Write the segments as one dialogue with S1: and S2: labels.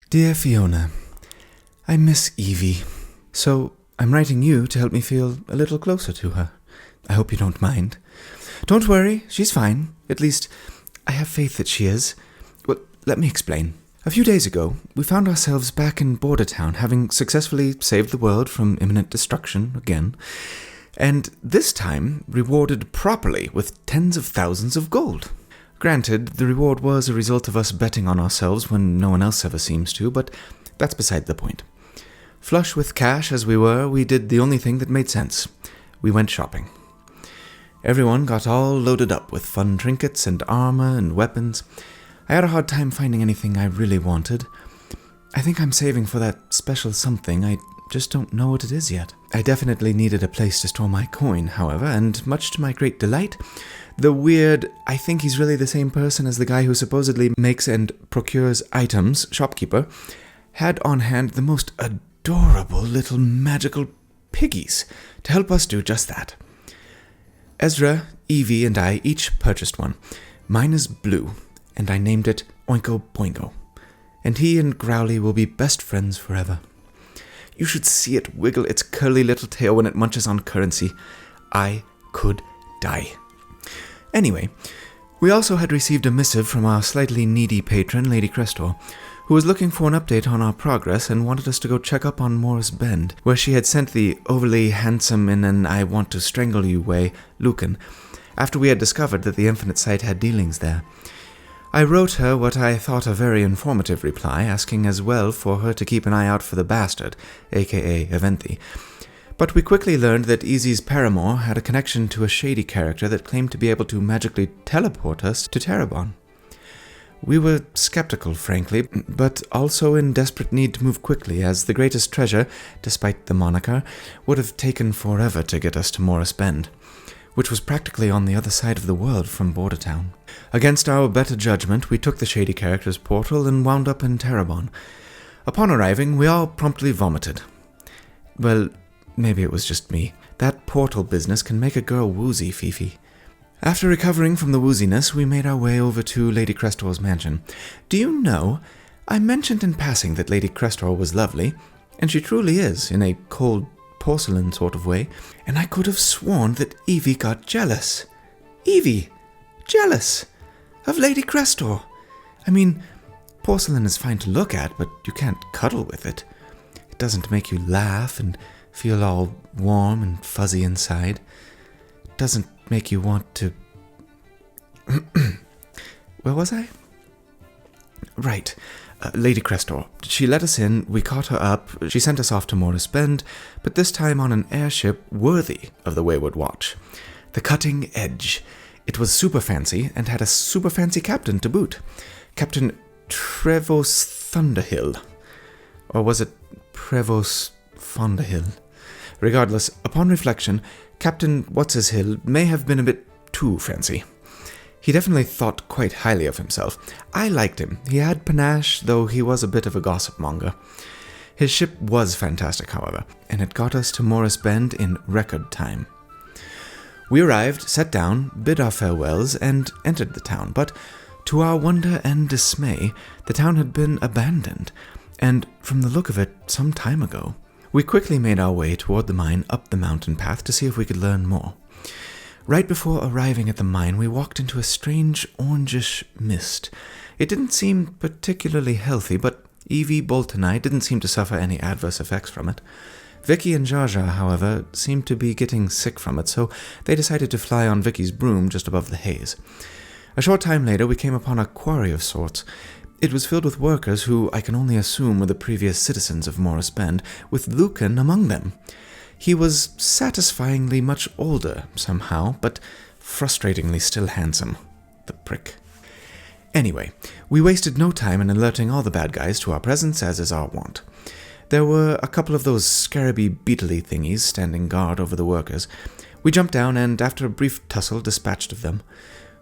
S1: Dear Fiona, I miss Evie, so I'm writing you to help me feel a little closer to her. I hope you don't mind. Don't worry, she's fine. At least, I have faith that she is. Well, let me explain. A few days ago, we found ourselves back in Border Town, having successfully saved the world from imminent destruction again, and this time rewarded properly with tens of thousands of gold. Granted, the reward was a result of us betting on ourselves when no one else ever seems to, but that's beside the point. Flush with cash as we were, we did the only thing that made sense. We went shopping. Everyone got all loaded up with fun trinkets and armor and weapons. I had a hard time finding anything I really wanted. I think I'm saving for that special something, I just don't know what it is yet. I definitely needed a place to store my coin, however, and much to my great delight, the weird, I think he's really the same person as the guy who supposedly makes and procures items, shopkeeper, had on hand the most adorable little magical piggies to help us do just that. Ezra, Evie, and I each purchased one. Mine is blue, and I named it Oinko Boingo, and he and Growly will be best friends forever. You should see it wiggle its curly little tail when it munches on currency. I could die. Anyway, we also had received a missive from our slightly needy patron, Lady Crestor, who was looking for an update on our progress and wanted us to go check up on Morris Bend, where she had sent the overly handsome in an I want to strangle you way, Lucan, after we had discovered that the Infinite Sight had dealings there. I wrote her what I thought a very informative reply, asking as well for her to keep an eye out for the bastard, aka Eventhi. But we quickly learned that Easy's paramour had a connection to a shady character that claimed to be able to magically teleport us to Terabon. We were skeptical, frankly, but also in desperate need to move quickly, as the greatest treasure, despite the moniker, would have taken forever to get us to Morris Bend, which was practically on the other side of the world from Border Town. Against our better judgment, we took the shady character's portal and wound up in Terabon. Upon arriving, we all promptly vomited. Well, maybe it was just me. That portal business can make a girl woozy, Fifi. After recovering from the wooziness, we made our way over to Lady Crestor's mansion. Do you know, I mentioned in passing that Lady Crestor was lovely, and she truly is, in a cold porcelain sort of way, and I could have sworn that Evie got jealous. Evie! Jealous! Of Lady Crestor! I mean, porcelain is fine to look at, but you can't cuddle with it. It doesn't make you laugh and feel all warm and fuzzy inside. It doesn't make you want to... Where was I? Right. Lady Crestor. She let us in, we caught her up, she sent us off to Morris Bend, but this time on an airship worthy of the Wayward Watch. The Cutting Edge. It was super fancy, and had a super fancy captain to boot. Captain Trevos Thunderhill. Or was it Prevost Thunderhill? Regardless, upon reflection, Captain What's-His-Hill may have been a bit too fancy. He definitely thought quite highly of himself. I liked him. He had panache, though he was a bit of a gossip monger. His ship was fantastic, however, and it got us to Morris Bend in record time. We arrived, sat down, bid our farewells, and entered the town, but to our wonder and dismay, the town had been abandoned, and from the look of it, some time ago. We quickly made our way toward the mine up the mountain path to see if we could learn more. Right before arriving at the mine, we walked into a strange orangish mist. It didn't seem particularly healthy, but Evie, Bolt, and I didn't seem to suffer any adverse effects from it. Vicky and Jaja, however, seemed to be getting sick from it, so they decided to fly on Vicky's broom just above the haze. A short time later, we came upon a quarry of sorts. It was filled with workers who I can only assume were the previous citizens of Morris Bend, with Lucan among them. He was satisfyingly much older, somehow, but frustratingly still handsome. The prick. Anyway, we wasted no time in alerting all the bad guys to our presence, as is our wont. There were a couple of those scaraby beetly thingies standing guard over the workers. We jumped down and, after a brief tussle, dispatched of them.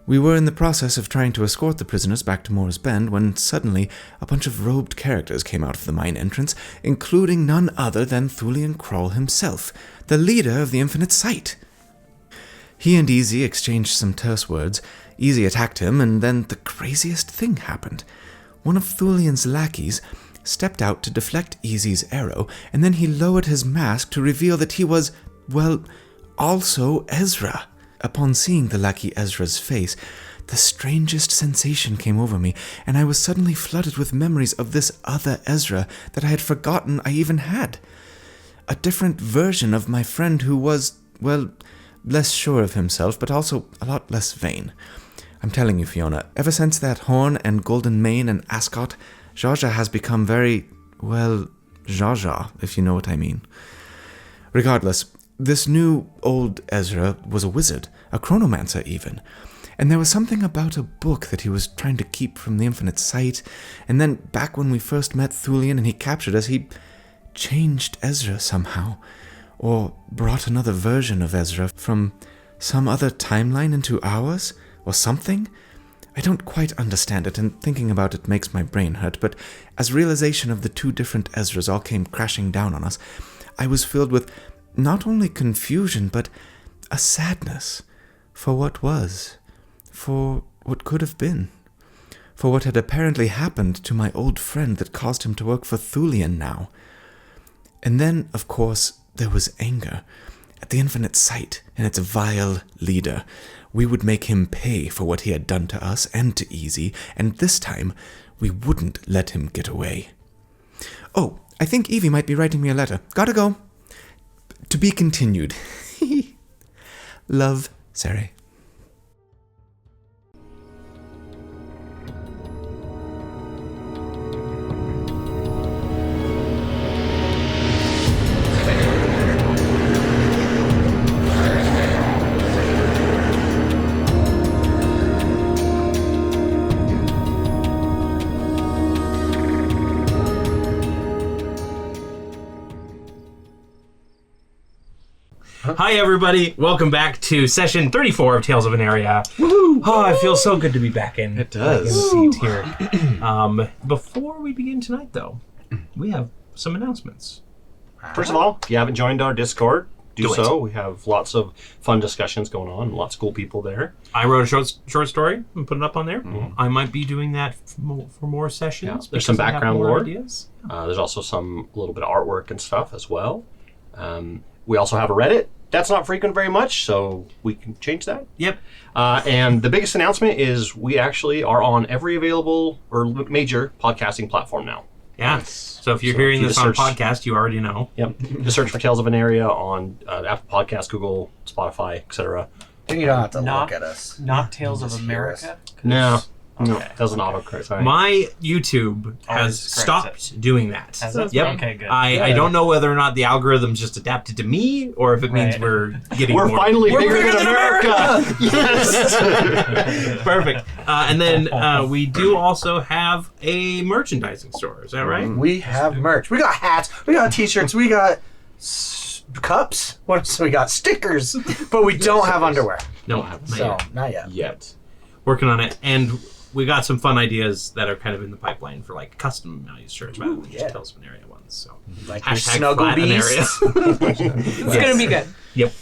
S1: We were in the process of trying to escort the prisoners back to Morris Bend when suddenly a bunch of robed characters came out of the mine entrance, including none other than Thulian Kroll himself, the leader of the Infinite Sight. He and Easy exchanged some terse words. Easy attacked him, and then the craziest thing happened. One of Thulian's lackeys stepped out to deflect Easy's arrow, and then he lowered his mask to reveal that he was, well, also Ezra. Upon seeing the lackey Ezra's face, the strangest sensation came over me, and I was suddenly flooded with memories of this other Ezra that I had forgotten I even had. A different version of my friend who was, well, less sure of himself, but also a lot less vain. I'm telling you, Fiona, ever since that horn and golden mane and ascot, Jaja has become very, well, Jaja, if you know what I mean. Regardless, this new old Ezra was a wizard, a chronomancer even, and there was something about a book that he was trying to keep from the infinite sight, and then back when we first met Thulian and he captured us, he changed Ezra somehow, or brought another version of Ezra from some other timeline into ours, or something? I don't quite understand it, and thinking about it makes my brain hurt, but as realization of the two different Ezras all came crashing down on us, I was filled with not only confusion, but a sadness for what was, for what could have been, for what had apparently happened to my old friend that caused him to work for Thulian now. And then, of course, there was anger at the infinite sight and its vile leader. We would make him pay for what he had done to us and to Easy, and this time we wouldn't let him get away. Oh, I think Evie might be writing me a letter. Gotta go. To be continued. Love, Sarah.
S2: Hi everybody, welcome back to session 34 of Tales of Aneria. Woohoo! Oh, it feels so good to be back in.
S1: It does.
S2: Back in the seat here. Before we begin tonight though, we have some announcements.
S3: First of all, if you haven't joined our Discord, do
S2: it.
S3: so. We have lots of fun discussions going on, lots of cool people there.
S2: I wrote a short story and put it up on there.
S3: Mm-hmm.
S2: I might be doing that for more sessions.
S3: Yeah, there's some
S2: because I have
S3: background
S2: more
S3: lore.
S2: Ideas.
S3: There's also a little bit of artwork and stuff as well. We also have a Reddit. That's not frequent very much, so we can change that.
S2: Yep.
S3: And the biggest announcement is we actually are on every available or major podcasting platform now.
S2: Yeah. So if you're hearing this on podcast, you already know.
S3: Yep. Just search for Tales of Aneria on Apple Podcasts, Google, Spotify, etc.
S4: Then you don't have to
S5: Not-
S4: look at us.
S5: Not Tales of
S4: Just hear us.
S5: America?
S3: No.
S5: Okay.
S3: No, doesn't autocorrect. Sorry.
S2: My YouTube has
S5: Always
S2: stopped
S5: corrects
S2: doing that.
S5: Has it?
S2: Yep.
S5: Okay, good.
S2: I don't know whether or not the algorithm's just adapted to me or if it means
S5: Right.
S2: we're getting
S3: We're
S2: more.
S3: finally
S2: We're
S3: bigger than America! Yes!
S2: Perfect. And then we do also have a merchandising store. Is that right?
S4: We have merch. We got hats. We got t-shirts. We got cups. What else? We got stickers. But we don't have underwear.
S2: No, not
S4: So,
S2: yet.
S4: not yet.
S3: Yet.
S2: Working on it. And we got some fun ideas that are kind of in the pipeline for like custom values shirts rather than
S4: yeah.
S2: just Tales of Aneria ones. So
S4: Like your
S2: hashtag
S4: snuggle
S2: flat
S4: beast.
S2: Aneria.
S5: It's gonna be good.
S2: Yep.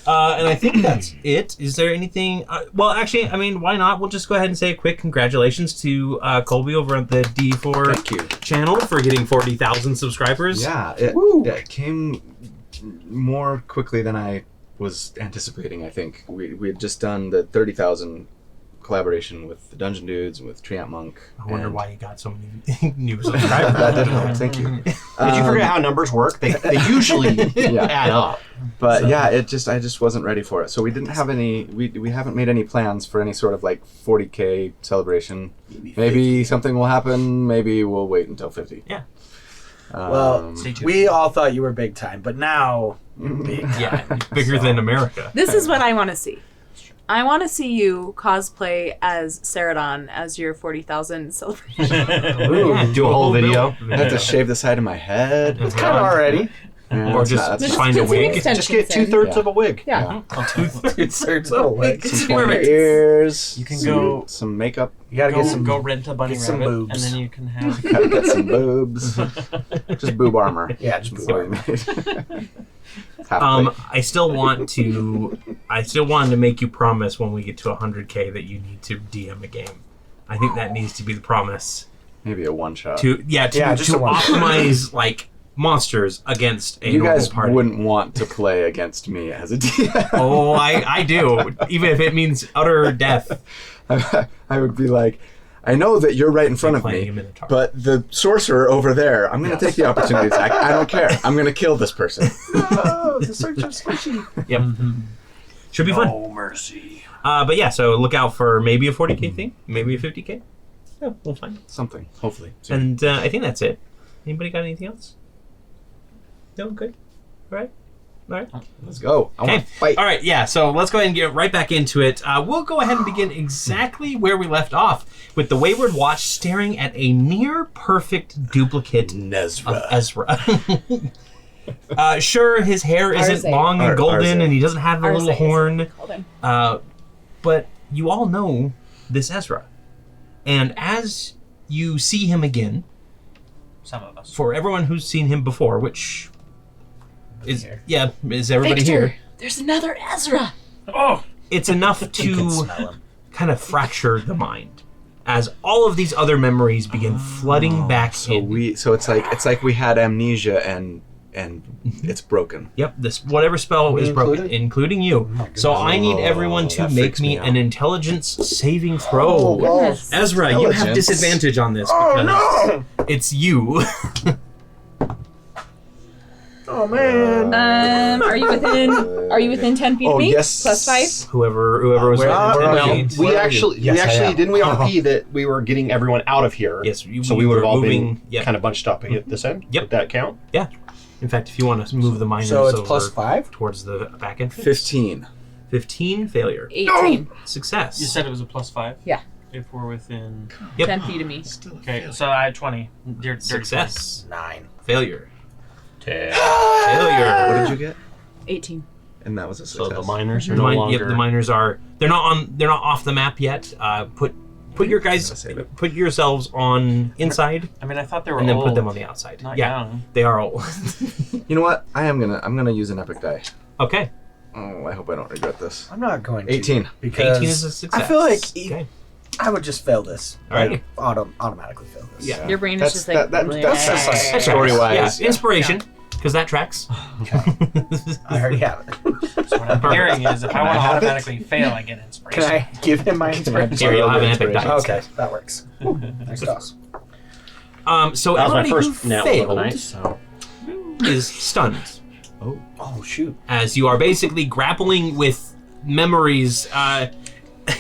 S2: And I think that's it. Is there anything? Well, actually, I mean, why not? We'll just go ahead and say a quick congratulations to Colby over at the D4
S1: Thank you.
S2: channel for getting 40,000 subscribers.
S1: Yeah, it came more quickly than I was anticipating, I think. We had just done the 30,000 collaboration with the Dungeon Dudes and with Treant Monk.
S2: I wonder
S1: and
S2: why you got so many new subscribers.
S1: that did help, thank you.
S3: Did you forget how numbers work? They usually
S1: Yeah.
S3: add up.
S1: But
S3: So-
S1: yeah, I just wasn't ready for it. So we didn't have any, we haven't made any plans for any sort of like 40K celebration. Maybe something will happen, maybe we'll wait until 50.
S2: Yeah.
S4: Well,
S5: Stay tuned.
S4: we all thought you were big time, but now big time.
S2: Yeah, bigger than America.
S6: This is what I want to see. I want to see you cosplay as Seredan as your 40,000 celebration.
S2: Yeah,
S3: Do a whole video.
S1: I have to shave the side of my head.
S4: It's kind of already.
S1: Yeah,
S2: Or
S1: that's
S2: just
S1: not- that's
S2: find a
S6: Put some
S2: wig.
S6: extensions
S3: Just get
S6: in.
S3: 2/3
S1: Yeah.
S3: of a wig.
S6: Yeah.
S4: Two-thirds of a wig.
S1: some pointy ears.
S5: You can
S1: some,
S5: go-
S1: some makeup.
S4: You gotta get
S5: Go
S4: some.
S5: rent a bunny
S4: get some
S5: rabbit,
S4: boobs.
S5: and then you can have.
S1: Gotta get some boobs. Just boob armor.
S4: Yeah, just
S1: That's
S4: boob
S1: what we made. Halfway.
S2: I still wanted to make you promise when we get to 100K that you need to DM a game. I think that needs to be the promise
S1: Maybe a one shot.
S2: to
S4: just a one.
S2: optimize like monsters against a
S1: You
S2: normal
S1: guys
S2: party.
S1: wouldn't want to play against me as a DM.
S2: Oh, I do. Even if it means utter death.
S1: I would be like, I know that you're right in front of
S2: Playing a
S1: me,
S2: Minotaur.
S1: but the sorcerer over there, I'm going to take the opportunity attack. I don't care. I'm going to kill this person.
S4: Oh, the search of squishy.
S2: Yep. Should be fun.
S3: Oh, mercy.
S2: But yeah, so look out for maybe a 40k thing, maybe a 50k. Yeah, we'll find it.
S1: Something, hopefully.
S2: And I think that's it. Anybody got anything else? No? Good? All right.
S1: Let's go. I want to fight.
S2: All right, yeah, so let's go ahead and get right back into it. We'll go ahead and begin exactly where we left off, with the Wayward Watch staring at a near-perfect duplicate of Ezra. Sure, his hair isn't
S6: Arze.
S2: long and golden,
S1: Arze.
S2: and he doesn't have the little
S6: Arze is
S2: horn.
S6: what they called him.
S2: But you all know this Ezra. And as you see him again,
S5: Some of us.
S2: for everyone who's seen him before, which is
S5: Here.
S2: is everybody
S6: Victor,
S2: here?
S6: there's another Ezra.
S5: Oh!
S2: It's enough
S4: You can
S2: to
S4: smell him.
S2: kind of fracture the mind as all of these other memories begin flooding back in.
S1: So it's like we had amnesia and it's broken.
S2: Yep, this whatever spell
S4: Me
S2: is broken,
S4: included?
S2: including you. So I need everyone to
S1: that
S2: make
S1: freaks
S2: me
S1: me out.
S2: an intelligence saving throw.
S4: Oh,
S6: Goodness.
S2: Ezra, you have
S1: Intelligence.
S2: disadvantage on this
S4: Oh,
S2: because
S4: no!
S2: it's you.
S4: Oh, man.
S6: Are you within 10 feet of
S1: Oh,
S6: me?
S1: yes.
S6: Plus 5?
S2: whoever was
S4: Where-
S2: within
S4: where
S2: 10
S4: are you?
S2: feet.
S3: We
S4: Where are you?
S3: actually,
S4: Yes, I am.
S3: didn't we RP that we were getting everyone out of here?
S2: Yes,
S3: So we would have all
S2: moving.
S3: been
S2: Yep.
S3: kind of bunched up at this end?
S2: Yep.
S3: Would that count?
S2: Yeah. In fact, if you want to move the minors
S4: So it's
S2: over
S4: plus 5?
S2: towards the back entrance.
S1: 15.
S2: 15 failure.
S6: 18.
S2: Success.
S5: You said it was a plus 5?
S6: Yeah.
S5: If we're within...
S2: Yep.
S6: 10 feet of me.
S5: Okay, so I had 20. Dirty
S2: Success.
S4: 9.
S2: Failure.
S3: 10.
S2: Failure.
S1: What did you get?
S6: 18.
S1: And that was a
S3: So
S1: success.
S3: the miners are
S2: The
S3: no
S2: min-
S3: longer...
S2: Yep, the miners are. They're not off the map yet. Put your
S1: Gonna
S2: guys.
S1: save it.
S2: Put yourselves on inside,
S5: I mean, I thought they were
S2: and then
S5: old.
S2: put them on the outside.
S5: Not
S2: Yeah,
S5: young.
S2: they are all.
S1: You know what? I'm gonna use an epic die.
S2: Okay.
S1: Oh, I hope I don't regret this.
S4: I'm not going to.
S1: 18.
S4: Because
S2: 18 is a success.
S4: I feel like
S2: Okay.
S4: I would just fail this.
S2: Alrighty.
S4: Automatically fail this.
S2: Yeah.
S6: Your brain is
S1: That's
S6: just like...
S1: that's just like
S2: That
S1: story
S2: tracks.
S1: wise.
S2: Yeah. Inspiration, because that tracks.
S4: I already have it.
S5: So what I'm hearing is if I want to
S1: have it?
S5: automatically fail, I get inspiration.
S4: Can I give him my inspiration?
S2: Here, you'll have an epic die.
S4: Okay, that works. Nice toss.
S2: So
S3: That was my
S2: everybody
S3: first
S2: who
S3: nail of
S2: failed
S3: the night, so...
S2: is stunned.
S4: Oh, shoot.
S2: As you are basically grappling with memories.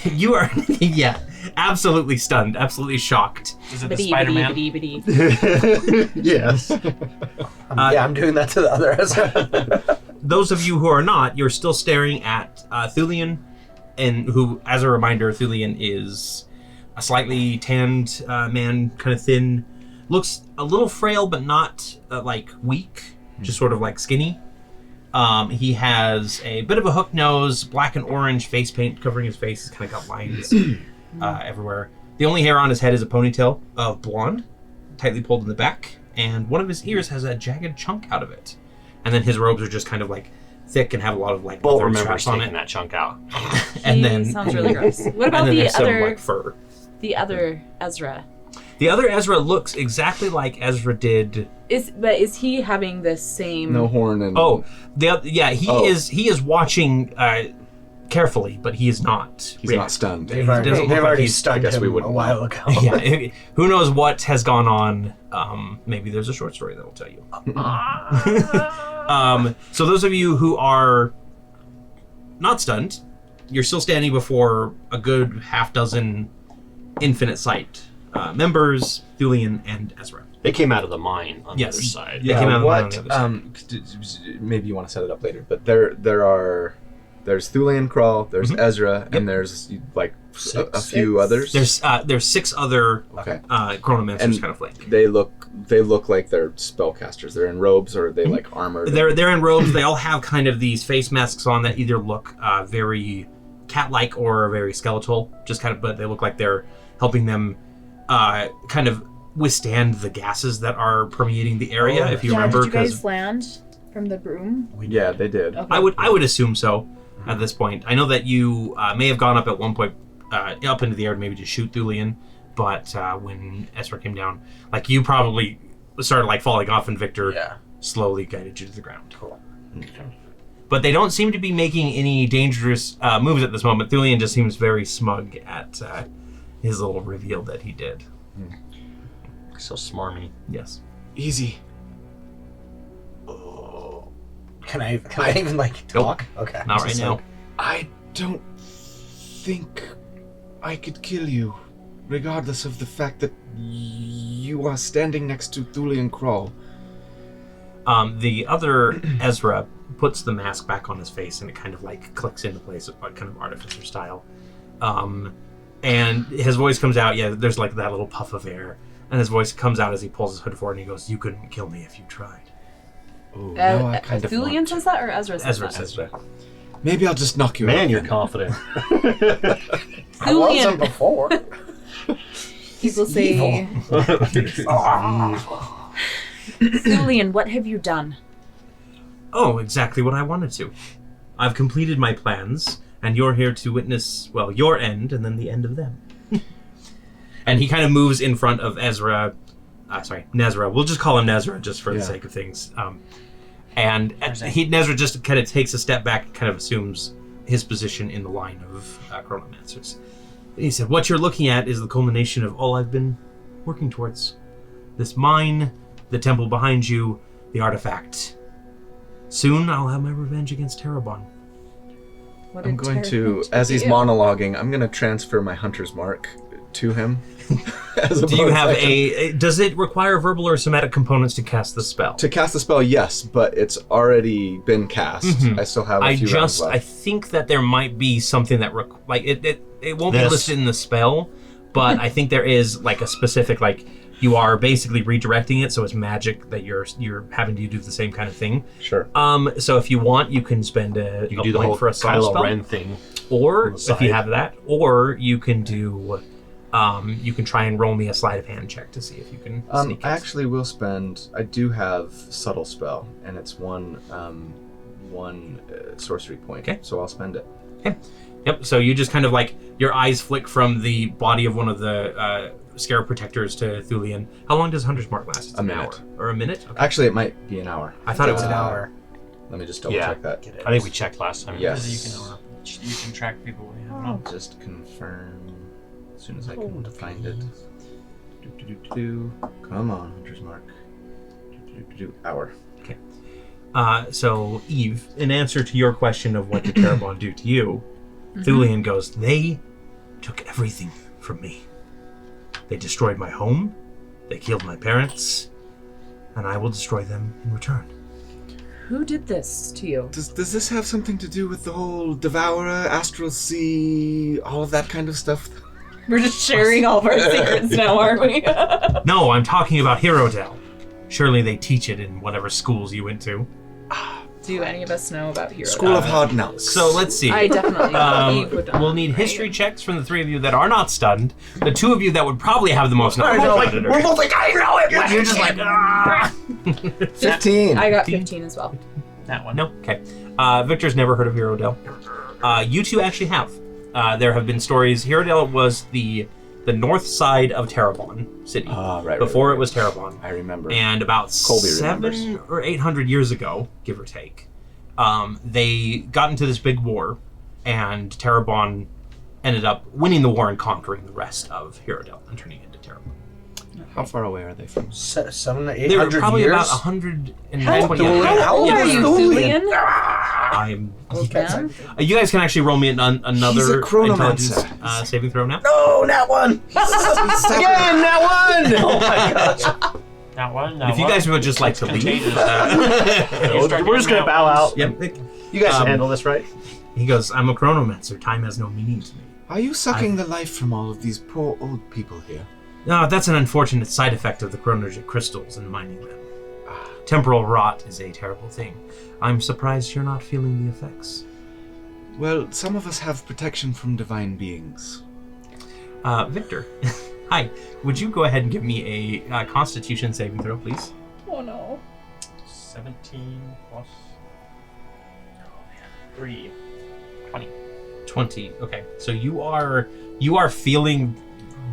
S2: You are, yeah, absolutely stunned, absolutely shocked.
S5: Is it the
S6: Bitty,
S5: Spider-Man?
S6: bitty, bitty, bitty.
S3: yes.
S4: Yeah, I'm doing that to the other Ezra.
S2: Those of you who are not, you're still staring at Thulian, and who, as a reminder, Thulian is a slightly tanned man, kind of thin, looks a little frail, but not like weak, just sort of like skinny. He has a bit of a hook nose, black and orange face paint covering his face. He's kind of got lines everywhere. The only hair on his head is a ponytail of blonde, tightly pulled in the back, and one of his ears has a jagged chunk out of it. And then his robes are just kind of like thick and have a lot of like
S3: Bolt
S2: leather
S3: remembers
S2: straps on
S3: taking
S2: it.
S3: that chunk out.
S2: And
S6: He
S2: then
S6: sounds really gross. What about
S2: and then
S6: the
S2: there's some
S6: other
S2: like fur.
S6: Ezra?
S2: The other Ezra looks exactly like Ezra did.
S6: Is he having the same?
S1: No horn and
S2: Oh, he
S1: Oh.
S2: is watching carefully, but he is not.
S1: he's not stunned.
S2: They've already- doesn't look like he's-
S4: stunned
S1: I guess
S4: him
S1: we
S4: a
S1: wouldn't
S4: while ago.
S2: Yeah, who knows what has gone on? Maybe there's a short story that will tell you. So those of you who are not stunned, you're still standing before a good half dozen infinite sight members, Thulian and Ezra.
S3: They came out of the mine on
S2: Yes.
S3: the other side.
S2: Yeah. They came out of the mine on
S1: what?
S2: the other
S1: Maybe you want to set it up later, but there's Thulian Crawl, there's Ezra, and there's like a few others.
S2: There's 6 other
S1: Okay.
S2: chronomancers
S1: And
S2: kind of flank.
S1: They look like they're spellcasters. They're in robes or are they like armored?
S2: They're in robes. They all have kind of these face masks on that either look very cat-like or very skeletal. Just kind of, but they look like they're helping them kind of withstand the gases that are permeating the area. If you remember,
S6: did you guys land from the broom?
S1: Yeah, they did.
S6: Okay.
S2: I would assume so. At this point, I know that you may have gone up at one point up into the air to maybe just shoot Thulian, but when Ezra came down, like you probably started like falling off, and Victor slowly guided you to the ground.
S4: Cool.
S2: But they don't seem to be making any dangerous moves at this moment. Thulian just seems very smug at his little reveal that he did.
S3: So smarmy.
S2: Yes.
S1: Easy.
S4: Can I even like talk? Okay.
S2: Not right now.
S1: I don't think I could kill you, regardless of the fact that you are standing next to Thulian Crawl.
S2: The other Ezra puts the mask back on his face, and it kind of like clicks into place, kind of Artificer style. And his voice comes out. Yeah, there's like that little puff of air, and his voice comes out as he pulls his hood forward, and he goes, "You couldn't kill me if you tried."
S1: Oh, no, I kind of
S6: Thulian
S1: want
S6: says that, or Ezra says
S2: Ezra
S6: that?
S2: says that.
S1: Maybe I'll just knock you out.
S3: Man, you're
S1: then.
S3: confident.
S4: I wasn't before.
S6: People say, Thulian, what have you done?
S2: Oh, exactly what I wanted to. I've completed my plans, and you're here to witness, well, your end, and then the end of them. And he kind of moves in front of Ezra. Nezra. We'll just call him Nezra, just for the sake of things. Nezra just kind of takes a step back, kind of assumes his position in the line of chronomancers. He said, "What you're looking at is the culmination of all I've been working towards. This mine, the temple behind you, the artifact. Soon I'll have my revenge against Terabon."
S6: What
S1: I'm
S6: did
S1: going
S6: Terra
S1: to,
S6: do
S1: as he's
S6: you?
S1: monologuing, I'm going to transfer my hunter's mark to him.
S2: Do you have does it require verbal or somatic components to cast the spell?
S1: To cast the spell, yes, but it's already been cast.
S2: Mhm.
S1: I still have a few rounds left.
S2: I think that there might be something that it won't be
S3: This.
S2: listed in the spell, but I think there is like a specific, like, you are basically redirecting it, so it's magic that you're having to do the same kind of thing.
S1: Sure.
S2: So if you want, you can spend a
S3: You can do the
S2: point
S3: whole
S2: for a subtle
S3: Kylo
S2: spell,
S3: Ren thing.
S2: or
S3: on the
S2: if you
S3: side.
S2: have that, or you can do. You can try and roll me a sleight of hand check to see if you can sneak it.
S1: I actually will spend. I do have subtle spell, and it's one sorcery point.
S2: Okay.
S1: So I'll spend it.
S2: Yep. So you just kind of like your eyes flick from the body of one of the Scarab protectors to Thulian. How long does Hunter's Mark last? It's
S1: A
S2: an
S1: minute.
S2: hour or a minute? Okay.
S1: Actually, it might be an hour.
S2: I thought it was
S4: An hour.
S1: Let me just double
S3: Yeah.
S1: check that.
S3: I think we checked last time.
S1: Yes.
S5: You can track people. Yeah,
S1: I'll just confirm as soon as I can find it. Come on, Hunter's Mark. Hour.
S2: So Eve, in answer to your question of what did Terabon do to you, Thulian goes, "They took everything from me. They destroyed my home, they killed my parents, and I will destroy them in return."
S6: Who did this to you?
S1: Does this have something to do with the whole Devourer, Astral Sea, all of that kind of stuff?
S6: We're just sharing all of our secrets now, aren't we?
S2: No, I'm talking about Herodel. Surely they teach it in whatever schools you went to.
S6: Do any of us know about Hero?
S1: School of Hard Knocks.
S2: So let's see.
S6: I definitely Eve would know,
S2: We'll need
S6: right?
S2: history checks from the three of you that are not stunned. The two of you that would probably have the most knowledge.
S4: We're both like, I know it.
S2: You're just like, ah!
S1: 15.
S6: I got 15 as well.
S5: that one.
S2: No? Okay. Victor's never heard of Herodel. You two actually have. There have been stories. Herodel was the north side of Terabon City.
S1: Right.
S2: Before it was Terabon.
S1: I remember.
S2: And about
S1: Colby
S2: 700 or 800 years ago, give or take, they got into this big war, and Terabon ended up winning the war and conquering the rest of Herodel and turning it into Terabon.
S1: How far away are they from?
S4: 700 to
S2: They were
S4: 800
S2: probably
S4: years.
S2: about 120
S4: How old
S6: How
S4: are
S6: are you,
S4: Thulian?
S6: Thulian?
S2: I'm. You guys can actually roll me another
S1: He's a
S2: intelligence
S1: chronomancer.
S2: saving throw now.
S4: No, that one. Again, that one. Oh my gosh.
S5: That one.
S2: If you guys would just like to leave,
S5: Contagious.
S3: We're just gonna bow out.
S2: yep.
S3: You guys can handle this, right?
S2: He goes, "I'm a chronomancer. Time has no meaning to me."
S1: Are you sucking the life from all of these poor old people here?
S2: No, that's an unfortunate side effect of the chronergic crystals and mining them. Temporal rot is a terrible thing. I'm surprised you're not feeling the effects.
S1: Well, some of us have protection from divine beings.
S2: Victor, hi. Would you go ahead and give me a Constitution saving throw, please?
S6: Oh no.
S5: 17 plus 3. 20.
S2: 20. Okay, so you are feeling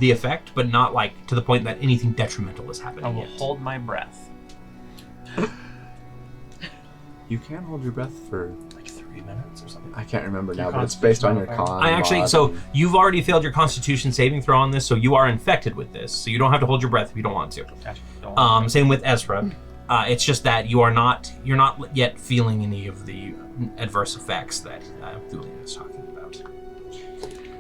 S2: the effect, but not like to the point that anything detrimental is happening
S5: I will
S2: yet.
S5: hold my breath.
S7: You can hold your breath for
S4: Like 3 minutes or something.
S7: I can't remember
S5: Your
S7: now, but it's based on your
S5: constitution
S7: con.
S2: I actually,
S7: mod
S2: so
S7: and-
S2: you've already failed your Constitution saving throw on this, so you are infected with this. So you don't have to hold your breath if you don't want to.
S5: Gotcha.
S2: Same with Ezra. It's just that you're not yet feeling any of the adverse effects that Thulian is talking about.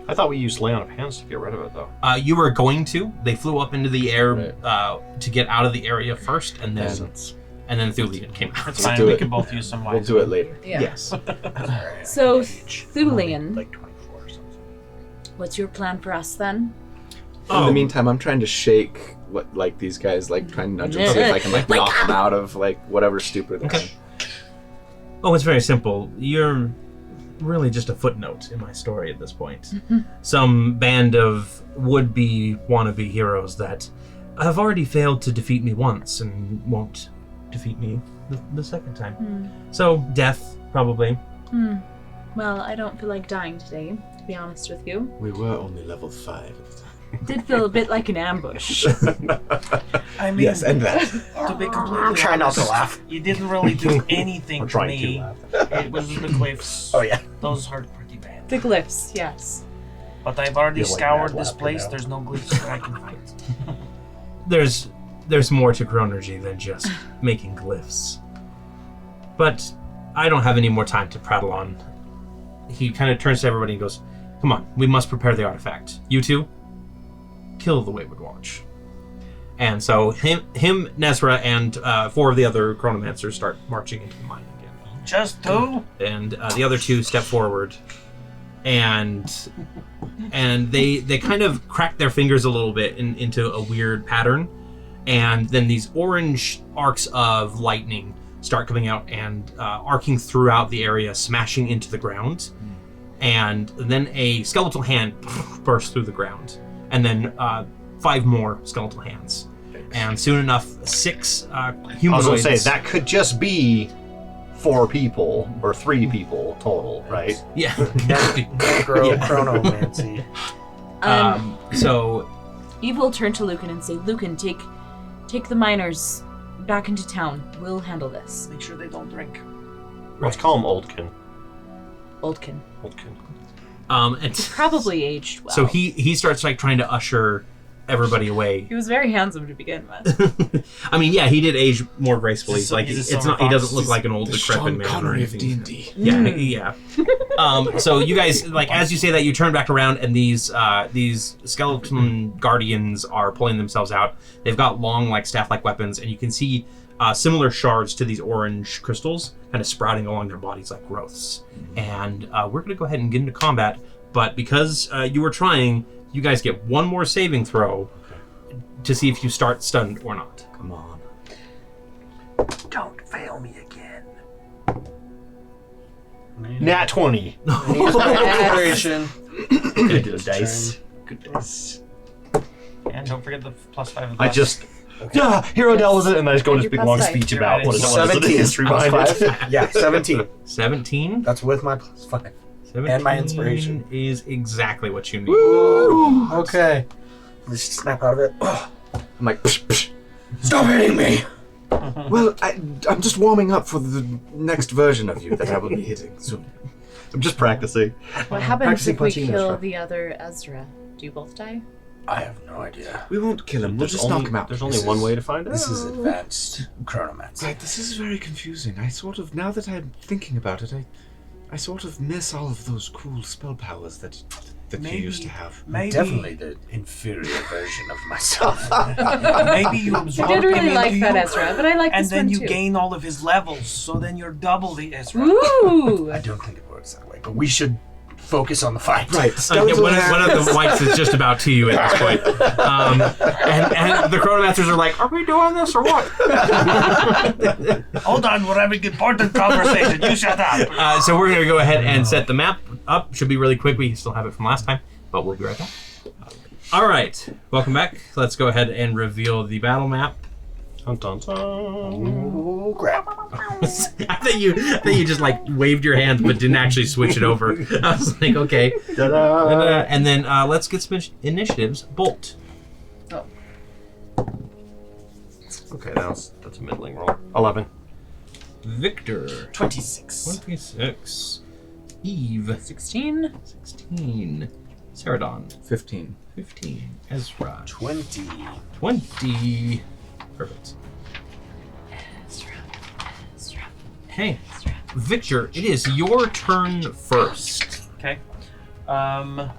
S3: I thought we used lay on of hands to get rid of it, though.
S2: You were going to. They flew up into the air
S7: Right.
S2: to get out of the area first, and then
S7: Peasants.
S2: Thulian came out.
S5: That's
S7: We'll
S5: fine.
S7: do
S5: We
S7: it.
S5: can both use some
S7: We'll
S5: wise.
S7: do it later.
S6: Yeah.
S2: Yes.
S6: So, Thulian,
S4: Like 24 or something.
S6: what's your plan for us then?
S7: In the meantime, I'm trying to shake like these guys, like trying to nudge them, see if I can like knock them out of like whatever stupid.
S2: Okay. Oh, it's very simple. You're really just a footnote in my story at this point. Some band of would-be wannabe heroes that have already failed to defeat me once and won't defeat me the second time. So, death, probably.
S6: Well, I don't feel like dying today, to be honest with you.
S7: We were only level 5 at the time.
S6: Did feel a bit like an ambush.
S5: I mean,
S7: Yes, and that.
S5: to be completely
S4: Try not to
S5: honest,
S4: laugh.
S5: You didn't really do anything
S3: We're
S5: to
S3: trying
S5: me.
S3: to laugh.
S5: It was the glyphs.
S4: Oh, yeah.
S5: Those hurt pretty bad.
S6: The glyphs, yes.
S5: But I've already
S3: Feel like
S5: scoured
S3: mad
S5: this
S3: laughter
S5: place.
S3: now.
S5: There's no glyphs that I can find.
S2: There's more to Chronurgy than just making glyphs. But I don't have any more time to prattle on. He kind of turns to everybody and goes, "Come on, we must prepare the artifact. You two, kill the Wayward Watch." And so him, Nezra, and 4 of the other Chronomancers start marching into the mine again.
S5: Just two?
S2: And the other 2 step forward, and they kind of crack their fingers a little bit into a weird pattern, and then these orange arcs of lightning start coming out and arcing throughout the area, smashing into the ground, and then a skeletal hand bursts through the ground, and then 5 more skeletal hands, and soon enough 6
S3: I was
S2: humanoids.
S3: going to say, that could just be 4 people, or 3 people total, right?
S2: Yeah.
S4: Necro chronomancy.
S2: So
S6: Eve will turn to Lucan and say, Lucan, take the miners back into town. We'll handle this.
S5: Make sure they don't drink.
S3: Let's call him Oldkin.
S6: Oldkin.
S3: Oldkin.
S2: and
S6: Probably aged well.
S2: so he starts like trying to usher everybody away.
S6: He was very handsome to begin with.
S2: I mean, yeah, he did age more gracefully.
S5: So
S2: Like
S5: he's a
S2: it's
S5: silver
S2: not. He doesn't
S5: fox.
S2: look like an old
S7: The
S2: decrepit
S7: Sean
S2: man. or
S7: Connery of
S2: anything.
S7: D&D.
S2: Yeah, yeah. So you guys, like, as you say that, you turn back around, and these skeleton guardians are pulling themselves out. They've got long, like staff-like weapons, and you can see similar shards to these orange crystals kind of sprouting along their bodies like growths. And we're gonna go ahead and get into combat. But because you were trying, you guys get one more saving throw to see if you start stunned or not.
S7: Come on.
S4: Don't fail me again.
S3: Nat 20.
S4: Use my inspiration.
S3: Good dice. Good dice.
S5: And don't forget the +5.
S3: I just... Yeah, Hero Del was it, and I just go into this big long
S6: Plus
S3: speech
S5: five.
S3: about what it was,
S4: 17.
S3: the history behind it.
S4: Yeah, 17.
S2: 17.
S4: That's with my +5.
S2: 17
S4: And my inspiration.
S2: is exactly what you need.
S4: Woo! Okay. Just snap out of it. Oh,
S7: I'm like, psh, psh.
S4: stop hitting me!
S7: Well, I'm just warming up for the next version of you that I will be hitting soon.
S3: I'm just practicing.
S6: What happens
S3: Practicing
S6: if we
S3: punching
S6: kill
S3: Ezra.
S6: the other Ezra? Do you both die?
S4: I have no idea.
S7: We won't kill him. We'll just knock him out.
S3: There's only one way to find out.
S4: This is advanced chronomancy.
S7: Right, this is very confusing. I sort of, now that I'm thinking about it, I sort of miss all of those cool spell powers that you used to have.
S5: Maybe,
S4: Definitely the inferior version of myself.
S5: maybe you
S6: I
S5: absorb
S6: did really
S5: him
S6: like
S5: into
S6: that
S5: you,
S6: Ezra, but I like
S5: and
S6: this
S5: then
S6: one
S5: you
S6: too.
S5: gain all of his levels, so then you're double the Ezra.
S6: Ooh!
S4: I don't think it works that way, but we should focus on the fight.
S7: Right,
S2: Yeah,
S7: skeletal
S2: one
S7: hand.
S2: of the whites is just about to you at this point. And the Chronomancers are like, are we doing this or what?
S5: Hold on, we're having important conversation. You shut up.
S2: So we're going to go ahead and set the map up. Should be really quick. We still have it from last time, but we'll be right back. All right, welcome back. Let's go ahead and reveal the battle map.
S3: Dun, dun, dun.
S4: Oh, crap.
S2: I thought you just like waved your hand but didn't actually switch it over. I was like, okay.
S3: Ta-da.
S2: And then let's get some initiatives. Bolt.
S3: Okay, that's a middling roll. 11.
S2: Victor.
S5: 26.
S2: 26. Eve.
S6: 16.
S2: 16. Seredan.
S1: 15.
S2: 15. Ezra.
S4: 20.
S2: 20. Perfect. Hey, Victor, it is your turn first.
S5: Okay. I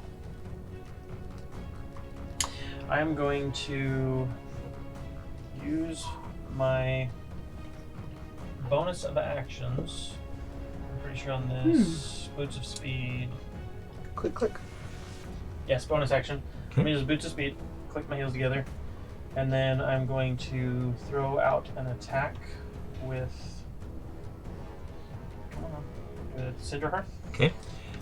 S5: am going to use my bonus of actions. I'm pretty sure on this. Boots of Speed.
S4: Click, click.
S5: Yes, bonus action.
S2: Okay.
S5: I'm going to use Boots of Speed. Click my heels together. And then I'm going to throw out an attack with Cinderhearth.
S2: Okay.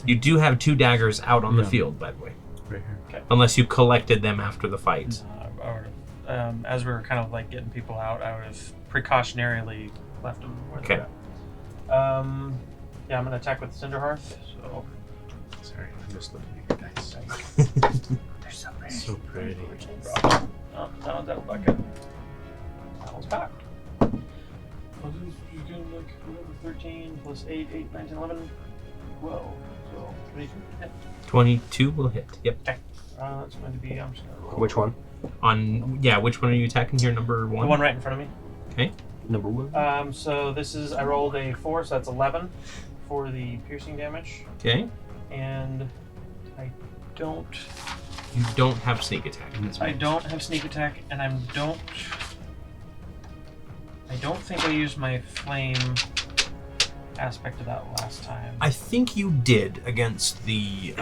S2: You do have 2 daggers out on the field, by the way.
S1: Right here.
S5: Okay.
S2: Unless you collected them after the fight.
S5: As we were kind of like getting people out, I would have precautionarily left them where
S2: Okay.
S5: they're at. Yeah, I'm going to attack with Cinderhearth. So
S1: Sorry, I'm just looking at your dice.
S5: they're so pretty.
S1: So pretty.
S5: Oh, no, that'll back up. That one's back. Well, this is going to look 13 plus 8, 8, 9, 10, 11, 12. So 22. Yeah.
S2: 22 will hit. Yep.
S5: That's going to be, I'm just going to roll.
S3: Which one?
S2: Which one are you attacking here? Number 1?
S5: The one right in front of me.
S2: Okay.
S3: Number 1?
S5: So this is, I rolled a 4, so that's 11 for the piercing damage.
S2: Okay.
S5: And I don't
S2: You don't have sneak attack in this one.
S5: I don't have sneak attack, and I don't think I used my flame aspect of that last time.
S2: I think you did against the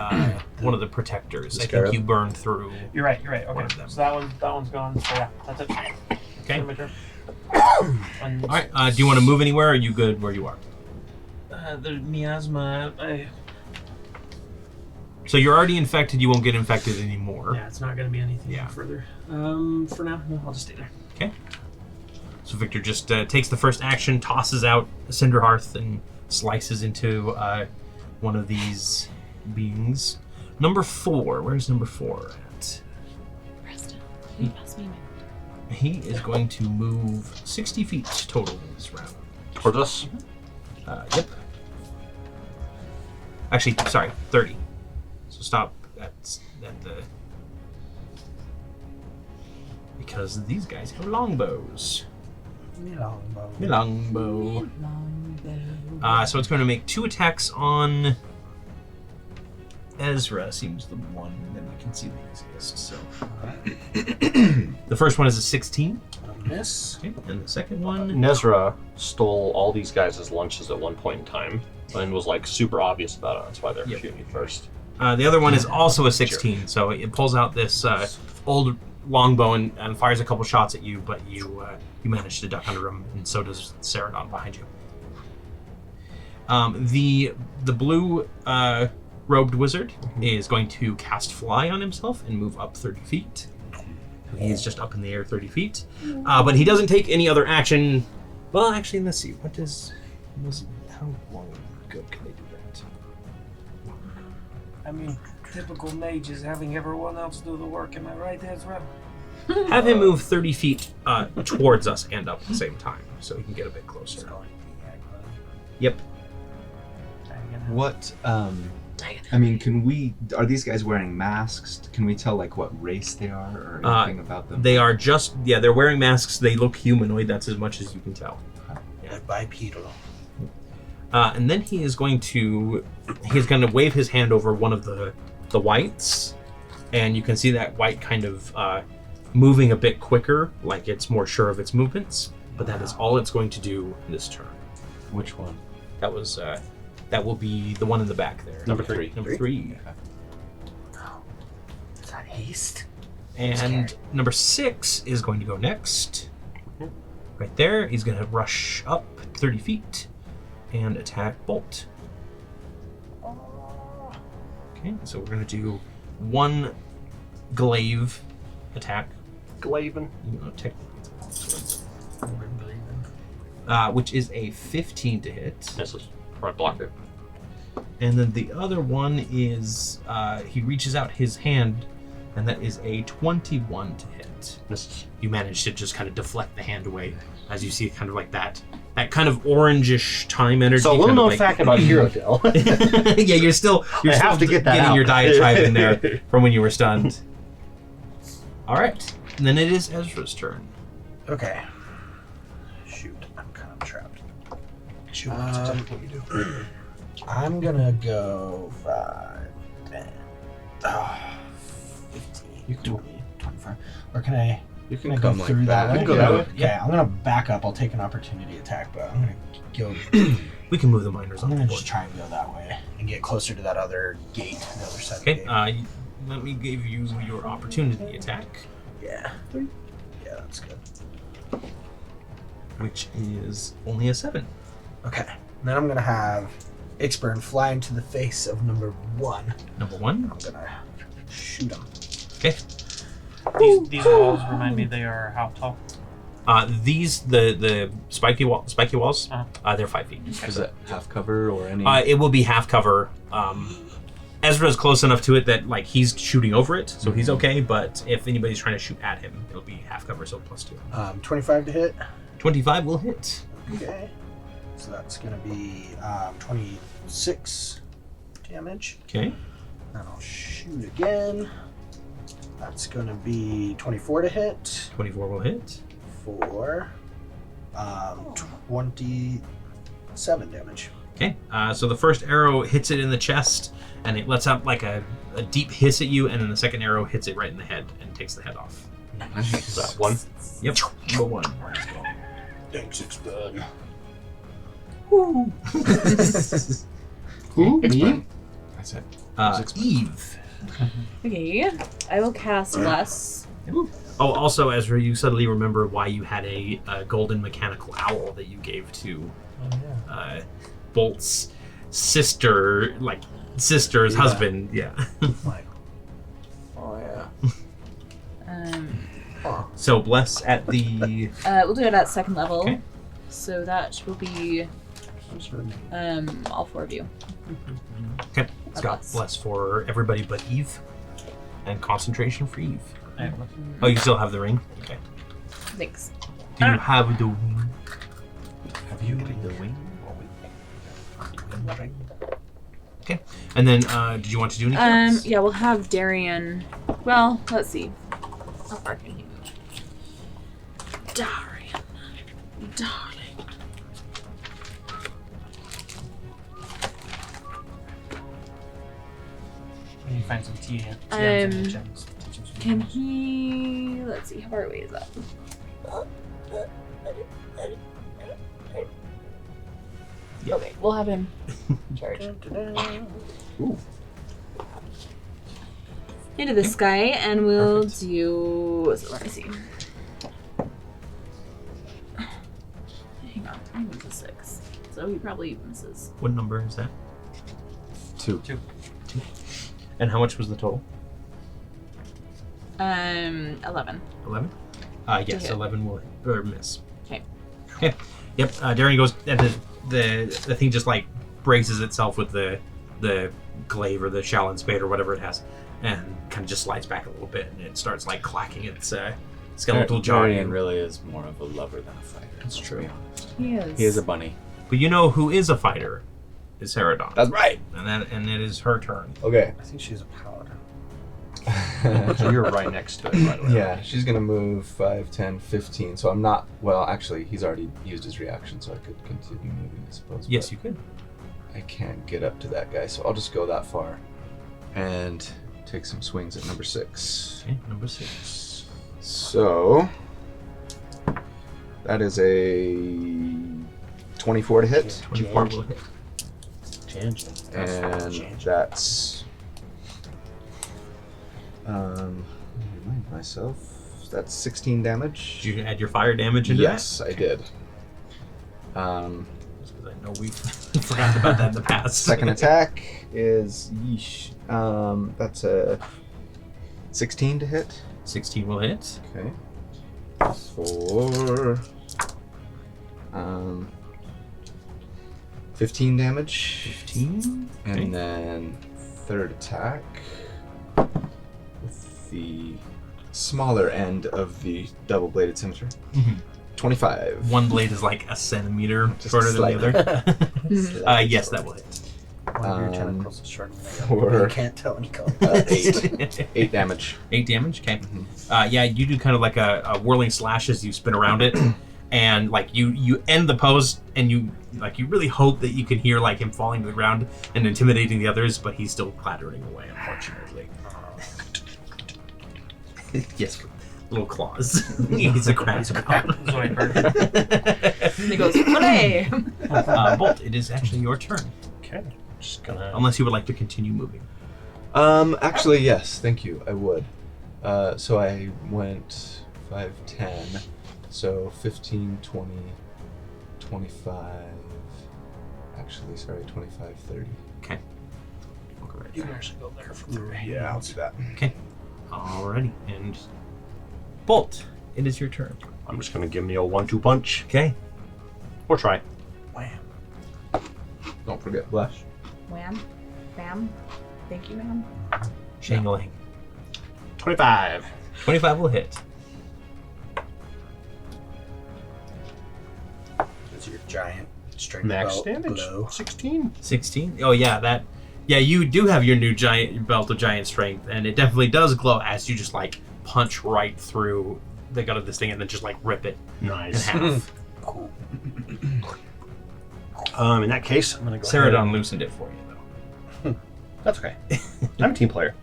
S2: one of the protectors. I think
S4: Scarab?
S2: you burned through.
S5: You're right.
S2: One
S5: Okay,
S2: of them.
S5: so that one's gone. So yeah, that's it.
S2: Okay.
S5: My turn. And
S2: All right. Do you want to move anywhere? Or are you good where you are?
S5: the miasma.
S2: So you're already infected. You won't get infected anymore.
S5: Yeah, it's not going to be anything
S2: Yeah.
S5: further. For now, no, I'll just stay there.
S2: Okay. So Victor just takes the first action, tosses out a cinder hearth, and slices into one of these beings. Number 4. Where's number 4 at?
S6: Preston, you must be moved.
S2: He is going to move 60 feet total in this round.
S3: Towards us?
S2: Yep. Actually, sorry, 30. So stop at the... Because these guys have longbows. Longbow. So it's going to make 2 attacks on Ezra. Seems the one that we can see that exists. So the first one is a 16.
S4: Miss.
S2: Okay, and the second one.
S3: Nezra stole all these guys' lunches at one point in time and was like super obvious about it. That's why they're
S2: Yep.
S3: shooting me first.
S2: The other one is also a 16. So it pulls out this old longbow and fires a couple shots at you, but you manage to duck under him, and so does Seredan behind you. The blue robed wizard is going to cast Fly on himself and move up 30 feet. He's just up in the air 30 feet. But he doesn't take any other action. Well, actually, let's see. How long ago can they do that?
S5: I mean, typical mages having everyone else do the work. Am I right, Ezra?
S2: Have him move 30 feet towards us and up at the same time, so he can get a bit closer. Yep.
S7: What, I mean, are these guys wearing masks? Can we tell, like, what race they are or anything about them?
S2: They are they're wearing masks. They look humanoid. That's as much as you can tell.
S4: Like bipedal.
S2: And then he's going to wave his hand over one of the whites, and you can see that white kind of moving a bit quicker, like it's more sure of its movements. But that is all it's going to do this turn.
S7: Which one?
S2: That will be the one in the back there.
S3: Number 3.
S2: Number 3.
S4: Is that haste?
S2: And number 6 is going to go next. Right there. He's going to rush up 30 feet and attack Bolt. Okay, so we're going to do 1 glaive attack.
S3: Glaven.
S2: Even though technically it's a long sword. which is a 15 to hit.
S3: Misses. Right, blocked it.
S2: And then the other one is he reaches out his hand, and that is a 21 to hit.
S3: Misses.
S2: You manage to just kind of deflect the hand away as you see kind of like that kind of orangish time energy.
S3: So a little
S2: kind of
S3: known
S2: like,
S3: fact about Hero Dell.
S2: yeah, you're still
S3: have to get that
S2: getting
S3: out.
S2: your diatribe in there from when you were stunned. All right, and then it is Ezra's turn.
S4: Okay. Shoot, I'm kind of trapped.
S5: Shoot, that's exactly what you do.
S4: I'm gonna go 5, 10, 15,
S5: You can
S4: 20, 25. Or can I?
S7: You
S4: Can
S7: can
S4: I go
S7: come like
S4: through that
S7: that.
S4: way?
S2: You can go that way.
S4: Okay, I'm gonna back up. I'll take an opportunity attack, but I'm gonna go.
S2: We can move the miners
S4: I'm
S2: on the
S4: gonna
S2: board.
S4: just try and go that way and get closer to that other gate, the other side
S2: Okay,
S4: of the gate.
S2: let me give you your opportunity attack,
S4: Yeah. Yeah, that's good.
S2: which is only a 7.
S4: Okay. And then I'm gonna have Ixburn fly into the face of number 1.
S2: Number 1.
S4: I'm gonna shoot him.
S2: Okay.
S5: These walls remind me they are how tall?
S2: These the spiky walls.
S5: Uh-huh.
S2: They're 5 feet.
S7: Is it half cover or any?
S2: It will be half cover. Ezra's close enough to it that like he's shooting over it, so he's okay. But if anybody's trying to shoot at him, it'll be half cover, so +2.
S4: 25 to hit.
S2: 25 will hit.
S4: Okay. So that's gonna be 26 damage.
S2: Okay.
S4: And I'll shoot again. That's gonna be 24 to hit
S2: 24 will hit.
S4: for 27 damage.
S2: Okay. So the first arrow hits it in the chest, and it lets out like a deep hiss at you, and then the second arrow hits it right in the head and takes the head off.
S3: Is that 1?
S2: Yep. Number 1.
S4: Thanks, Ixburn.
S2: Woo.
S3: Who? Me?
S7: That's it.
S2: Eve.
S6: Okay, I will cast Bless.
S2: Oh, also, Ezra, you suddenly remember why you had a golden mechanical owl that you gave to Bolt's sister's husband. Yeah.
S4: Like, oh yeah.
S2: So bless at the.
S6: We'll do it at second level.
S2: Okay.
S6: So that will be all 4 of you.
S2: Okay. It's got
S6: Bless.
S2: bless for everybody but Eve, and concentration for Eve.
S5: Hey,
S2: Oh, you still have the ring. Okay.
S6: Thanks.
S2: Do you have the ring?
S7: Have you the wing?
S2: Okay. And then, did you want to do anything else?
S6: Yeah, we'll have Darian. Well, let's see. How far can he move? Darian, darling.
S5: When you find some tea, gems.
S6: Can he? Let's see. How far away is that? Okay, we'll have him charge. Into the sky, and we'll do. So let me see. Hang on, I think it's a 6. So he probably misses.
S2: What number is that?
S7: 2.
S2: And how much was the total?
S6: 11.
S2: 11? Yes,
S6: hit.
S2: 11 will or miss.
S6: Okay.
S2: Okay. Yep. Darian goes, and the thing just like braces itself with the glaive or the Shallan spade or whatever it has, and kind of just slides back a little bit, and it starts like clacking its skeletal jaw.
S7: Darian really is more of a lover than a fighter.
S2: That's true.
S7: To be honest.
S6: He is.
S7: He is a bunny.
S2: But you know who is a fighter? Is Seredan.
S7: That's right.
S2: And it is her turn.
S7: Okay.
S4: I think she's a paladin.
S3: So you're right next to it, by the way.
S7: Yeah, she's gonna move 5, 10, 15. So I'm not. Well, actually, he's already used his reaction, so I could continue moving, I suppose.
S2: Yes,
S7: but
S2: you could.
S7: I can't get up to that guy, so I'll just go that far, and take some swings at number 6.
S2: Okay, number 6.
S7: So that is a 24 to hit,
S2: 24 will hit.
S7: and that's remind myself. That's 16 damage.
S2: Did you add your fire damage into
S7: Yes,
S2: that?
S7: I did.
S2: Just because I know we've forgot about that in the past.
S7: Second attack is yeesh. That's a 16 to hit.
S2: 16 will hit.
S7: Okay. For
S1: 15 damage.
S2: 15.
S1: And then third attack with the smaller end of the double-bladed scimitar. 25.
S2: One blade is like a centimeter
S1: Just
S2: shorter than
S1: slightly.
S2: the other. Yes, that will hit.
S4: One of your tentacles is shorter than the
S1: for-
S4: other. You can't tell when you go.
S1: 8 damage.
S2: 8 damage. Okay. Yeah, you do kind of like a whirling slash as you spin around it, and like you end the pose, and you really hope that you can hear like him falling to the ground and intimidating the others, but he's still clattering away, unfortunately. Yes, little claws. He's a crab.
S5: That's what I heard.
S6: And he goes, "Olé!"
S2: Bolt, it is actually your turn,
S3: Okay. Just gonna.
S2: unless you would like to continue moving.
S1: Actually, yes, thank you. I would. So I went 5, 10. So 15, 20, 25. Actually, sorry, 25, 30.
S2: Okay. We'll go right
S4: You
S2: there.
S4: can actually go there from there. Yeah, I'll do that.
S2: Okay. Alrighty, and Bolt, it is your turn.
S3: I'm just gonna give him the old 1-2 punch.
S2: Okay.
S3: Or try.
S4: Wham.
S1: Don't forget Blush.
S6: Wham. Bam. Thank you, ma'am.
S2: Shangling.
S3: 25.
S2: 25 will hit.
S4: That's your giant strength
S3: Max
S4: belt
S3: damage.
S4: glow.
S3: 16.
S2: 16. Oh yeah, that. Yeah, you do have your new giant belt of giant strength, and it definitely does glow as you just like punch right through the gut of this thing and then just like rip it in
S3: Nice.
S2: half.
S4: Cool.
S3: In that case, I'm gonna go.
S2: Seredan
S3: ahead and-
S2: loosened it for you though.
S3: That's okay. I'm a team player.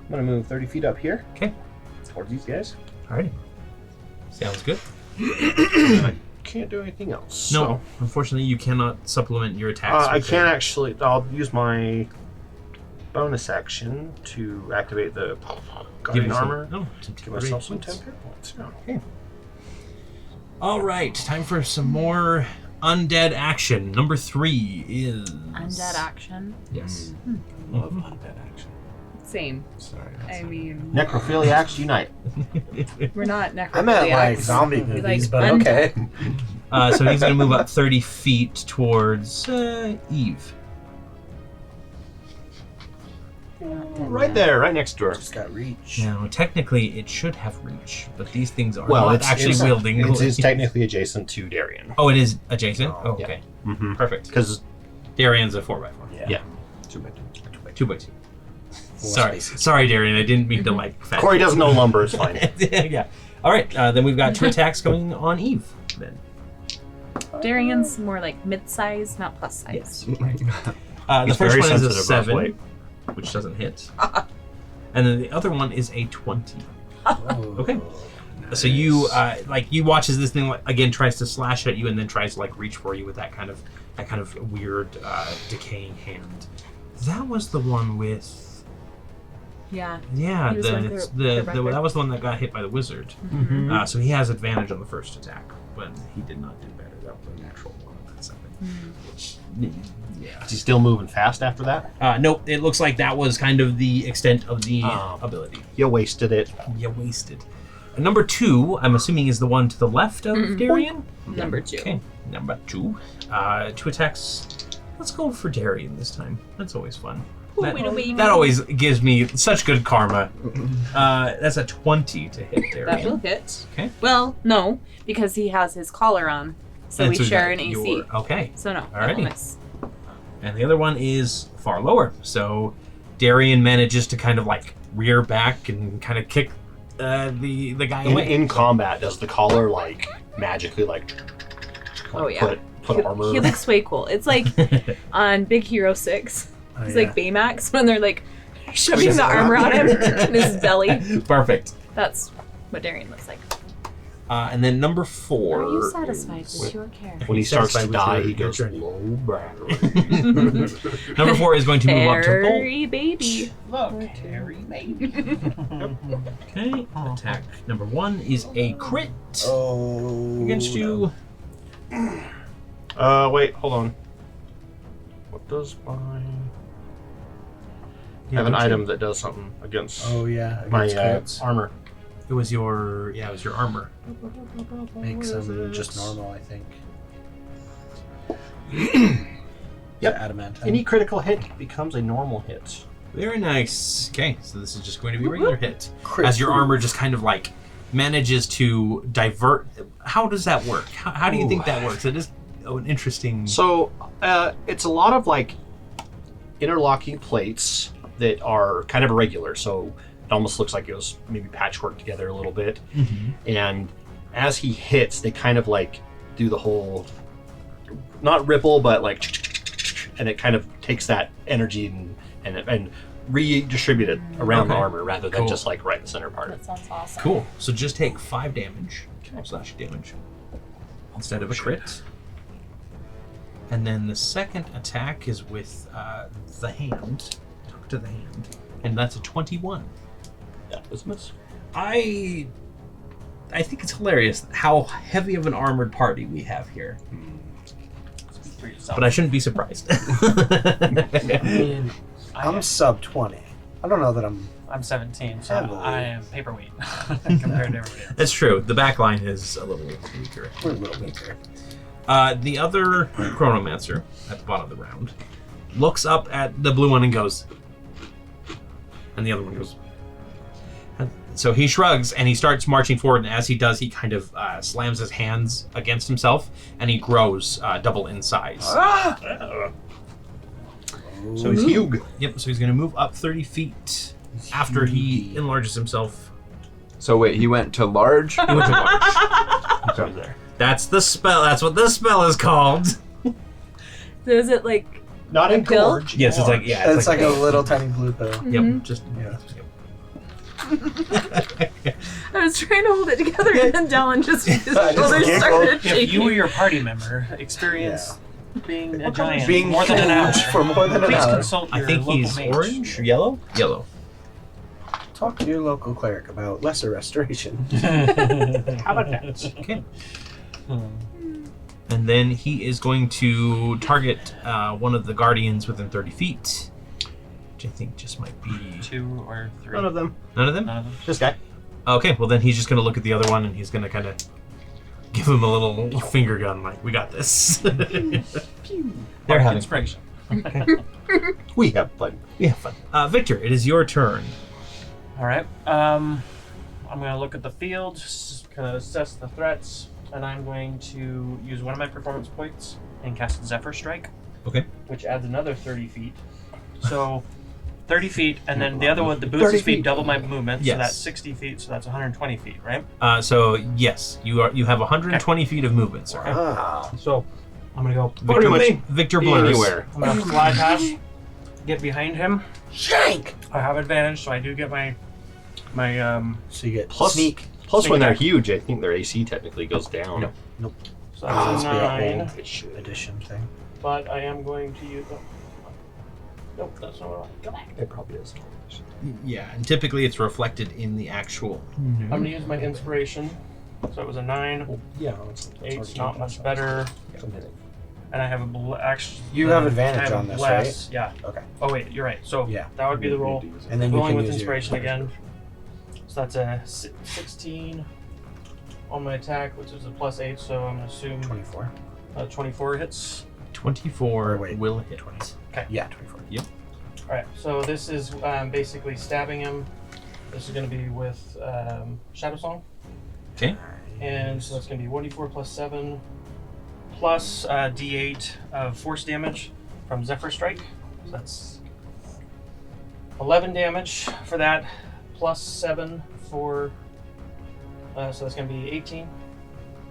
S3: I'm gonna move 30 feet up here.
S2: Okay.
S3: Towards these guys.
S2: Alrighty. Sounds good.
S3: I can't do anything else.
S2: No, unfortunately, you cannot supplement your
S3: So,
S2: attacks.
S3: I
S2: with
S3: can't
S2: it.
S3: actually. I'll use my bonus action to activate the
S2: Give
S3: guardian
S2: you some-
S3: armor.
S2: No, some
S3: Give myself some
S2: points.
S3: 10 hit points. Yeah.
S2: Okay. All right, time for some more undead action. Number 3 is
S6: Undead action.
S2: Yes.
S1: Love undead action.
S6: Same.
S1: Sorry.
S6: I mean,
S3: Necrophiliacs unite.
S6: we're not necrophiliacs.
S4: I meant like zombie
S6: We
S4: movies,
S6: like
S4: but
S6: undead.
S4: okay.
S2: So he's going to move up 30 feet towards Eve.
S3: Right there, right next to her.
S4: Just got reach.
S2: Now, technically, it should have reach, but these things are
S3: Well,
S2: not
S3: it's
S2: actually wielding.
S3: It's technically adjacent to Darien.
S2: Oh, it is adjacent?
S4: Oh,
S2: Oh, okay.
S3: Mm-hmm.
S2: Perfect.
S3: Because
S2: Darian's a 4x4.
S3: Yeah.
S2: 2x2. Sorry.
S4: spaces.
S2: Sorry, Darian. I didn't mean to like. fat
S3: Corey doesn't know lumber. It's fine.
S2: Yeah. All right. Then we've got 2 attacks going on Eve. Then.
S6: Darian's more like mid-size, not plus size.
S2: Yes. The
S3: He's
S2: first
S3: very
S2: one is a
S3: sensitive about
S2: 7,
S3: weight.
S2: which doesn't hit, and then the other one is a 20.
S4: Oh,
S2: Okay. So you you watch as this thing again tries to slash at you and then tries to like reach for you with that kind of weird decaying hand. That was the one with
S6: Yeah.
S2: yeah
S6: He was going
S2: it's
S6: through the record.
S2: that was the one that got hit by the wizard.
S3: Mm-hmm.
S2: So he has advantage on the first attack, but he did not do better. That was a natural one. That's something. Which yeah.
S3: Is he still moving fast after that?
S2: Nope. It looks like that was kind of the extent of the
S3: Oh.
S2: ability.
S3: You wasted it.
S2: You wasted. Number 2, I'm assuming, is the one to the left of Darien.
S6: Number 2.
S2: Okay, number 2. 2 attacks. Let's go for Darien this time. That's always fun. That always gives me such good karma. That's a 20 to hit Darien.
S6: That will hit.
S2: Okay.
S6: Well, no, because he has his collar on, so
S2: And
S6: we
S2: so
S6: share
S2: that
S6: an AC.
S2: Okay.
S6: So no, that
S2: Alrighty.
S6: will miss.
S2: And the other one is far lower. So Darien manages to kind of like rear back and kind of kick the guy away.
S3: In combat, does the collar like magically like
S6: Oh yeah.
S3: put armor?
S6: He looks way cool. It's like on Big Hero 6.
S4: Oh,
S6: It's
S4: yeah.
S6: like Baymax when they're like shoving the armor on him in his belly.
S2: Perfect.
S6: That's what Darien looks like.
S2: And then number 4.
S6: Are you satisfied
S2: is-
S6: with your care?
S3: When he starts to
S2: Satisfied with
S3: die,
S2: your-
S3: he
S2: your
S3: goes
S2: journey.
S3: low battery.
S2: Number 4 is going to move up to Bolt.
S6: Harry baby.
S5: Look, Harry, baby.
S2: Okay. Attack number 1 is a crit
S4: Oh.
S2: against you.
S3: Wait, hold on. What does my... I have an item that does something against
S4: Oh yeah.
S3: my
S4: against crits.
S3: armor.
S2: It was your armor.
S4: Makes them just normal, I think.
S3: Yep.
S4: Adamantine.
S3: Any critical hit becomes a normal hit.
S2: Very nice. Okay, so this is just going to be a regular hit.
S4: Crit
S2: As your
S4: true.
S2: armor just kind of like manages to divert. How does that work? How do you think that works? It is an interesting.
S3: So it's a lot of like interlocking plates that are kind of irregular. So it almost looks like it was maybe patchwork together a little bit. And as he hits, they kind of like do the whole, not ripple, but like, and it kind of takes that energy and redistribute it around the
S2: Okay.
S3: armor rather than
S2: Cool.
S3: just like right in the center part.
S6: That sounds awesome.
S2: Cool. So just take 5 damage, slash damage, instead of a crit. And then the second attack is with the hand. Talk to the hand. And that's a 21.
S3: That was a miss.
S2: I think it's hilarious how heavy of an armored party we have here. But I shouldn't be surprised.
S5: I mean,
S4: I'm sub 20. I don't know that I'm.
S5: I'm 17, so
S4: Heavily.
S5: I am paperweight compared to everybody else.
S2: That's true. The back line is a little weaker.
S4: We're a little weaker.
S2: The other Chronomancer at the bottom of the round looks up at the blue one and goes, and the other one goes. And so he shrugs and he starts marching forward, and as he does, he kind of slams his hands against himself, and he grows double in size.
S3: So he's huge.
S2: Yep, so he's going to move up 30 feet after he enlarges himself.
S7: So wait, he went to large?
S2: He went to large.
S3: Over there.
S2: That's the spell. That's what this spell is called.
S6: So is it like
S3: Not in
S6: pill?
S3: gorge.
S2: Yes, it's like, yeah.
S4: It's like a little tiny blue pill.
S2: Yep, just.
S4: Yeah.
S6: I was trying to hold it together and then Dallin just his shoulders
S4: giggled.
S6: started
S5: If you
S6: shaking.
S5: or your party member experience being a giant
S4: Being
S5: more than an hour,
S4: huge for more than an
S5: please
S4: hour.
S5: consult
S2: I
S5: your
S2: think
S5: local
S2: he's
S5: mage.
S2: orange or yellow? Yellow.
S4: Talk to your local cleric about lesser restoration.
S2: How about that? Okay. And then he is going to target one of the guardians within 30 feet, which I think just might be
S5: 2 or 3.
S3: None of them.
S2: none of them.
S5: None of them.
S3: This guy.
S2: Okay, well then he's just going to look at the other one and he's going to kind of give him a little finger gun, like we got this. They're having
S5: inspiration.
S3: We have fun.
S2: We have fun. Victor, it is your turn.
S5: All right. I'm going to look at the field, just kind of assess the threats, and I'm going to use one of my performance points and cast Zephyr Strike.
S2: Okay.
S5: Which adds another 30 feet. So 30 feet, and then the other one, the boots
S3: 30
S5: feet,
S3: feet.
S5: double my movement,
S2: Yes.
S5: so that's 60 feet, so that's 120 feet, right?
S2: So yes, you have 120 feet of movement, sir.
S4: Ah.
S5: So I'm going to go
S3: Pretty much
S2: Victor blurs.
S3: anywhere.
S5: I'm going to fly past, get behind him.
S4: Shank!
S5: I have advantage, so I do get my
S4: So you get
S3: Plus,
S4: sneak.
S3: plus
S5: Sneak
S3: when they're
S5: attack.
S3: huge, I think their AC technically goes down.
S2: No.
S5: so
S4: Ah,
S5: that's
S4: this
S5: a
S4: would be
S5: 9,
S4: a whole edition thing.
S5: but I am going to use nope, that's not what I want.
S3: It probably is.
S2: Yeah, and typically it's reflected in the actual.
S5: I'm going to use my inspiration. So it was a 9,
S3: Yeah,
S5: 8's not much better, and I have a actually.
S4: You have advantage on this,
S5: right? Yeah.
S4: Okay.
S5: Oh wait, you're right. So
S4: Yeah.
S5: that would be the roll.
S4: And then you
S5: Rolling
S4: can
S5: with
S4: use
S5: inspiration
S4: your
S5: again. So that's a 16 on my attack, which is a +8. So I'm gonna assume
S4: 24.
S5: 24 hits.
S2: 24
S4: Wait,
S2: will hit.
S4: Yeah, 24.
S5: All right. So this is basically stabbing him. This is gonna be with Shadow Song,
S2: Okay.
S5: and so that's gonna be 1d4 plus 7 plus d8 of force damage from Zephyr Strike. So that's 11 damage for that, plus 7 for. So that's going to be 18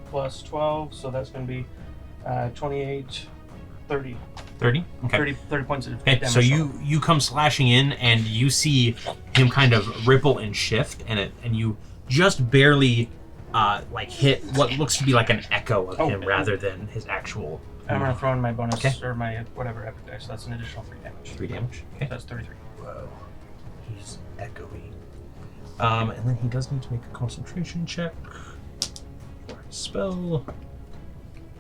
S5: plus 12, so that's going to be 28, 30.
S2: 30. Okay.
S5: 30 points of
S2: Okay,
S5: damage.
S2: so you come slashing in and you see him kind of ripple and shift, and you just barely like hit what looks to be like an echo of him
S5: Okay.
S2: rather than his actual.
S5: I'm going to throw in my bonus,
S2: Okay.
S5: or my whatever epic dice, so that's an additional 3 damage.
S2: 3 damage. Okay.
S5: So that's 33.
S4: Whoa. He's echoey.
S2: And then he does need to make a concentration check for his spell,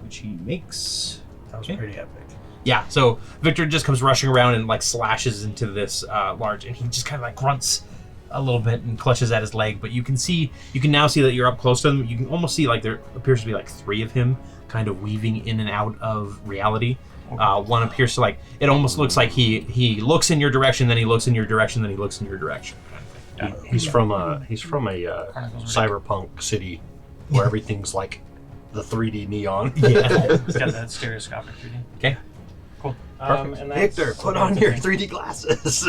S2: which he makes.
S4: That was
S2: Okay.
S4: pretty epic.
S2: Yeah, so Victor just comes rushing around and like slashes into this large, and he just kind of like grunts a little bit and clutches at his leg, but you can now see that you're up close to him. You can almost see like there appears to be like 3 of him kind of weaving in and out of reality. One appears to like, it almost looks like he looks in your direction, then he looks in your direction, then he looks in your direction. Kind of thing.
S3: He's from a cyberpunk city where everything's like the 3D neon.
S2: Yeah.
S5: It's got that stereoscopic 3D.
S2: Okay.
S5: Cool.
S3: Perfect.
S5: And that's
S3: Victor, put on your 3D glasses.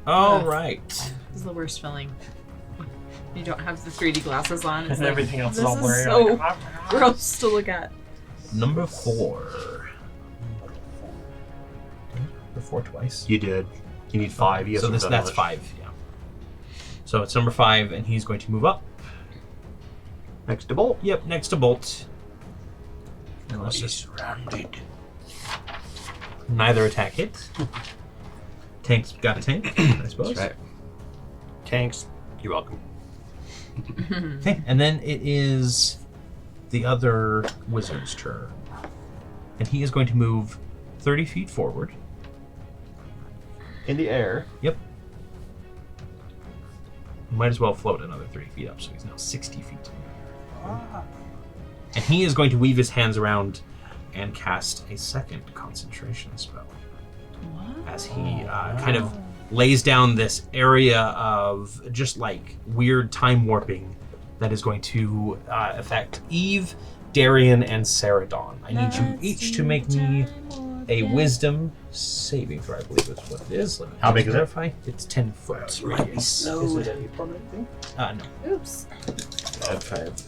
S2: All right.
S6: This is the worst feeling. You don't have the 3D glasses on. It's
S5: And
S6: like,
S5: everything else is
S6: this
S5: all blurry.
S6: so
S5: Like,
S6: gross to look at.
S2: Number 4. Number 4 twice.
S3: You did. You need 5.
S2: So that's 5. Yeah. So it's number 5, and he's going to move up.
S3: Next to Bolt.
S2: Yep, next to Bolt. And let's just
S3: surrounded.
S2: neither attack hit. Tank's got a tank, I suppose.
S3: That's right. Tanks, you're welcome.
S2: Okay, and then it is the other wizard's turn. And he is going to move 30 feet forward.
S3: In the air.
S2: Yep. Might as well float another 30 feet up, so he's now 60 feet. And he is going to weave his hands around and cast a second concentration spell. As he kind of lays down this area of just like weird time warping that is going to affect Eve, Darian, and Seredan. I need you each to make me a wisdom saving throw, I believe is what it is. Let me
S3: How big is it?
S2: verify. It's 10 foot radius.
S5: Is it a permanent thing?
S2: No.
S6: Oops.
S7: Add 5.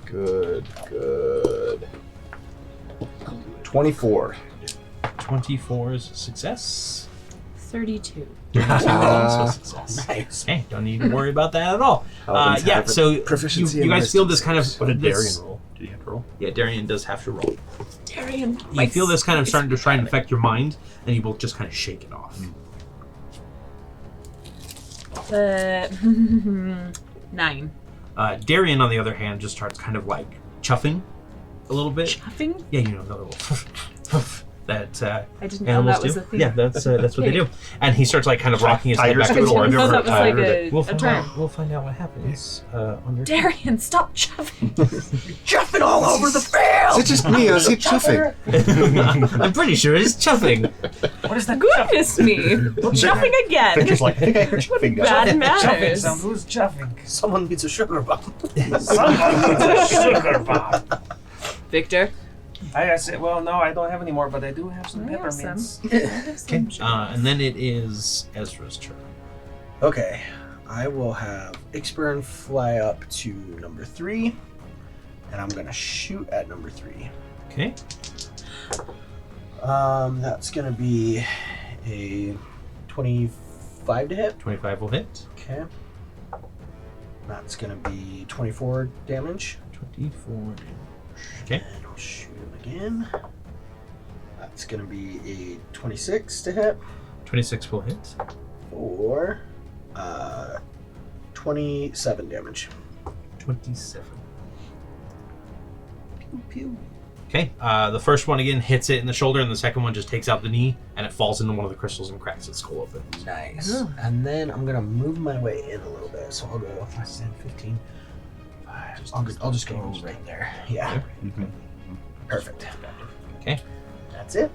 S8: Good. 24.
S2: 24 is a success.
S6: 32.
S2: Also success.
S3: Nice.
S2: Hey, don't need to worry about that at all.
S7: Paladins
S2: Yeah,
S7: have
S2: so
S7: proficiency
S2: you
S7: in
S2: guys feel
S7: wisdom
S2: this kind of...
S3: What did
S2: this-
S3: Darian roll? Did he have to roll?
S2: Yeah, Darian does have to roll.
S6: Darian.
S2: You feel this kind of starting to try and affect your mind, and you both just kind of shake it off.
S6: 9.
S2: Darian, on the other hand, just starts kind of like chuffing a little bit.
S6: Chuffing?
S2: Yeah, you know, the little that
S6: I didn't know
S2: animals
S6: that was
S2: do.
S6: a thing.
S2: Yeah, that's what they do. And he starts like kind of rocking his head
S3: Tigers
S2: back
S3: do
S2: and
S3: it.
S2: forth.
S6: I didn't know that was like a
S2: We'll
S6: term.
S2: find out what happens on your
S6: Darian, stop chuffing.
S3: Jumping all over the field!
S7: Is it just me or is he chuffing?
S2: I'm pretty sure it's chuffing.
S5: What is that?
S6: Goodness me. Chuffing again.
S3: Victor's like, I think I heard chuffing.
S6: Bad
S5: Chuffing
S6: manners.
S5: sound. Who's chuffing?
S4: Someone needs a sugar bomb.
S5: Someone needs a sugar bomb.
S6: Victor.
S5: I said, well, no, I don't have any more, but I do have some
S6: I have some.
S5: peppermints.
S2: Okay. And then it is Ezra's turn.
S4: Okay, I will have Ixburn fly up to number 3, and I'm gonna shoot at number 3.
S2: Okay.
S4: That's gonna be a 25 to hit.
S2: 25 will hit.
S4: Okay. That's gonna be 24 damage.
S2: 24 damage. Okay.
S4: And we'll shoot him again. That's gonna be a 26 to hit.
S2: 26 will hit.
S4: Or 27 damage.
S2: 27. Pew, pew. Okay, the first one again hits it in the shoulder, and the second one just takes out the knee, and it falls into one of the crystals and cracks its skull open.
S4: Nice. And then I'm gonna move my way in a little bit. So I'll go 5, 10, 15. I'll just go right there. Yeah. Perfect.
S2: Okay.
S4: That's it.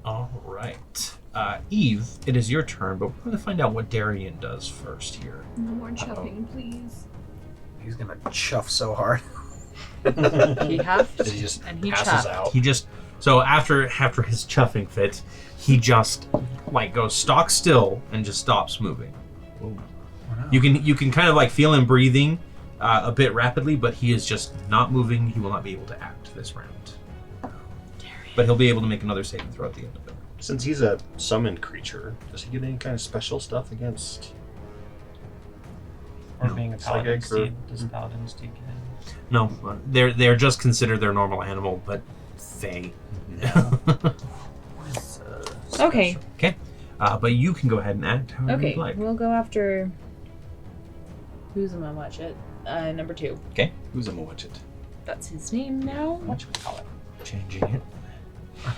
S2: All right. Eve, it is your turn, but we're going to find out what Darian does first here.
S6: No more chuffing, please.
S4: He's gonna chuff so hard.
S6: He huffed
S3: He just
S6: and he
S3: passes
S6: chuffed.
S3: out.
S2: He just, so after his chuffing fit, he just like goes stock still and just stops moving. You can kind of like feel him breathing a bit rapidly, but he is just not moving. He will not be able to act this round. But he'll be able to make another saving throw at the end of it.
S3: Since he's a summoned creature, does he get any kind of special stuff against?
S5: Or being a paladin
S3: Psychic or-
S5: steed. Does paladin steed get in?
S2: No, they're just considered their normal animal, but they.
S6: Okay.
S2: Okay, but you can go ahead and act however
S6: Okay.
S2: you'd like.
S6: We'll go after. Who's am I watch it? Number 2.
S7: Who's a watch it?
S6: That's his name now.
S5: What should we call it?
S2: Changing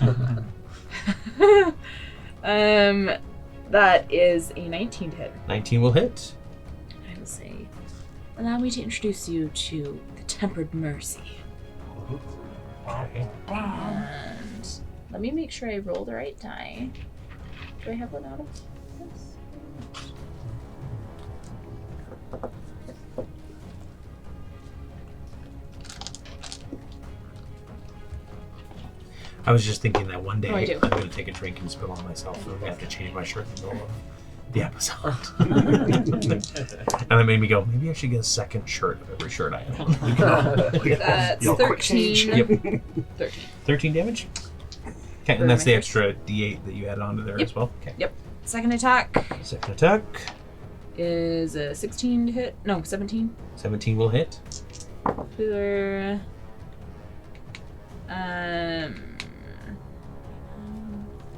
S2: it.
S6: That is a 19 to hit.
S2: 19 will hit.
S6: I will say, allow me to introduce you to the Tempered Mercy.
S2: Okay.
S6: And let me make sure I roll the right die. Do I have one out of this?
S2: I was just thinking that one day
S6: Oh, I do.
S2: I'm going to take a drink and spill on myself, and I have to change my shirt in the middle of the episode. And that made me go, maybe I should get a second shirt of every shirt I own.
S6: That's
S3: Yo, quick change.
S6: 13.
S2: 13 damage? Okay, and that's the extra d8 that you added onto there as well? Okay.
S6: Yep. Second attack
S2: Second attack.
S6: is a 16 to hit. No, 17.
S2: 17 will hit.
S6: For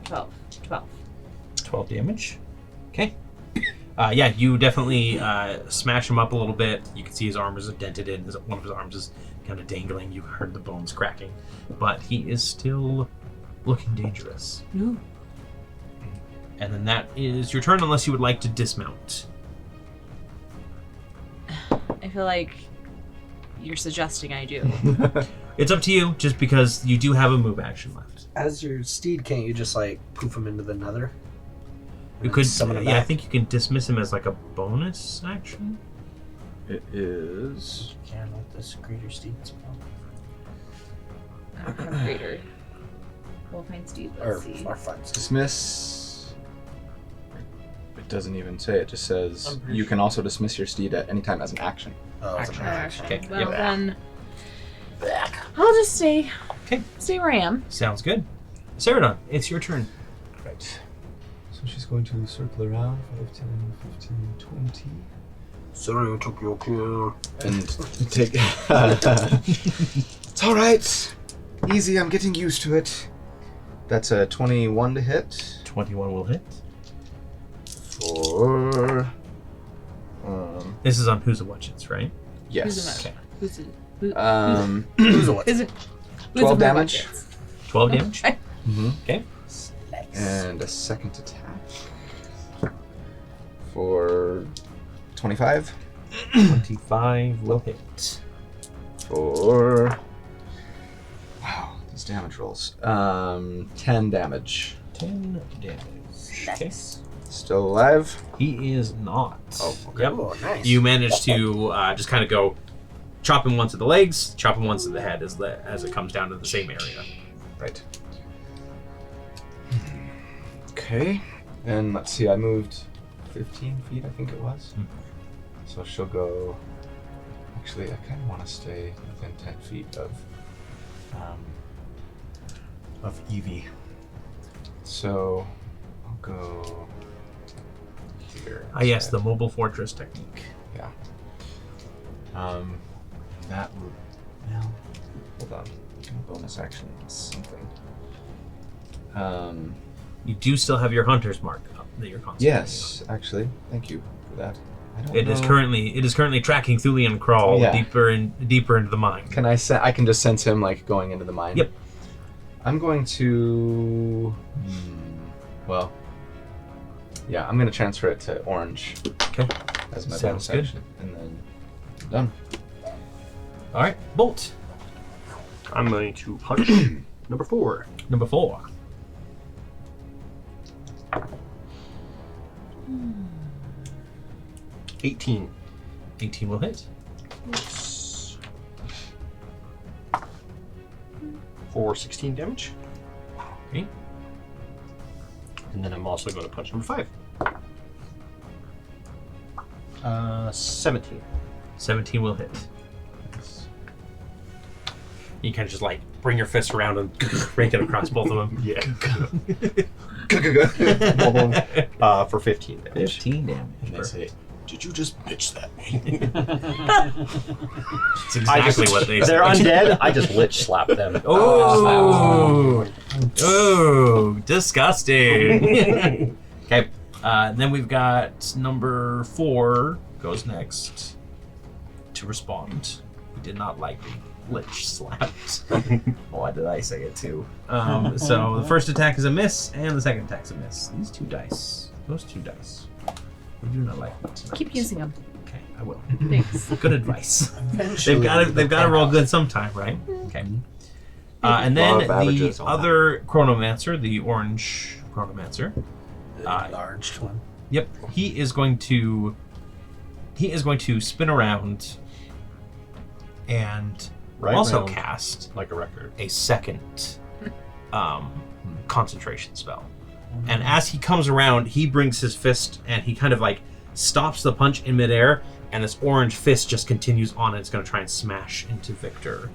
S6: 12.
S2: 12 damage. Okay. Yeah, you definitely smash him up a little bit. You can see his arm is dented in. One of his arms is kind of dangling. You heard the bones cracking. But he is still looking dangerous.
S6: Ooh.
S2: And then that is your turn unless you would like to dismount.
S6: I feel like you're suggesting I do.
S2: It's up to you, just because you do have a move action left.
S4: As your steed, can't you just like poof him into the nether?
S2: You could,
S4: summon him
S2: yeah, I
S4: back?
S2: think you can dismiss him as like a bonus action.
S8: It is.
S4: Can with this greater steed spell.
S6: I don't have greater. We'll find Steve.
S4: Or
S6: Let's see.
S4: our funds.
S8: Dismiss. It doesn't even say. It just says
S5: I'm pretty
S8: you
S5: sure.
S8: can also dismiss your steed at any time as an action.
S4: Oh, it's an action.
S2: Okay,
S6: Well,
S2: yep.
S6: then I'll just stay.
S2: Okay.
S6: Stay where I am.
S2: Sounds good. Seredan, it's your turn.
S1: Right. So she's going to circle around 5, 10, 15, 20.
S4: Sorry, I took your kill.
S8: And take. It's alright. Easy, I'm getting used to it. That's a 21 to hit.
S2: 21 will hit.
S8: For.
S2: This is on Who's a Watches, right?
S8: Yes.
S2: Okay.
S6: Who's it? Who,
S4: Who's a what?
S6: is it?
S8: 12 damage.
S2: 12 damage.
S8: Mm-hmm.
S2: Okay.
S8: And a second attack. For 25.
S2: 25 will hit.
S8: For. Wow, these damage rolls. 10 damage.
S2: 10 damage. Okay.
S8: Still alive.
S2: He is not.
S8: Oh, okay.
S2: Yep.
S4: Oh, nice.
S2: You manage to just kind of go chop him once at the legs, chop him once at the head as it comes down to the same area.
S8: Right. Okay. And let's see, I moved 15 feet, I think it was. So she'll go. Actually, I kind of want to stay within 10 feet of Evie. So I'll go here.
S2: Yes,
S8: instead.
S2: the mobile fortress technique.
S8: Yeah. That would. Well, hold on. Bonus action, something.
S2: You do still have your hunter's mark up that you're concentrating
S8: Yes, actually, thank you for that. I don't
S2: on. It is
S8: know.
S2: currently tracking Thulian Crawl
S8: Yeah.
S2: deeper into the mine.
S8: Can I can just sense him like going into the mine?
S2: Yep.
S8: I'm going to. Well. Yeah, I'm going to transfer it to orange
S2: Okay.
S8: as my
S2: Sounds
S8: bonus
S2: good.
S8: action, and then done.
S2: All right, Bolt.
S3: I'm going to punch number 4.
S2: Number 4.
S3: $18.
S2: 18 will hit.
S3: For 16 damage.
S2: Okay.
S3: And then I'm also going to punch number 5. 17.
S2: 17 will hit. You kind of just like bring your fist around and break it across both of them.
S3: Yeah. For 15 damage.
S2: 15 damage.
S8: And they say, "Did you just bitch that?"
S2: That's exactly what they
S3: They're
S2: say.
S3: undead. I just lich slap them.
S2: Oh, disgusting. Okay, then we've got number 4 goes next to respond. He did not like me. lich slapped. Why did I say it too? So the first attack is a miss, and the second attack's a miss. These 2 dice. Those 2 dice. We do not like them tonight.
S6: Keep using them.
S2: Okay, I will.
S6: Thanks.
S2: Good advice.
S4: Eventually,
S2: They've got to roll good sometime, right? Okay. And then
S8: Law of
S2: the
S8: averages on
S2: other Chronomancer, the orange Chronomancer.
S4: The enlarged one.
S2: Yep, he is going to spin around and
S3: Right
S2: also
S3: round.
S2: cast
S3: Like a record.
S2: a second concentration spell. And as he comes around, he brings his fist and he kind of like stops the punch in midair, and this orange fist just continues on, and it's going to try and smash into Victor.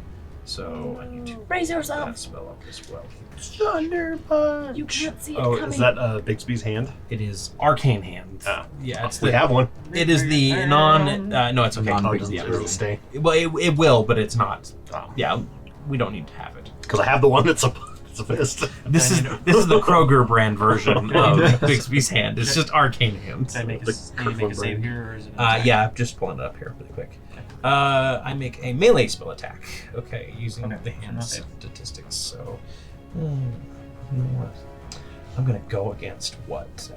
S2: So I need to
S6: Raise
S2: that
S6: yourself.
S2: spell up as well.
S4: Thunder punch.
S6: You can't see it
S3: Oh,
S6: coming.
S3: is that Bixby's hand?
S2: It is Arcane Hand.
S3: Ah.
S2: Yeah, it's
S3: We
S2: the,
S3: have one.
S2: it is the non. No, it's okay.
S3: Oh,
S8: Bixby
S3: does it stay?
S2: Well, it will, but it's not.
S3: Oh.
S2: Yeah, we don't need to have it.
S3: Because I have the one that's a fist.
S2: This is the Kroger brand version of Bixby's hand. It's just Arcane Hand.
S5: Can I make
S3: The
S5: can you make a
S3: Kirkland
S5: save
S3: brand.
S5: here, or is it? an attack?
S2: Yeah, just pulling it up here really quick. I make a melee spell attack. Okay, using
S5: Okay,
S2: the hand
S5: not bad.
S2: statistics. So, you know what? I'm gonna go against what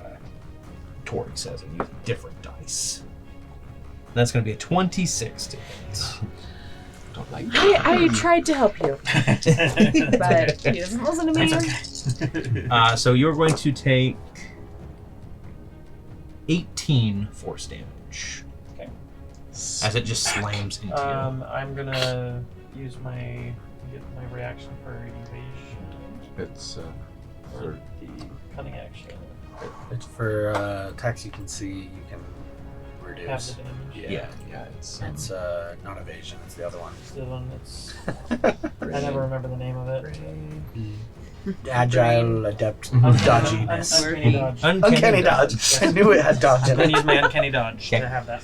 S2: Torrey says and use different dice. That's gonna be a 26 to hit. Don't like.
S6: I tried to help you, but he doesn't listen to me.
S2: So you're going to take 18 force damage.
S5: Okay.
S2: As it just slams into you.
S5: I'm gonna use my reaction for evasion
S8: It's
S5: or the cunning action.
S4: It's for attacks you can see, you can
S5: Half
S4: reduce.
S5: the damage.
S2: Yeah.
S8: it's
S4: It's not evasion, it's the other one.
S5: It's the one that's. I never remember the name of it.
S4: Agile, adept, dodginess.
S5: Uncanny dodge.
S4: Uncanny dodge. I knew it had dodge
S5: I'm
S4: in
S5: gonna
S4: it.
S5: use my uncanny dodge
S2: Okay.
S5: to have that.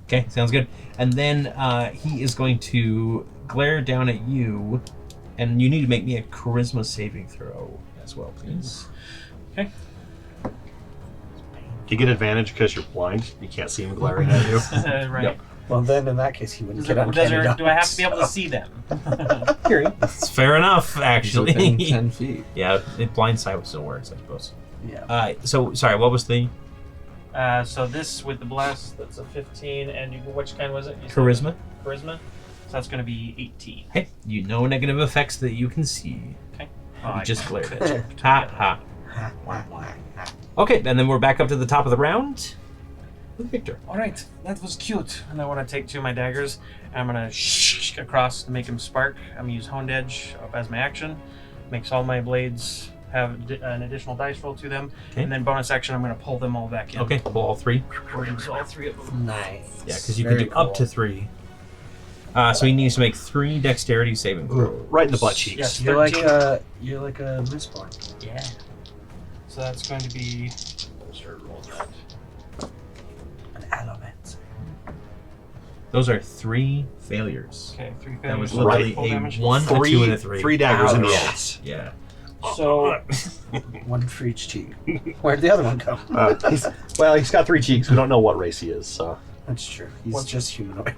S2: Okay, sounds good. And then he is going to glare down at you, and you need to make me a charisma saving throw as well, please.
S5: Okay.
S3: Do you get advantage because you're blind? You can't see him glaring at you.
S5: Right.
S2: Yep.
S4: Well, then in that case, he wouldn't
S5: Does
S4: get uncanny dodge.
S5: do I have to be able to see them?
S2: It's fair enough, actually.
S8: within 10 feet.
S2: Yeah, it blindside still works, I suppose.
S4: Yeah.
S2: So, sorry, what was the
S5: So this with the blast, that's a 15, and which kind was it? You said
S2: charisma?
S5: Charisma. So that's going to be 18.
S2: Hey, you know negative effects that you can see.
S5: Okay.
S2: You just glared at you. Ha ha. Okay, and then we're back up to the top of the round with Victor.
S5: All right, that was cute. And I want to take 2 of my daggers, and I'm going to across to make them spark. I'm going to use Honed Edge as my action. Makes all my blades have an additional dice roll to them.
S2: Okay.
S5: And then bonus action, I'm going to pull them all back in.
S2: Okay, pull all 3.
S5: Or use all 3 of them.
S4: Nice.
S2: Yeah, because you
S4: Very
S2: can do up to 3. So he needs to make 3 dexterity saving throws.
S3: Right in the butt cheeks.
S5: Yes,
S4: You're
S5: 13.
S4: you're like a mistborn.
S5: Yeah. So that's going to be. Start rolling that.
S4: An element.
S2: Those are 3 failures.
S5: Okay, 3
S2: That was
S5: failures.
S2: literally
S5: Full
S2: a
S5: damage.
S2: 1, a 2, and a 3.
S3: Three daggers in the
S4: Ouch.
S3: ass.
S2: Yeah.
S5: So
S4: One for each cheek. Where'd the other one go?
S3: He's got 3 cheeks. We don't know what race he is, so.
S4: That's true. He's
S5: What's-
S4: just humanoid.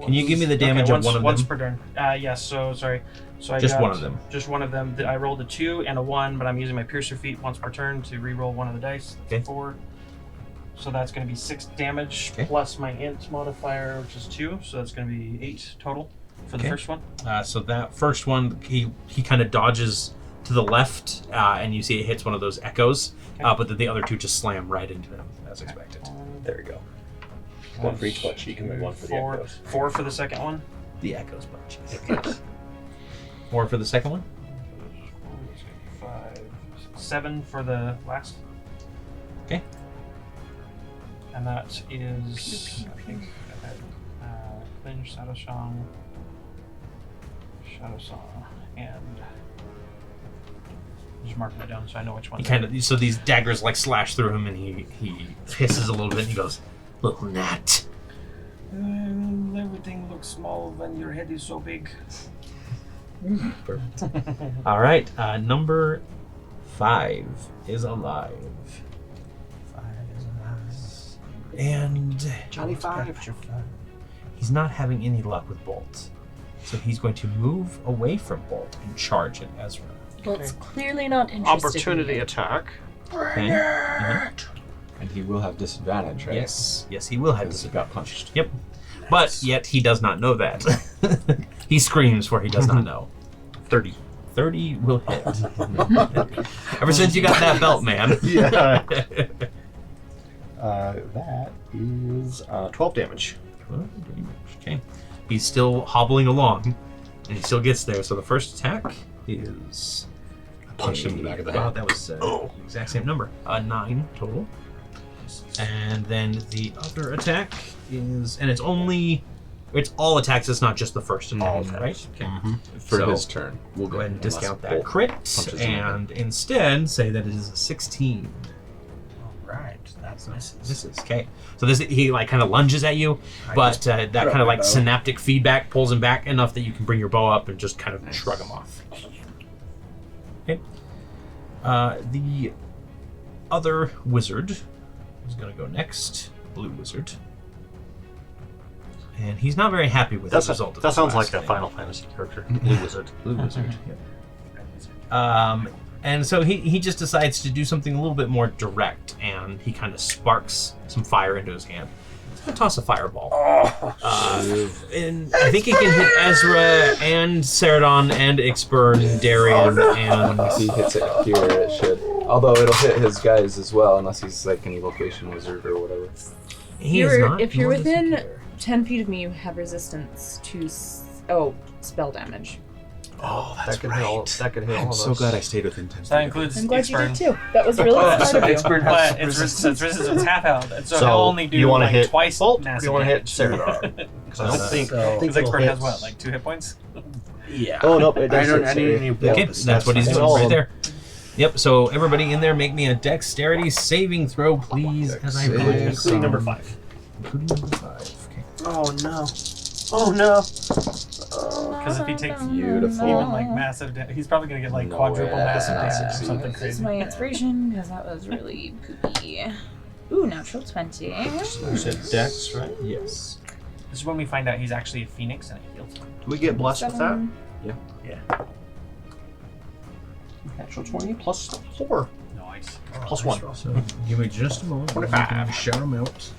S2: Can you give me the damage
S5: once,
S2: of one of
S5: once
S2: them?
S5: per turn. Yes. So sorry. So I
S2: Just
S5: got
S2: one of them.
S5: Just one of them. I rolled a 2 and a 1, but I'm using my Piercer feat once per turn to re-roll one of the dice.
S2: Okay.
S5: 4. So that's going to be 6 damage
S2: Okay.
S5: plus my int modifier, which is 2. So that's going to be 8 total for the
S2: Okay.
S5: first one.
S2: So that first one, he kind of dodges to the left, and you see it hits one of those echoes,
S5: Okay.
S2: but then the other 2 just slam right into him, as expected.
S3: There we go. One for each butt cheek and then one for the echoes.
S5: 4 for the second one.
S2: The echoes, but jeez. 4 for the second one.
S5: 5, 7 for the last.
S2: Okay.
S5: And that is, I think, Clinch, Shadow Song, and just marking it down so I know which one.
S2: He kind of, so these daggers like slash through him, and he hisses a little bit, and he goes, "Little gnat."
S5: Everything looks small when your head is so big.
S2: Perfect. All right, number 5 is alive,
S4: 5 is alive.
S2: and
S4: Johnny 5.
S2: he's not having any luck with bolts. So he's going to move away from Bolt and charge at Ezra.
S6: Bolt's clearly not interested.
S3: Opportunity
S6: in
S3: attack.
S2: Okay.
S8: And he will have disadvantage, right?
S2: Yes, he will have
S8: Because he
S2: disadvantage.
S8: got punched.
S2: Yep. But yet he does not know that. He screams for he does not know.
S3: 30.
S2: 30 will hit. Ever since you got that belt, man.
S3: Yeah. That is 12 damage.
S2: Okay. He's still hobbling along, and he still gets there. So the first attack is...
S3: Punched him in the back of the
S2: Wow,
S3: head.
S2: that was the exact same number. 9 total. And then the other attack is... And it's all attacks, it's not just the first attack,
S3: All
S2: right?
S3: attacks.
S2: Okay.
S8: For
S2: So,
S8: his turn.
S2: We'll go ahead and
S8: Unless
S2: discount that
S8: Bolt
S2: crit,
S8: punches him in the
S2: and instead say that it is a 16.
S4: Right, that's misses.
S2: This is okay. So he like kind of lunges at you, but that kind of like
S4: bow.
S2: synaptic feedback pulls him back enough that you can bring your bow up and just kind of shrug him off. Okay. The other wizard is going to go next. Blue wizard, and he's not very happy with the result. Of
S3: That
S2: this
S3: sounds
S2: last
S3: like a
S2: game.
S3: Final Fantasy character. Blue Wizard.
S2: Blue wizard. And so he just decides to do something a little bit more direct, and he kind of sparks some fire into his hand. He's gonna toss a fireball. And I think it can hit Ezra and Seredan and Exburn, Darian, and
S8: If he hits it here, it should. Although it'll hit his guys as well, unless he's like an evocation wizard or whatever.
S2: he is not.
S6: If you're
S2: nor does he
S6: within
S2: care.
S6: 10 feet of me, you have resistance to spell damage.
S3: Oh, that could hit all. That could hit all
S7: I'm
S3: of
S7: so
S3: us.
S7: glad I stayed within 10 feet.
S5: So that includes
S6: I'm glad you
S5: Expert.
S6: did too. That was really smart of you.
S5: But it's resistance half held. And so,
S3: So,
S5: he'll only do
S3: you want to
S5: like
S3: hit
S5: twice
S3: Bolt? Or
S5: massive
S3: do you want to hit
S5: damage.
S3: Seredan? Because I don't think.
S4: So-
S5: Because Expert has what, like 2 hit points?
S4: Yeah.
S3: Oh no! It does
S4: I need any
S2: Okay,
S4: bonus.
S2: that's what he's
S3: fine.
S2: doing
S3: All
S2: right
S3: of
S2: there. Yep. So everybody in there, make me a dexterity saving throw, please, because I rolled
S3: Including number 5.
S2: including number 5. Okay.
S4: Oh no. Oh no.
S5: Because if he takes
S8: Beautiful.
S5: even like massive damage, he's probably going to get like
S8: No
S5: quadruple
S8: way.
S5: massive damage or
S8: This
S5: something
S6: This is
S5: crazy.
S6: my inspiration because that was really poopy. Ooh, natural 20.
S3: You said Dex, right?
S2: Yes.
S5: This is when we find out he's actually a phoenix and it heals him.
S3: Do we get blessed with that?
S6: 7.
S3: Natural 20 plus 4.
S5: Nice.
S3: Plus 1.
S2: So give me just a moment.
S3: 25.
S2: You can shout them out.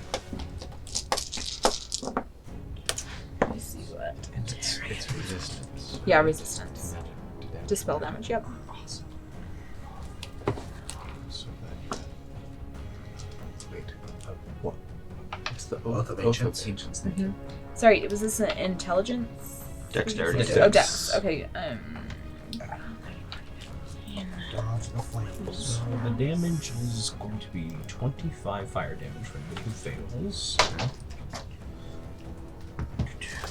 S6: Let me see what.
S7: It's resistance.
S6: Yeah, resistance. Dispel damage, yep.
S7: So that. Wait. What? It's the
S4: Oath of Ancients.
S7: Ancients.
S6: Sorry, was this an intelligence?
S3: Dexterity.
S6: Oh, dex. Okay.
S4: Dodge the flames.
S2: So the damage is going to be 25 fire damage for anybody who fails.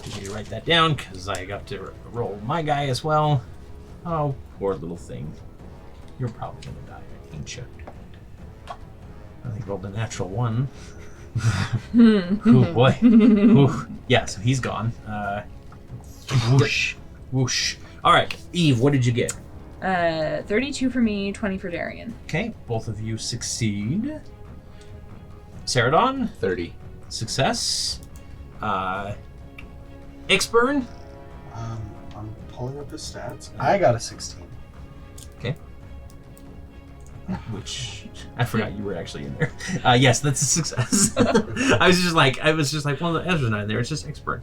S2: Did you write that down? Because I got to roll my guy as well. Oh, poor little thing. You're probably gonna die, ain't you? I think I rolled a natural 1. Oh boy. Ooh. Yeah, so he's gone. Whoosh. Whoosh. Alright, Eve, what did you get?
S6: 32 for me, 20 for Darian.
S2: Okay, both of you succeed. Seredan,
S8: 30.
S2: success. Ixburn,
S4: I'm pulling up his stats. I got a 16.
S2: which I forgot you were actually in there. Yes, that's a success. I was just like, well, Ezra's not in there. It's just Ixburn.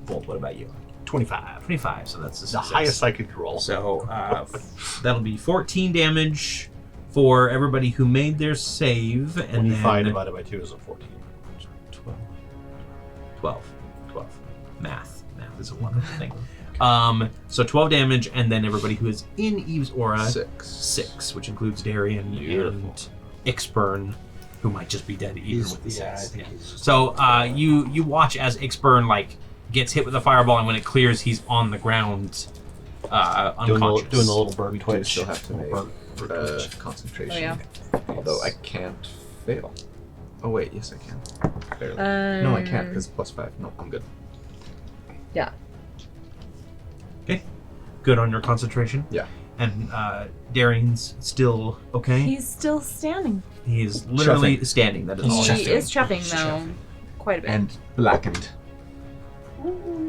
S2: Bolt, what about you?
S3: 25.
S2: 25. So that's a
S3: The
S2: success.
S3: highest I could roll.
S2: So that'll be 14 damage for everybody who made their save, and
S3: 25
S2: then
S3: divided by 2 is a 14.
S2: 12. Math is a wonderful thing. So 12 damage, and then everybody who is in Eve's aura, 6, which includes Darian and Ixburn, who might just be dead even with the 6. So you watch as Ixburn like gets hit with a fireball, and when it clears, he's on the ground, unconscious.
S3: Doing the little bird
S8: We do
S3: twitch.
S8: still have to make concentration.
S6: Oh, yeah.
S8: Although I can't fail. Oh wait, yes I can. Barely. No, I can't because +5. No, I'm good.
S6: Yeah.
S2: Good on your concentration.
S8: Yeah.
S2: And Darian's still okay.
S6: He's still standing.
S2: He is literally standing. That is all
S6: He
S2: he's doing.
S6: is chuffing, though. Quite a bit.
S7: And blackened.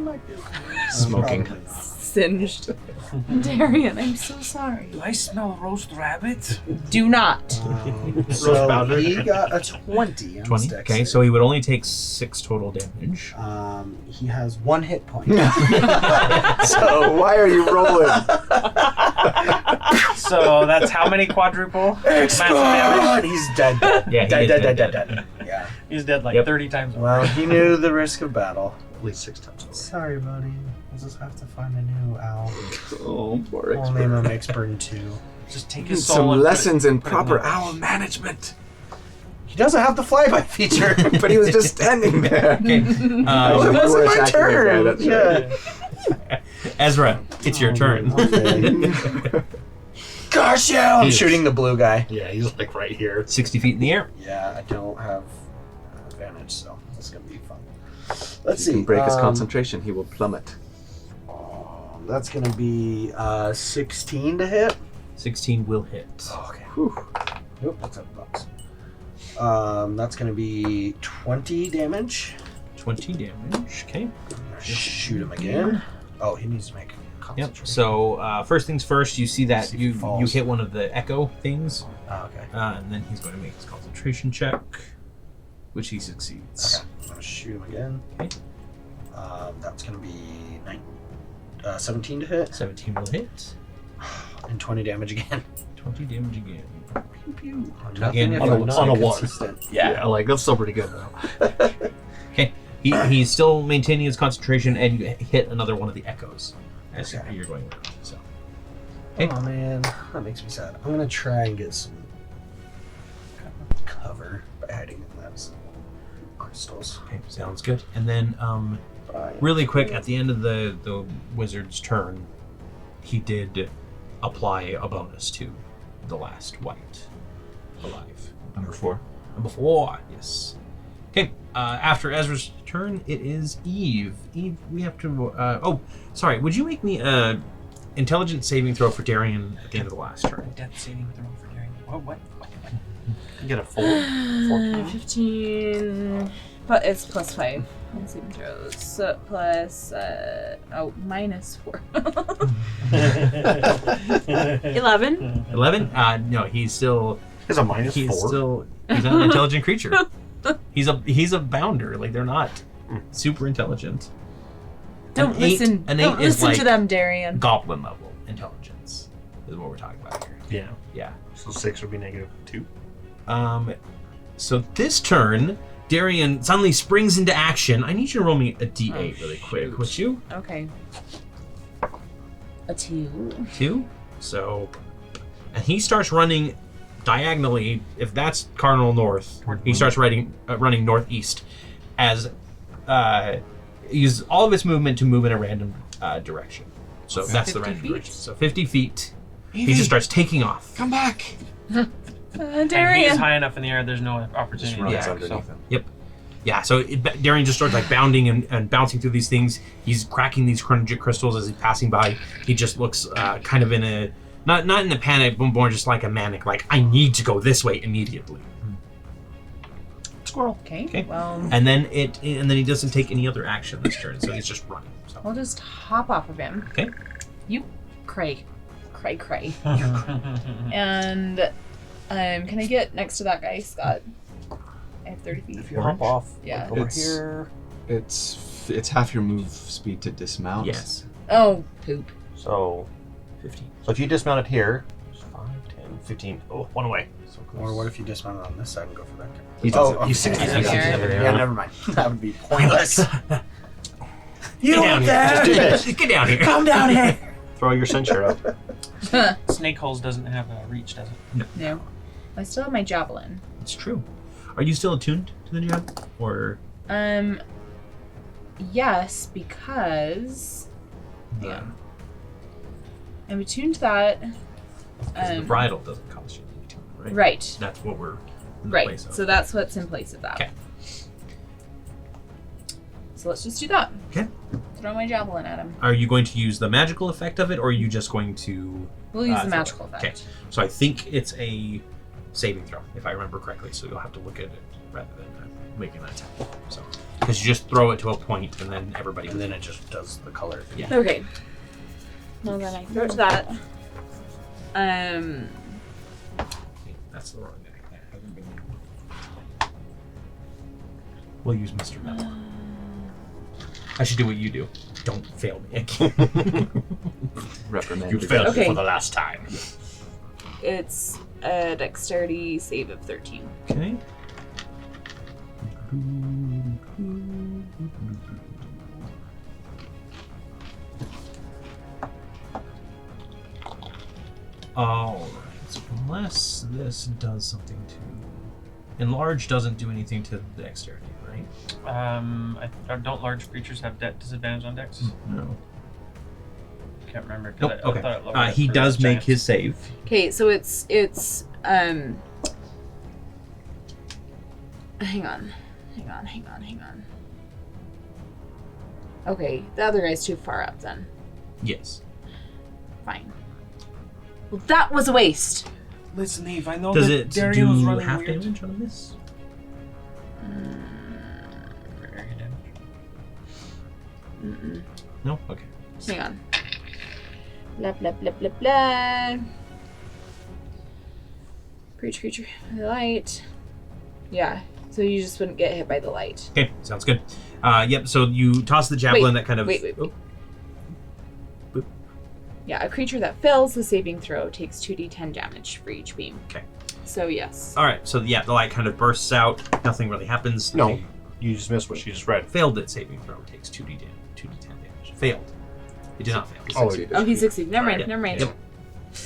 S4: my business.
S8: Smoking.
S4: Probably not.
S6: Singed. Darian, I'm so sorry.
S5: Do I smell roast rabbit?
S6: Do not.
S4: So
S3: powder.
S4: he got a 20 on
S2: 20.
S4: his dex
S2: Okay,
S4: save.
S2: so he would only take 6 total damage.
S4: He has 1 hit point.
S8: So why are you rolling?
S5: So that's how many quadruple massive damage?
S4: He's dead.
S2: Yeah, he is
S4: dead. Yeah.
S5: He's dead like
S2: Yep.
S5: 30 times.
S4: Well, he knew the risk of battle.
S3: At least 6 times over.
S4: Sorry, buddy. We'll just have to find a new owl.
S8: Oh, poor
S4: We'll name him Exburn 2.
S5: Just take his soul
S8: Some
S5: and
S8: lessons in
S5: put it
S8: proper
S5: the-
S8: owl management.
S4: He doesn't have the flyby feature.
S8: But he was just standing there.
S2: Okay.
S4: It
S8: Oh,
S4: wasn't
S8: you were
S4: my
S8: attacking
S4: turn.
S8: the guy, that's
S4: Yeah.
S2: Ezra, it's your turn.
S4: Okay. Gosh, yeah! I'm
S3: He is.
S4: shooting the blue guy.
S3: Yeah, he's like right here.
S2: 60 feet in the air.
S4: Yeah, I don't have advantage, so that's gonna be fun.
S8: If
S4: Let's
S8: you
S4: see.
S8: can break his concentration, he will plummet.
S4: That's gonna be 16 to hit.
S2: 16 will hit.
S4: Okay. Nope, that's a box. That's gonna be 20 damage.
S2: 20 damage. Okay.
S4: I'm gonna shoot him again. Oh, he needs to make concentration.
S2: Yep. So first things first, you see that
S4: See if he
S2: you
S4: falls.
S2: hit one of the echo things,
S4: Oh, okay.
S2: and then he's going to make his concentration check, which he succeeds.
S4: Okay. I'm gonna shoot him again.
S2: Okay.
S4: That's gonna be 17 to hit
S2: 17 will hit.
S4: and 20 damage again.
S2: 20 damage again.
S4: Pew pew.
S2: Again,
S4: Nothing if
S2: on a-
S4: I'm not
S3: on a one.
S4: consistent.
S3: Yeah, like that's still pretty good though.
S2: Okay. He's still maintaining his concentration, and you hit another one of the echoes as
S4: Okay.
S2: you're going around. So.
S4: Oh man, that makes me sad. I'm gonna try and get some cover by hiding in those crystals.
S2: Okay, sounds good. And then,
S4: Fine.
S2: really quick, at the end of the wizard's turn, he did apply a bonus to the last white alive.
S8: Number 4.
S2: Number 4, yes. Okay, after Ezra's turn, it is Eve. Eve, we have to. Oh, sorry. Would you make me a intelligence saving throw for Darian at the end of the last turn?
S5: Death saving throw for Darian. What?
S3: You get a 14.
S6: 15. But it's plus 5 on saving throws. So plus, minus 4. 11.
S2: 11? No, he's still.
S3: He's a minus
S2: He's
S3: 4.
S2: still. He's an intelligent creature. He's a bounder. Like, they're not super intelligent.
S6: Don't
S2: An eight-
S6: listen.
S2: an
S6: Don't
S2: 8 is
S6: listen to
S2: like
S6: them, Darian.
S2: Goblin level intelligence is what we're talking about here.
S3: Yeah.
S2: Yeah.
S3: So 6 would be -2.
S2: So this turn, Darian suddenly springs into action. I need you to roll me a d8 really quick, would you?
S6: Okay. A 2.
S2: 2. So, and he starts running diagonally. If that's cardinal north, he starts running northeast, as uses all of his movement to move in a random direction. So that's the
S6: 50
S2: random
S6: feet?
S2: direction. So 50 feet. He just starts taking off.
S8: Come back!
S5: And he's
S6: Darian.
S5: high enough in the air, there's no opportunity
S8: Just
S5: to
S8: runs
S5: attack,
S8: underneath
S5: so.
S8: him.
S2: Yeah, so Darian just starts like bounding and bouncing through these things. He's cracking these chronurgic crystals as he's passing by. He just looks kind of in a not in a panic, but more just like a manic, like I need to go this way immediately.
S3: Squirrel.
S6: Okay. Well,
S2: And then he doesn't take any other action this turn, so he's just running. So.
S6: we'll just hop off of him.
S2: Okay.
S6: You cray. And can I get next to that guy, Scott? I have 30 feet.
S3: If you hop off
S6: Yeah.
S3: over
S8: It's-
S3: here.
S8: It's half your move speed to dismount.
S2: Yes.
S6: Oh, poop.
S3: So
S2: 15.
S3: So if you dismounted here, 5, 10, 15. Oh, one away. So close.
S4: Or what if you dismount on this side and go for that guy?
S2: He does it.
S4: okay.
S3: He's 60
S6: He's
S3: feet.
S6: here.
S4: Yeah, never mind. That would be pointless.
S2: Get down here.
S3: Just do this.
S2: Get down here.
S4: Come down here.
S3: Throw your censure up.
S5: Snake holes doesn't have a reach, does it?
S6: No. I still have my javelin.
S2: It's true. Are you still attuned to the jab, or
S6: Yes, because yeah, I'm attuned to that.
S2: the bridle doesn't cost you any attune, right?
S6: Right.
S2: That's what we're in the
S6: Right.
S2: place of.
S6: So that's what's in place of that.
S2: Okay.
S6: So let's just do that.
S2: Okay.
S6: Throw my javelin at him.
S2: Are you going to use the magical effect of it, or are you just going to?
S6: We'll use the
S2: throw
S6: magical
S2: it?
S6: effect.
S2: Okay. So I think it's a saving throw, if I remember correctly. So you'll have to look at it rather than making an attack. So Because you just throw it to a point, and then everybody.
S3: And then it just does the color thing.
S2: Yeah.
S6: Okay. Well, then I throw it to that.
S2: That's the wrong guy. We'll use Mr. Metal. I should do what you do. Don't fail me again.
S8: Reprimand.
S3: You failed
S6: Okay.
S3: for the last time.
S6: It's a dexterity save of 13.
S2: Okay. Alright, so unless this does something to... Enlarge doesn't do anything to the dexterity, right?
S5: Don't large creatures have disadvantage on dex?
S2: No.
S5: Can't remember. 'Cause
S2: Nope,
S5: I thought it
S2: okay.
S5: lowered it
S2: He
S5: for
S2: does make
S5: giants.
S2: his save.
S6: Okay, so it's hang on. Okay, the other guy's too far up then.
S2: Yes.
S6: Fine. Well, that was a waste.
S5: Listen, Eve, I know
S2: Does
S5: that
S2: it
S5: Darian was
S2: do
S5: running
S2: half
S5: weird.
S2: damage on this?
S6: Mm-mm.
S2: No? Okay.
S6: Hang on. Blah, blah, blah, blah, blah. Creature, the light. Yeah, so you just wouldn't get hit by the light.
S2: Okay, sounds good. Yep, so you toss the javelin that kind of...
S6: Wait.
S2: Oh,
S6: Yeah, a creature that fails the saving throw takes 2d10 damage for each beam.
S2: Okay.
S6: So, yes.
S2: Alright, so yeah, the light kind of bursts out. Nothing really happens.
S3: No,
S2: Nothing.
S3: you just missed what she just read.
S2: Failed its saving throw takes 2d10 damage. Failed. It did not fail.
S6: Oh, he succeeded. Never mind,
S2: Yep.
S6: never mind.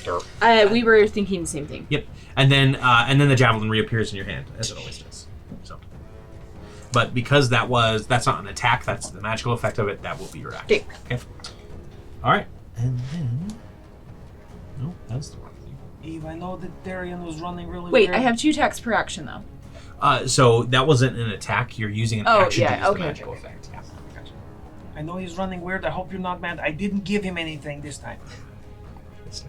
S2: Yep.
S6: We were thinking the same thing.
S2: Yep. And then the javelin reappears in your hand, as it always does. So, but because that's not an attack, that's the magical effect of it, that will be your action. Okay. Alright. And then... No, that's the wrong thing.
S5: Eve, I know that Darian was running really
S6: Wait,
S5: weird.
S6: I have 2 attacks per action, though.
S2: So that wasn't an attack, you're using an action to use the magical
S5: okay.
S2: effect. Yeah.
S5: Gotcha. I know he's running weird. I hope you're not mad. I didn't give him anything this time.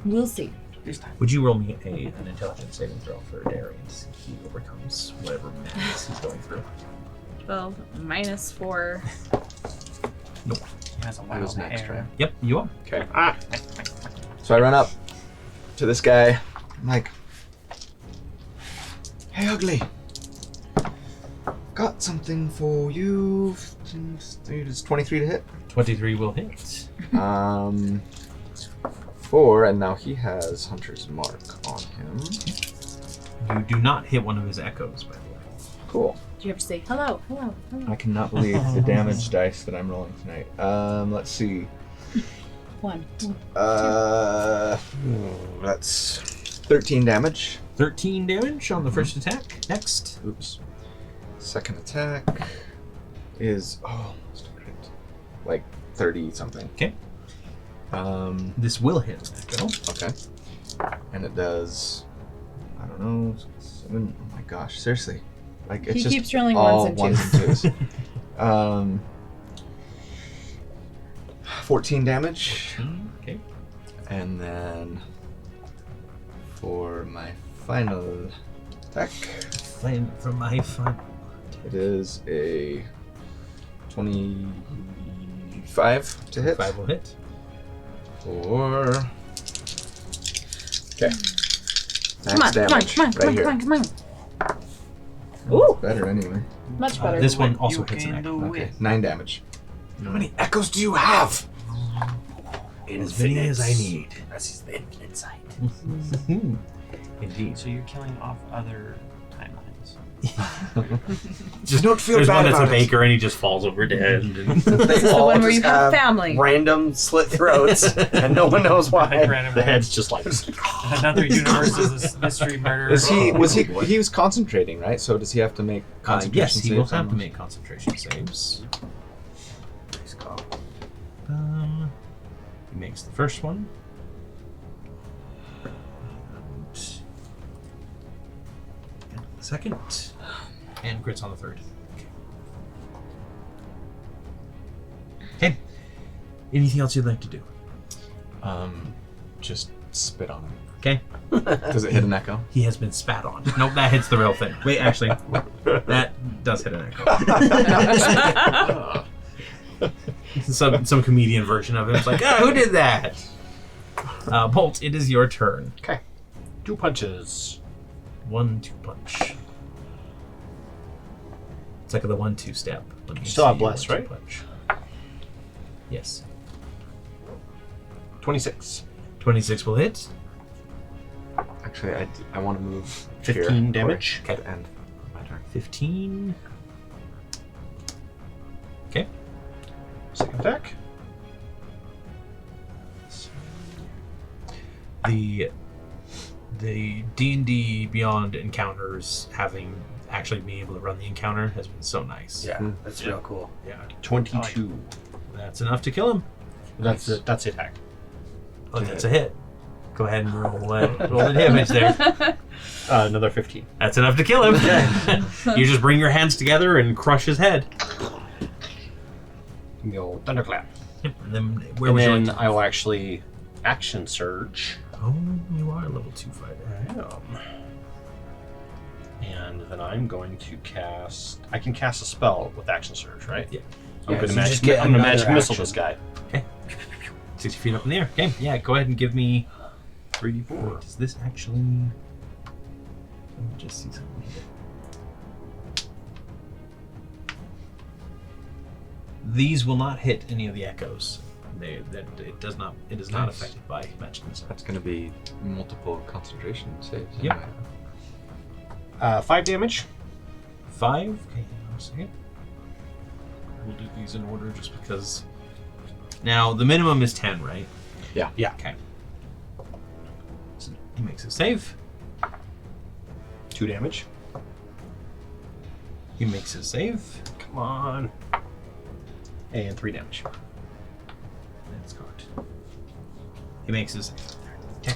S6: We'll see.
S5: This time.
S2: Would you roll me an intelligence saving throw for Darian to see if he overcomes whatever madness he's going through?
S6: 12 minus 4.
S2: Nope.
S5: He has a
S8: I
S5: wild
S8: was next,
S5: hair.
S8: right?
S2: Yep, you are.
S8: Okay. So I run up to this guy. I'm like, "Hey, ugly. Got something for you." It's 23 to hit.
S2: 23 will hit.
S8: 4, and now he has Hunter's Mark on him.
S2: You do not hit one of his echoes, by the way.
S8: Cool.
S6: Do you have to say hello?
S8: I cannot believe the damage dice that I'm rolling tonight. Let's see.
S6: 1.
S8: That's 13 damage.
S2: 13 damage on the first attack. Next.
S8: Oops. Second attack is almost a crit. Like 30 something.
S2: Okay. This will hit an echo.
S8: Okay. And it does, I don't know, 7. Oh my gosh, seriously. Like it's
S6: He
S8: just
S6: keeps rolling
S8: all
S6: ones and twos.
S8: 14 damage.
S2: Okay.
S8: And then for my final attack,
S2: Flame from my final.
S8: it is a 25 to hit.
S2: 5 will hit.
S8: For okay.
S6: Come on, come on. Ooh,
S8: Better anyway.
S6: much better.
S2: This
S6: than
S2: one also hits an
S5: can
S2: echo.
S5: do
S8: Okay,
S5: it.
S8: 9 damage. How many echoes do you have?
S2: As many as I need.
S3: That's his infinite sight.
S2: Indeed.
S5: So you're killing off other timelines.
S8: Just don't feel
S2: There's
S8: bad
S2: one that's a
S8: about it.
S2: baker and he just falls over dead.
S3: They
S6: This is the
S3: all
S6: one where
S3: just
S6: you have family.
S3: random slit throats, and no one knows why.
S5: Random
S3: The head's just like.
S5: Another universe is this mystery murder.
S8: Is he was concentrating, right? So does he have to make concentration
S2: yes, he will
S8: saves
S2: have
S8: on
S2: to
S8: those?
S2: make concentration saves. He makes the first one. And the second. And crits on the third. Okay. Anything else you'd like to do?
S8: Just spit on him.
S2: Okay.
S8: Does it hit an echo?
S2: He has been spat on. Nope, that hits the real thing. Wait, actually, that does hit an echo. some comedian version of it. It's like, who did that? Bolt, it is your turn.
S3: Okay. 2 punches.
S2: 1-2 punch. It's like the 1-2 step.
S3: Still have bless, right?
S2: Punch. Yes.
S3: 26.
S2: 26 will hit.
S8: Actually, I want to move
S3: 15
S8: here.
S3: damage.
S2: Okay.
S8: And my turn.
S2: 15. Okay.
S3: Second attack.
S2: The D&D Beyond encounters, having actually been able to run the encounter, has been so nice.
S4: Yeah, that's real cool.
S2: Yeah.
S3: 22.
S2: That's enough to kill him.
S3: That's the attack.
S2: Oh, that's a hit. Go ahead and roll the damage there.
S3: Another 15.
S2: That's enough to kill him. You just bring your hands together and crush his head.
S3: The old thunderclap.
S2: Yep. And then
S3: And then I will actually action surge.
S2: Oh, you are a level 2 fighter.
S3: I am. And then I'm going to cast. I can cast a spell with action surge, right?
S2: Yeah.
S3: I'm going to
S4: so just
S3: magic.
S4: get
S3: I'm going to
S4: another
S3: magic missile
S4: action.
S3: this guy.
S2: Okay. 60 feet up in the air. Okay, yeah, go ahead and give me 3d4. Does this actually... Let me just see something here. These will not hit any of the echoes. It is not
S8: Nice.
S2: affected by magic missile.
S8: That's going to be multiple concentration saves.
S2: Yep.
S8: anyway.
S3: 5 damage.
S2: 5? Okay, hang on a second. We'll do these in order just because... Now, the minimum is 10, right?
S8: Yeah.
S2: Okay. So he makes a save.
S3: 2 damage.
S2: He makes a save.
S3: Come on. And 3 damage.
S2: That's correct. He makes his save. Okay.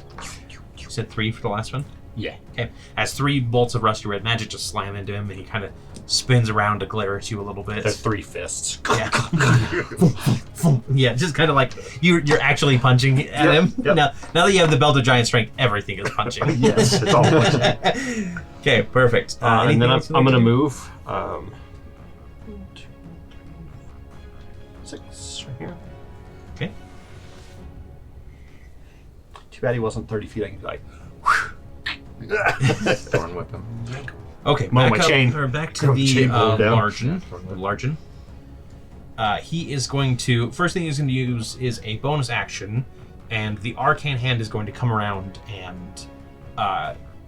S2: You said 3 for the last one?
S3: Yeah.
S2: Okay. As 3 bolts of rusty red magic just slam into him, and he kind of spins around to glare at you a little bit.
S3: They're 3 fists.
S2: Yeah. Yeah, just kind of like you're actually punching at him.
S3: Yep.
S2: Now that you have the belt of giant strength, everything is punching.
S3: Yes, it's all punching.
S2: Okay, perfect.
S3: And
S2: anything
S3: then I'm
S2: else you'd like
S3: going to
S2: do?
S3: move. 6 right here.
S2: Okay.
S3: Too bad he wasn't 30 feet. I can be like,
S8: Thorn whip him.
S2: Okay,
S3: Mow
S2: back
S3: my
S2: up,
S3: chain.
S2: or back to
S3: Throw
S2: the
S3: chain blow down.
S2: Largen. He is going to... First thing he's going to use is a bonus action, and the arcane hand is going to come around and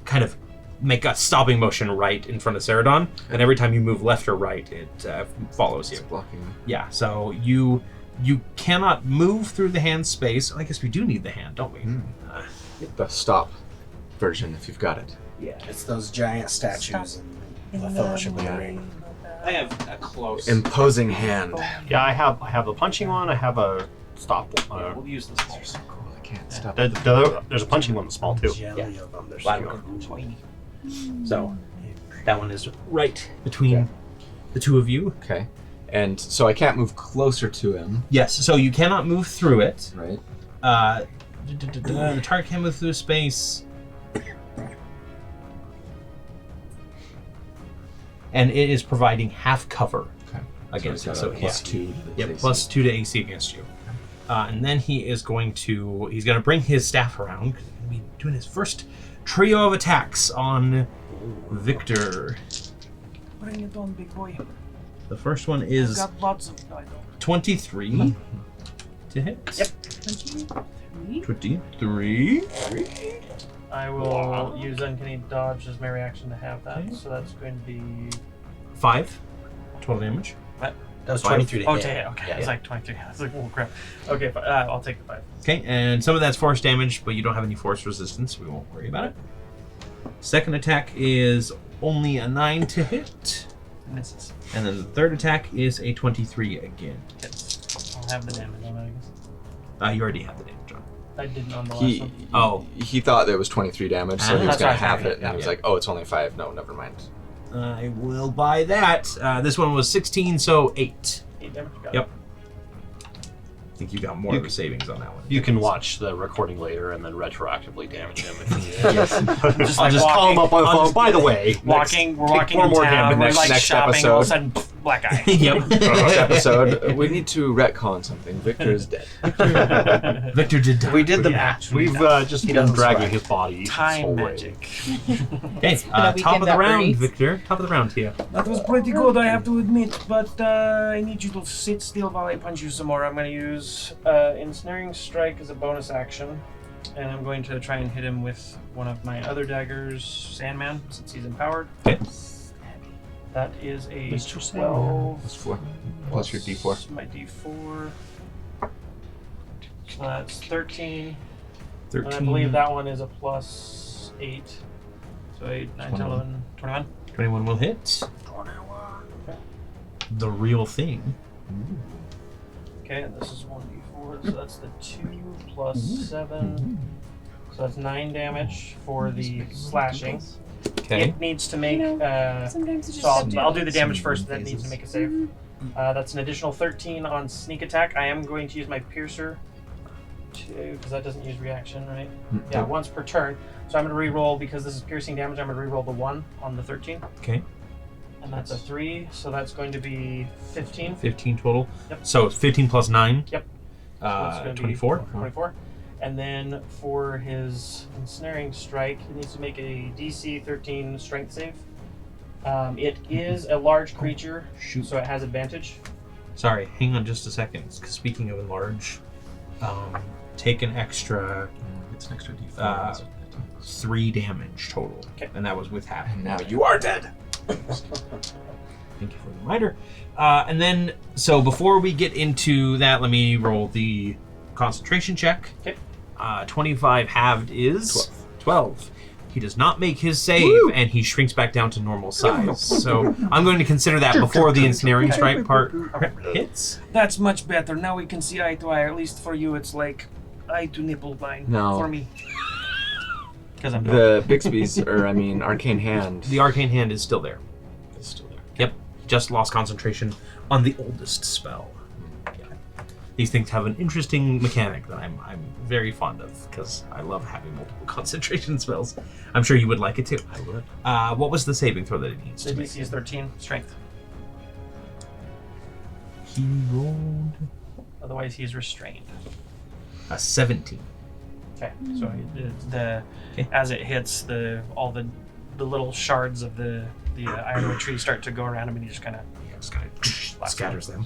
S2: kind of make a stopping motion right in front of Seredan, and every time you move left or right, it follows you.
S8: It's blocking.
S2: Yeah, so you cannot move through the hand space. I guess we do need the hand, don't we?
S8: The stop version, if you've got it.
S4: Yeah, it's those giant statues in the Fellowship of the Ring.
S2: I have a close...
S8: Imposing hand.
S3: yeah, I have the punching one. I have a stop.
S2: we'll use this
S8: They're so cool. I can't stop.
S3: There's a punching one that's small too.
S4: Jelly of them. They're
S2: Black
S4: so
S2: one.
S4: cool.
S2: So that one is right between the two of you.
S8: Okay. And so I can't move closer to him,
S2: Yes, so you cannot move through it.
S8: right?
S2: The target can move through space. And it is providing half cover
S8: Okay.
S2: against
S8: so
S2: it.
S8: it's
S2: So
S8: got a plus 2. to the
S2: Yep,
S8: AC.
S2: plus 2 to AC against you. And then he's going to bring his staff around. He's going to be doing his first trio of attacks on Victor.
S5: Bring it on, big boy.
S2: The first one
S5: I've
S2: is
S5: got lots of. I don't.
S2: 23 to hit.
S6: Yep.
S2: 23.
S5: I will use Uncanny Dodge as my reaction to have that.
S2: Okay.
S5: So that's going to be.
S2: 5 total damage.
S4: That was
S2: 5.
S4: 23 to
S5: Oh,
S4: hit.
S5: damn. Okay.
S4: Yeah.
S5: It's like 23. I was like, oh crap. Okay, I'll take the 5.
S2: Okay, and some of that's force damage, but you don't have any force resistance. We won't worry about it. Second attack is only a 9 to hit.
S5: Misses.
S2: And then the third attack is a 23 again.
S5: Hits. I'll have the damage on it, I guess.
S2: You already have the damage on.
S5: I didn't on the last one.
S2: Oh.
S8: He thought there was 23 damage, so he was
S5: That's
S8: going
S5: what
S8: to
S5: I
S8: half
S5: figured,
S8: it, and he was
S2: yeah.
S8: like, oh, it's only 5. No, never mind.
S2: I will buy that. This one was 16, so 8.
S5: 8 damage. Got
S2: Yep. think you got more of the savings on that one.
S3: You can watch the recording later and then retroactively damage him if you
S2: Yes.
S3: I'll just call him up on the phone. By the way,
S5: We're walking
S3: take
S5: in
S3: more
S5: town,
S3: damage.
S5: we're like
S8: Next
S5: shopping, all of a
S8: episode.
S5: sudden, black eye.
S2: Yep.
S8: Next episode, we need to retcon something. Victor is dead.
S2: Victor did die.
S4: We did the match.
S3: We've just
S4: He
S3: been
S4: doesn't
S3: dragging
S4: survive.
S3: his body. this
S5: Time
S3: whole way.
S5: magic.
S2: Okay,
S6: been a
S2: top of
S6: weekend
S2: the
S6: at
S2: round,
S6: Bernie's.
S2: Victor. Top of the round here.
S5: That was pretty good, I have to admit, but I need you to sit still while I punch you some more. I'm going to use Ensnaring Strike as a bonus action, and I'm going to try and hit him with one of my other daggers, Sandman, since he's empowered.
S2: Okay.
S5: That is a
S3: Mr.
S5: 12.
S8: Plus 4. Plus your D4.
S5: My D4. So that's 13.
S2: 13.
S5: And I believe that one is a plus 8. So 8, 9, 10, 11, 21.
S2: 21 will hit. The real thing.
S5: Okay, and this is 1d4, so that's the 2 plus 7. So that's 9 damage for the slashing.
S2: Okay.
S5: It needs to make.
S6: Sometimes it's
S5: So
S6: just
S5: I'll do the damage first, then it needs to make a save. That's an additional 13 on sneak attack. I am going to use my piercer because that doesn't use reaction, right? Yeah, once per turn. So I'm going to re-roll because this is piercing damage. I'm going to re-roll the 1 on the 13.
S2: Okay.
S5: And that's a 3, so that's going to be 15.
S2: 15 total.
S5: Yep.
S2: So 15 plus 9.
S5: Yep. So that's gonna be
S2: 24.
S5: 24. And then for his ensnaring strike, he needs to make a DC 13 strength save. It is a large creature, so it has advantage.
S2: Sorry, hang on just a second. 'Cause speaking of enlarge, take an extra
S8: It's an extra D4.
S2: 3 damage total.
S5: Okay.
S2: And that was with half.
S8: And now you are dead.
S2: Thank you for the reminder. And then, so before we get into that, let me roll the concentration check.
S5: Okay.
S2: 25 halved is 12. He does not make his save, and he shrinks back down to normal size. So I'm going to consider that before the ensnaring strike part hits.
S5: That's much better. Now we can see eye to eye. At least for you, it's like eye to nipple line.
S8: No.
S5: For me. Because I'm
S8: The Bixby's, Arcane Hand.
S2: The arcane hand is still there.
S8: is still there.
S2: Yep, just lost concentration on the oldest spell. Yeah. These things have an interesting mechanic that I'm very fond of because I love having multiple concentration spells. I'm sure you would like it too.
S8: I would.
S2: What was the saving throw that it needs
S5: The
S2: to make?
S5: DC is 13 strength.
S2: He rolled
S5: Otherwise, he is restrained.
S2: a 17.
S5: Okay. So as it hits, all the little shards of the ironwood tree start to go around him, and he just kind of
S2: Yeah, just kind of scatters them.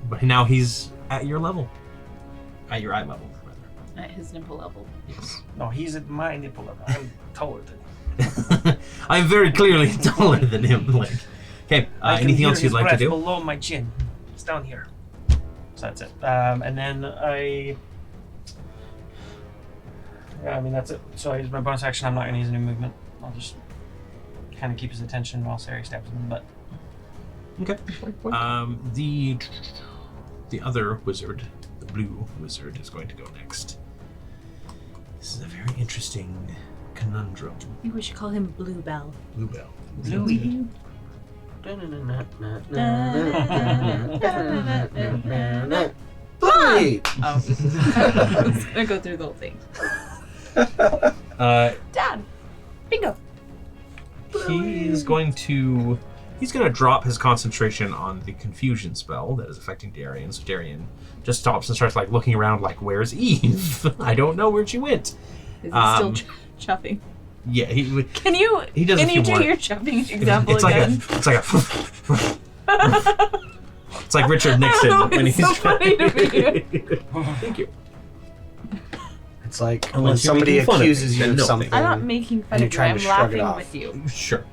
S2: But now he's at your level. At your eye level, rather.
S6: At his nipple level.
S2: Yes.
S5: no, he's at my nipple level. I'm taller than him.
S2: I'm very clearly taller than him. Like, okay.
S5: I can
S2: Anything
S5: hear
S2: else you'd
S5: his
S2: like to
S5: breath
S2: do?
S5: below my chin. It's down here. So that's it. And then that's it. So I use my bonus action. I'm not going to use any movement. I'll just kind of keep his attention while Sari stabs him in the butt.
S2: Okay. The other wizard, the blue wizard, is going to go next. This is a very interesting conundrum.
S6: I think we should call him Bluebell.
S2: Bluebell.
S5: Bluey.
S4: Bluey!
S6: Oh. I was gonna go through the whole thing. Dad! Bingo!
S2: He's going to drop his concentration on the confusion spell that is affecting Darian. So Darian just stops and starts like looking around like, where's Eve? I don't know where she went.
S6: Is he still chuffing?
S2: Yeah, he would.
S6: Can you
S2: He does a
S6: can you
S2: few
S6: do
S2: more.
S6: your chuffing example
S2: It's
S6: again?
S2: it's like it's like Richard Nixon when
S6: It's
S2: he's
S6: so funny to me.
S2: Thank you.
S4: It's like when
S2: Unless you're
S4: somebody
S2: making fun of me,
S4: accuses you
S2: then
S4: of
S2: no,
S4: something.
S6: I'm not making fun
S4: And
S6: of
S4: you're
S6: you.
S4: trying
S6: I'm
S4: to shrug it
S6: laughing
S4: off.
S6: with you.
S2: Sure.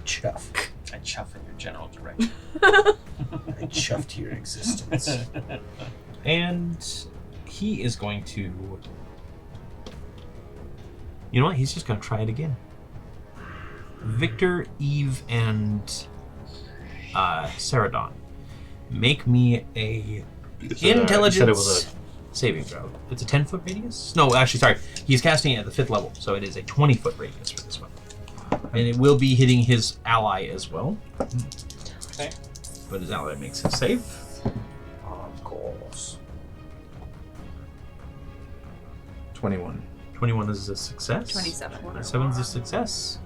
S4: Chuff.
S5: I chuff in your general direction.
S4: I chuffed your existence.
S2: And he is going to. You know what? He's just going to try it again. Victor, Eve, and Seredan, make me a intelligence
S3: said it was
S2: saving throw. It's a 10-foot radius? No, actually, sorry. He's casting it at the 5th level, so it is a 20-foot radius for this one. And it will be hitting his ally as well.
S5: Okay.
S2: but his ally makes his save.
S4: Of course.
S8: 21.
S2: 21 is a success.
S6: 27.
S2: 27 is a success.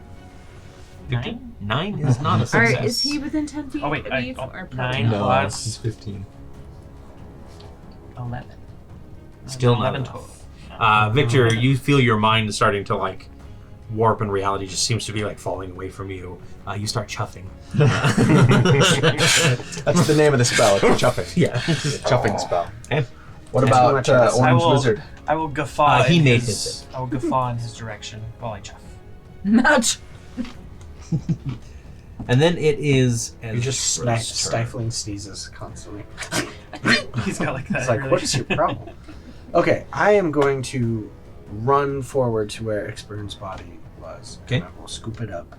S5: 9?
S2: 9 is not a success.
S6: Alright, is he within 10 feet
S5: Oh, wait,
S6: of Eve? Or
S5: 9
S8: No,
S5: plus
S8: he's 15.
S5: 11.
S2: Still not
S5: 11
S2: enough.
S5: total.
S2: Victor, you feel your mind starting to like warp, and reality just seems to be like falling away from you. You start chuffing.
S8: That's the name of the spell. It's chuffing.
S2: Yeah.
S8: Chuffing spell.
S2: Okay.
S8: What
S4: That's
S8: about
S4: much of this.
S8: Orange
S5: I will-
S8: Wizard?
S5: I will guffaw.
S2: He
S5: in
S2: made
S5: his,
S2: his
S5: I will guffaw in his direction while I chuff.
S6: Not.
S2: And then it is
S4: You're just
S2: Ezra's turn.
S4: stifling sneezes constantly.
S5: He's got like that.
S4: It's like, what is your problem? Okay, I am going to run forward to where Expern's body was.
S2: Okay.
S4: And I will scoop it up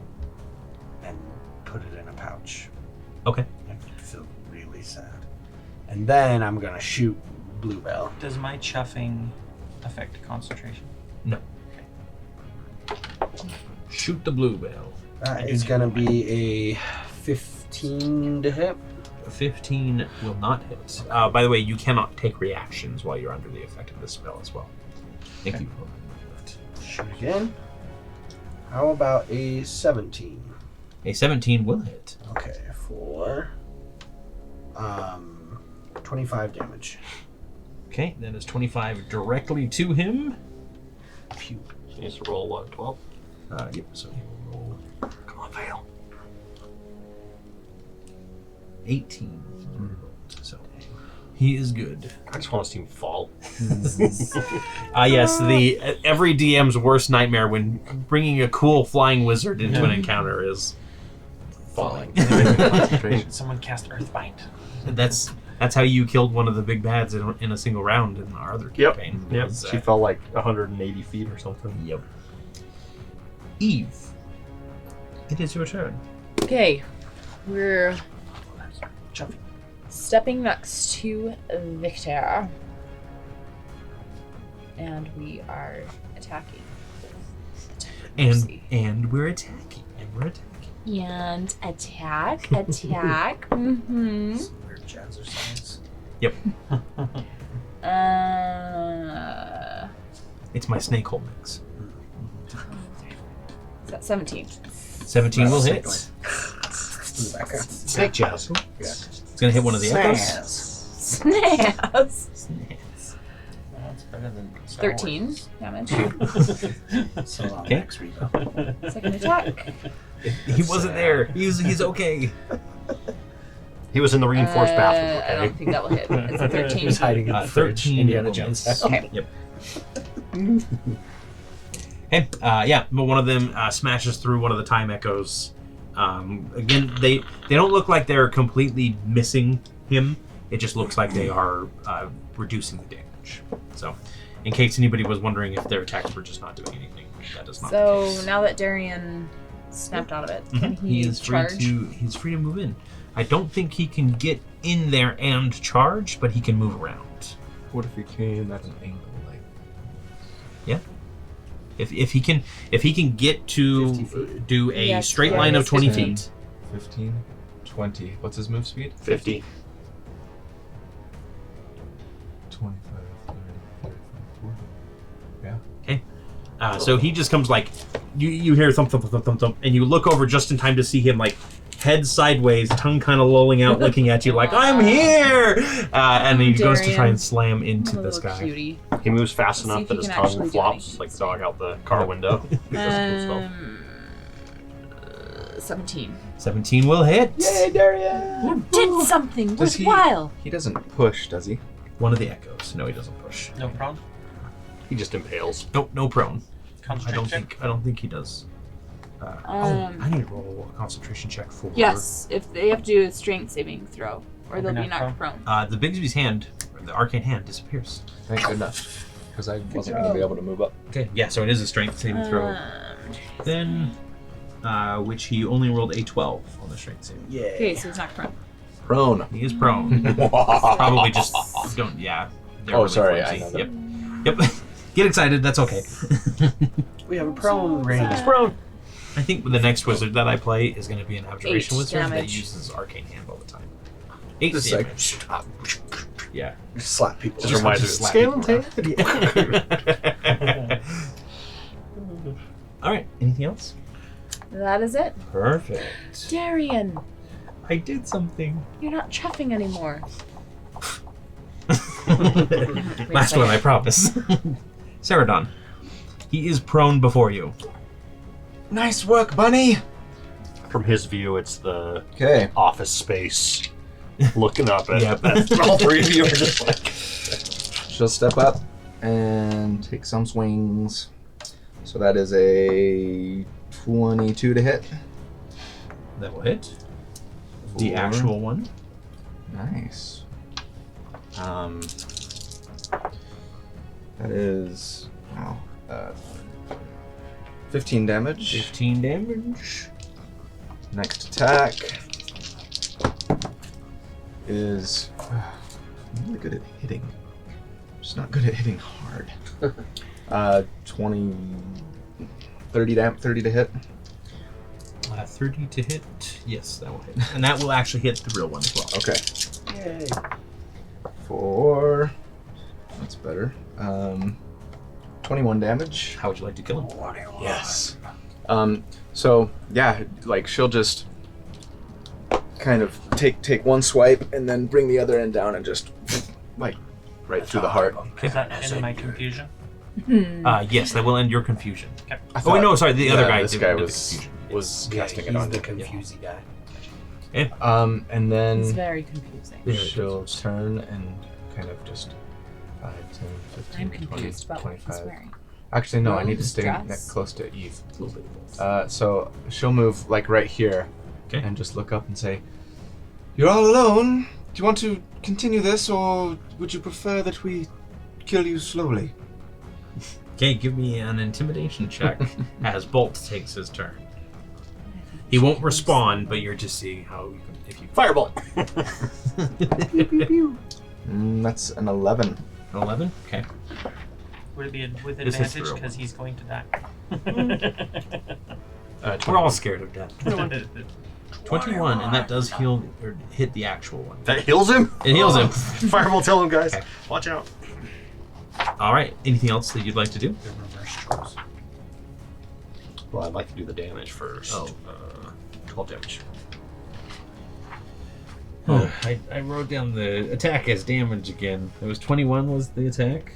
S4: and put it in a pouch.
S2: Okay.
S4: I feel really sad. And then I'm going to shoot Bluebell.
S5: Does my chuffing affect concentration?
S2: Shoot the bluebell.
S4: That is going to be a 15 to hit.
S2: 15 will not hit. By the way, you cannot take reactions while you're under the effect of this spell as well. Thank you for that.
S4: Shoot again. How about a 17?
S2: A 17 will hit.
S4: Okay, for 25 damage.
S2: Okay, that is 25 directly to him.
S4: Pew.
S3: He needs to roll what, 12?
S2: Yep, so he will roll. Come on, fail. 18. So he is good.
S3: I just want to see him fall.
S2: Yes, every DM's worst nightmare when bringing a cool flying wizard into an encounter is falling.
S5: Someone cast Earthbind.
S2: That's how you killed one of the big bads in a single round in our other campaign.
S3: Yep.
S2: Was,
S3: She fell like 180 feet or something.
S2: Yep. Eve, it is your turn.
S6: Okay. We're
S5: Chuffing.
S6: stepping next to Victor. And we are attacking.
S2: And we're attacking.
S6: And attack. Mm-hmm.
S4: Some weird jazzercise.
S2: Yep.
S6: Is
S2: It's my snake hole mix.
S6: that 17?
S2: 17 will hit.
S3: Snake jazz.
S2: It's gonna hit one of the echoes.
S6: Snaps.
S5: That's better than
S6: 13 damage.
S4: So long,
S2: Okay.
S4: next revo.
S6: Second attack.
S2: He wasn't there. He's okay.
S3: He was in the reinforced
S6: I
S3: bathroom,
S6: don't
S3: okay?
S6: think that will hit. It's a 13.
S4: He's hiding in the fridge.
S2: 13
S4: Indiana
S2: will
S4: Jones.
S2: miss.
S6: Okay.
S2: Yep. Okay. Yeah, but one of them smashes through one of the time echoes. Again, they don't look like they're completely missing him. It just looks like they are reducing the damage. So, in case anybody was wondering if their attacks were just not doing anything, that is not the
S6: So
S2: case.
S6: now that Darian snapped out of it, can
S2: He
S6: he
S2: is
S6: charge?
S2: he's free to move in. I don't think he can get in there and charge, but he can move around.
S8: What if he came at an angle like?
S2: If he can get to
S4: 50 feet.
S2: do a
S6: Yes,
S2: straight
S6: yeah,
S2: line of
S6: it's
S2: 20
S8: 15.
S2: feet.
S8: 15, 20. What's his move speed?
S3: 50.
S8: 25, 30, 35, 40. Yeah.
S2: So he just comes like you hear thump thump thump thump thump, and you look over just in time to see him like head sideways, tongue kind of lolling out, looking at you like I'm here, and he goes to try
S6: Darian.
S2: and slam
S6: I'm
S2: into
S6: a
S2: this
S6: little
S2: guy.
S6: cutie.
S3: He moves fast
S6: See
S3: enough
S6: if
S3: that
S6: he
S3: his
S6: can
S3: tongue
S6: actually do
S3: flops
S6: anything.
S3: like the dog out the car window. That's a cool spell.
S6: 17.
S2: 17 will hit.
S8: Yay, Darian!
S6: You did something
S8: Does he-
S6: worthwhile.
S8: He doesn't push, does he?
S2: One of the echoes. No, he doesn't push.
S5: No problem.
S3: He just impales.
S2: Nope, no prone. I
S5: Concentration.
S2: don't think he does. I need to roll a concentration check for
S6: Yes, if they have to do a strength saving throw, or they'll be knocked prone.
S2: the Bigsby's hand, or the arcane hand, disappears.
S8: Thank goodness. Because I wasn't going to be able to move up.
S2: Okay, yeah, so it is a strength saving throw. Then, which he only rolled a 12 on the strength saving.
S4: Yeah.
S6: Okay, so he's not prone.
S8: Prone.
S2: He is prone. Probably just don't. Yeah. they're
S8: Oh, sorry,
S2: flimsy.
S8: I know that.
S2: Yep. Get excited. That's okay.
S4: We have a prone range.
S3: He's prone.
S2: I think the next wizard that I play is going to be an abjuration
S6: 8
S2: wizard that
S6: damage.
S2: uses arcane hand all the time. 8
S4: Just
S2: damage. Yeah.
S4: Just slap people.
S3: Just reminds me of
S2: slap
S3: scale and
S2: people
S3: tape.
S2: All right. Anything else?
S6: That is it.
S2: Perfect.
S6: Darian,
S2: I did something.
S6: you're not chuffing anymore.
S2: Last one, I promise. Seredan. He is prone before you.
S8: Nice work, Bunny.
S3: From his view, it's the
S8: Okay.
S3: office space. Looking up at,
S2: Yep.
S3: at all three of you are just like.
S8: She'll step up and take some swings. So that is a 22 to hit.
S2: That will hit. The
S8: Four.
S2: actual one.
S8: Nice. That is, wow, 15 damage.
S2: 15 damage.
S8: Next attack is I'm really good at hitting. Just not good at hitting hard. 30 to hit.
S2: 30 to hit. Yes, that will hit. And that will actually hit the real one as well.
S8: Okay.
S4: Yay.
S8: 4. That's better. 21 damage.
S2: How would you like to kill him?
S8: Yes. So yeah, like she'll just kind of take one swipe and then bring the other end down and just like right through the heart.
S5: Is that end my confusion?
S2: Yes, that will end your confusion.
S8: I
S2: Oh, wait,
S8: thought-
S2: no, sorry, the other guy
S8: This
S2: did
S8: guy
S2: the
S8: was
S2: confusion.
S8: casting it
S4: he's
S8: on
S4: the
S8: you.
S4: confusey guy.
S8: And then
S6: It's very confusing.
S8: she'll turn and kind of just 5, 10, 15,
S6: I'm
S8: 20,
S6: confused about what he's
S8: 25.
S6: wearing.
S8: Actually, no, I need to
S6: His
S8: stay
S6: dress?
S8: close to Eve.
S2: A little bit of both.
S8: So she'll move like right here
S2: Okay.
S8: and just look up and say, "You're all alone. Do you want to continue this, or would you prefer that we kill you slowly?"
S2: Okay, give me an intimidation check as Bolt takes his turn. He won't respond, but you're just seeing how you can, if you
S3: Fireball!
S8: That's an 11.
S2: 11. Okay.
S5: Would it be with
S2: This is
S5: advantage
S2: through.
S5: because he's going to die?
S2: We're all scared of death. 21, and that does heal or hit the actual one.
S3: That heals him?
S2: It heals him.
S3: Fireball, tell him, guys.
S2: Okay.
S3: Watch out.
S2: All right. Anything else that you'd like to do?
S3: Well, I'd like to do the damage first.
S2: Oh.
S3: 12 damage.
S2: I wrote down the attack as damage again. It was 21 was the attack.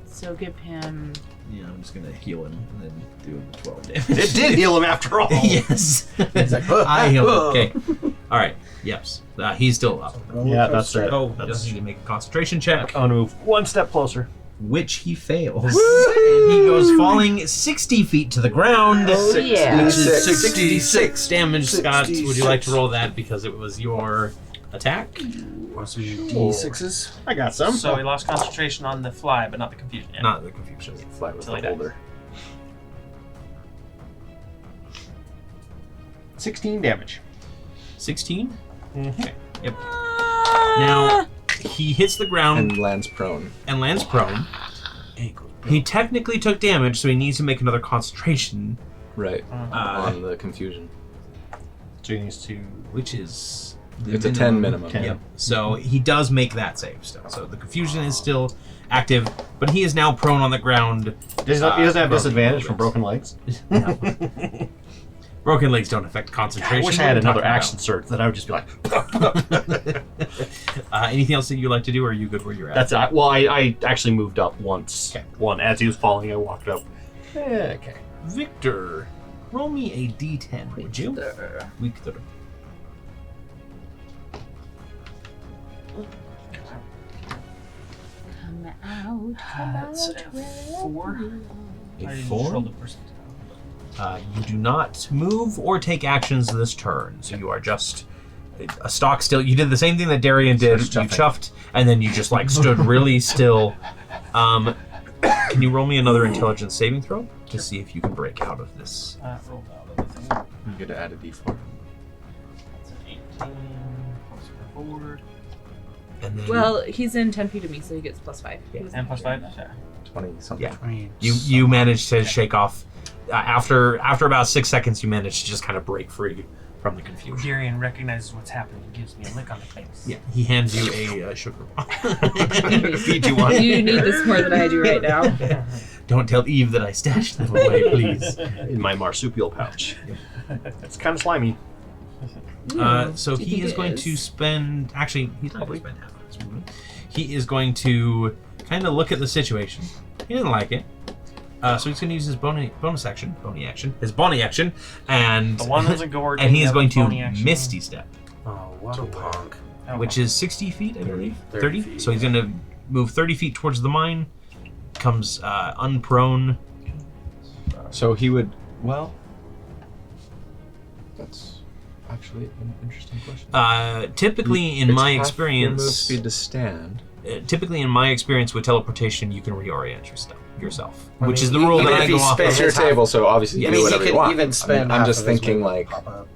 S6: So give him.
S2: Yeah, I'm just gonna heal him and then do 12 damage.
S3: It did heal him after all.
S2: Yes.
S4: He's like,
S2: I healed him. Okay. All right. Yes. He's still up.
S3: Yeah, that's it.
S2: Oh, doesn't need to make a concentration check,
S3: I'm gonna move one step closer.
S2: which he fails. And he goes falling 60 feet to the ground.
S6: Oh, yeah.
S2: Which is
S8: 66
S2: 66 damage, Scott. Would you like to roll that because it was your attack?
S4: D6s.
S3: I got some.
S5: So he lost concentration on the fly, but not the confusion. Yeah.
S2: Not the confusion.
S3: Fly with
S5: Till he
S3: the
S5: dies.
S3: holder. 16 damage.
S2: 16?
S3: Mm-hmm.
S2: Okay. Yep. Now, he hits the ground
S8: And lands prone.
S2: and lands prone. He technically took damage, so he needs to make another concentration,
S8: Right.
S2: uh,
S8: On the confusion.
S3: So he needs to.
S2: which is... the
S8: It's a 10 minimum.
S3: 10.
S2: Yep. So he does make that save still. So the confusion is still active, but he is now prone on the ground.
S3: He doesn't have
S2: broken
S3: disadvantage from
S2: legs.
S3: broken legs.
S2: Broken legs don't affect
S3: I
S2: concentration.
S3: wish I
S2: What
S3: had
S2: are we
S3: another
S2: talking
S3: action surge that I would just be like.
S2: about? Anything else that you like to do, or are you good where you're at?
S3: That's it. Well, I actually moved up once.
S2: Okay.
S3: One as he was falling, I walked up. Okay.
S2: Victor, roll me a d10, would you? Victor.
S6: Come out.
S5: That's a 4.
S2: A
S5: I didn't
S2: 4?
S5: roll the percentile.
S2: You do not move or take actions this turn, so you are just a stock still. You did the same thing that Darian did. You chuffed, and then you just like stood really still. Can you roll me another intelligence saving throw to see if you can break out of this?
S5: Rolled out of the thing.
S8: You get to add a d4.
S5: That's an 18 plus 4.
S2: And then
S6: Well, he's in 10 feet of me, so he gets +5.
S5: And plus 5? Yeah.
S8: 20 something.
S2: Yeah. you managed to shake off. After about 6 seconds, you managed to just kind of break free from the confusion.
S5: Darian recognizes what's happening and gives me a lick on the face.
S2: Yeah, he hands you a sugar bomb. Feed you one.
S6: You need this more than I do right now.
S2: Don't tell Eve that I stashed them away, please.
S3: In my marsupial pouch. It's kind of slimy.
S2: So he is going to spend... Actually, he's not going to spend half of his movement. He is going to kind of look at the situation. He doesn't like it. So he's going to use his bonus action, his bony action, and
S5: The one is a gourd.
S2: and he is
S5: the
S2: going
S5: other's
S2: to
S5: bony action.
S2: Misty Step,
S4: Oh, what a punk.
S5: Oh,
S2: which is 60 feet, I believe.
S4: 30 feet.
S2: So he's going to move 30 feet towards the mine, comes unprone.
S8: So he would. Well, that's actually an interesting question.
S2: Typically, in
S8: It's
S2: my
S8: half your
S2: experience,
S8: move speed to stand.
S2: typically in my experience with teleportation, you can reorient yourself,
S4: I
S2: which
S4: mean,
S2: is the rule
S4: even
S2: that
S4: if
S2: I
S4: he
S2: go off.
S4: spends
S8: It's your
S4: half-
S8: table, so obviously you
S2: Yeah,
S8: do
S2: I mean,
S8: whatever
S4: he
S8: you
S4: could
S8: want.
S4: even spend
S8: I'm
S4: half
S8: just
S4: of his
S8: thinking
S4: movement
S8: like
S4: to pop up.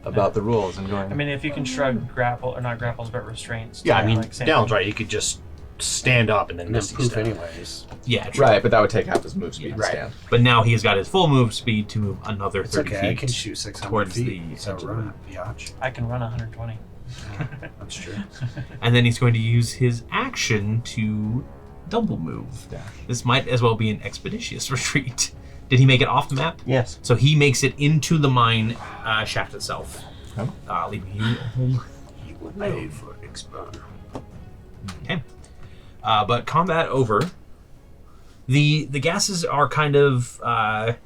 S8: about the rules and going.
S5: I mean, if you can shrug grapple, or not grapples, but restraints.
S3: Yeah, I mean,
S5: like, same
S3: Dallin's
S5: thing.
S3: right. He could just stand up and then
S4: And then
S3: Misty
S4: poof
S3: Step.
S4: anyways.
S2: Yeah, true.
S8: right, but that would take half his move speed to
S4: Right.
S8: stand.
S2: But now he has got his full move speed to move another
S4: It's
S2: 30
S4: okay, I
S2: feet.
S4: can shoot 600
S2: towards
S4: feet.
S2: the
S4: So
S2: edge of
S4: run biatch.
S5: I can run 120.
S4: That's true.
S2: And then he's going to use his action to double move.
S8: Dash.
S2: This might as well be an expeditious retreat. Did he make it off the map?
S4: Yes.
S2: So he makes it into the mine shaft itself,
S8: Oh.
S2: leaving you home.
S4: You would pay for exposure.
S2: Okay. But combat over. The gases are kind of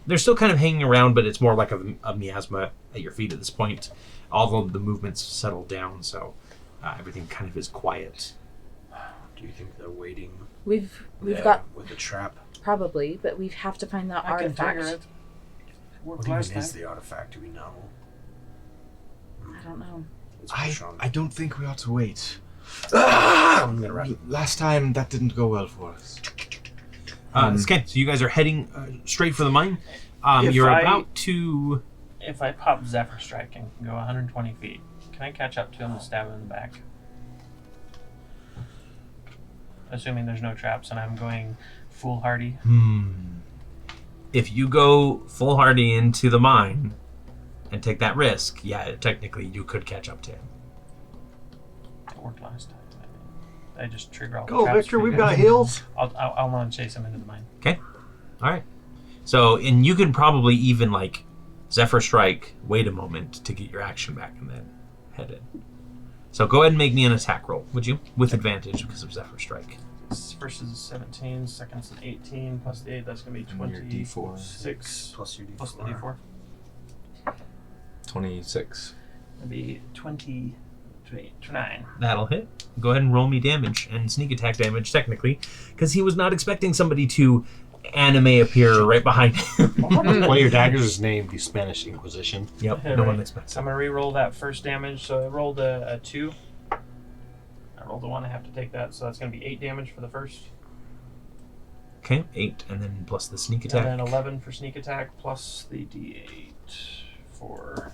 S2: they're still kind of hanging around, but it's more like a miasma at your feet at this point. All of the movements settle down, so everything kind of is quiet.
S4: Do you think they're waiting
S6: We've
S4: there
S6: got
S4: with the trap?
S6: probably, but we have to find that
S5: I can
S6: artifact.
S5: figure it.
S4: What
S5: Last
S4: even is
S5: time.
S4: the artifact? Do we know?
S6: I don't know.
S4: Let's push on.
S7: I don't think we ought to wait.
S4: I'm gonna run.
S7: Last time that didn't go well for us.
S2: Okay, so you guys are heading straight for the mine.
S5: If
S2: You're
S5: I-
S2: about to...
S5: If I pop Zephyr Strike and can go 120 feet, can I catch up to him and stab him in the back? Assuming there's no traps and I'm going foolhardy.
S2: If you go foolhardy into the mine and take that risk, yeah, technically you could catch up to him.
S5: It worked last time. I just trigger all the
S3: Go,
S5: traps.
S3: Victor.
S5: for
S3: We've
S5: you.
S3: got heals.
S5: I'll want to chase him into the mine.
S2: Okay. All right. So, and you can probably even like Zephyr Strike, wait a moment to get your action back and then head in. So go ahead and make me an attack roll, would you? With advantage because of Zephyr Strike.
S5: This first is 17, second's an 18, plus the 8, that's going to be
S7: And your
S5: 24.
S7: D4.
S5: 6
S4: Plus your D4.
S5: plus the D4.
S8: 26.
S5: That'd be 29.
S2: That'll hit. Go ahead and roll me damage and sneak attack damage, technically, because he was not expecting somebody to anime appear right behind him.
S3: One of your daggers is named the Spanish Inquisition.
S2: Yep,
S5: Yeah,
S2: no
S5: right.
S2: one expects
S5: So
S2: it.
S5: I'm going to re-roll that first damage. So I rolled a 2. I rolled a 1. I have to take that. So that's going to be 8 damage for the first.
S2: Okay, 8, and then plus the sneak attack.
S5: And then 11 for sneak attack, plus the D8 for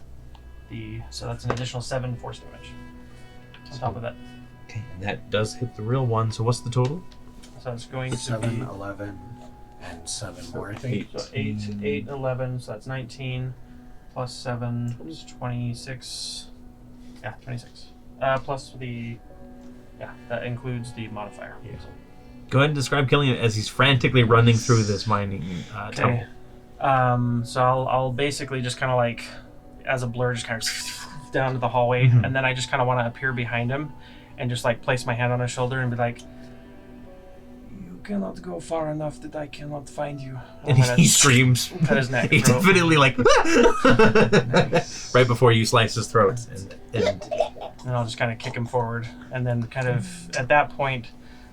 S5: the... So that's an additional 7 force damage. On top of that.
S2: Okay, and that does hit the real one. So what's the total?
S5: So it's going to
S4: 7,
S5: be...
S4: 11, and 7 more, I think.
S5: So 8, 8, 11, so that's 19, plus 7 is 26. Yeah, 26. Plus the... Yeah, that includes the modifier.
S2: Yeah. Go ahead and describe killing him as he's frantically running through this mining tunnel.
S5: Okay. So I'll basically just kind of like, as a blur, just kind of down to the hallway,
S2: Mhm.
S5: and then I just kind of want to appear behind him and just like place my hand on his shoulder and be like, "You cannot go far enough that I cannot find you."
S2: And
S5: then I
S2: he
S5: just
S2: screams.
S5: cut his neck.
S2: He's
S5: throat.
S2: definitely like right before you slice his throat, and
S5: And I'll just kind of kick him forward. And then kind of at that point,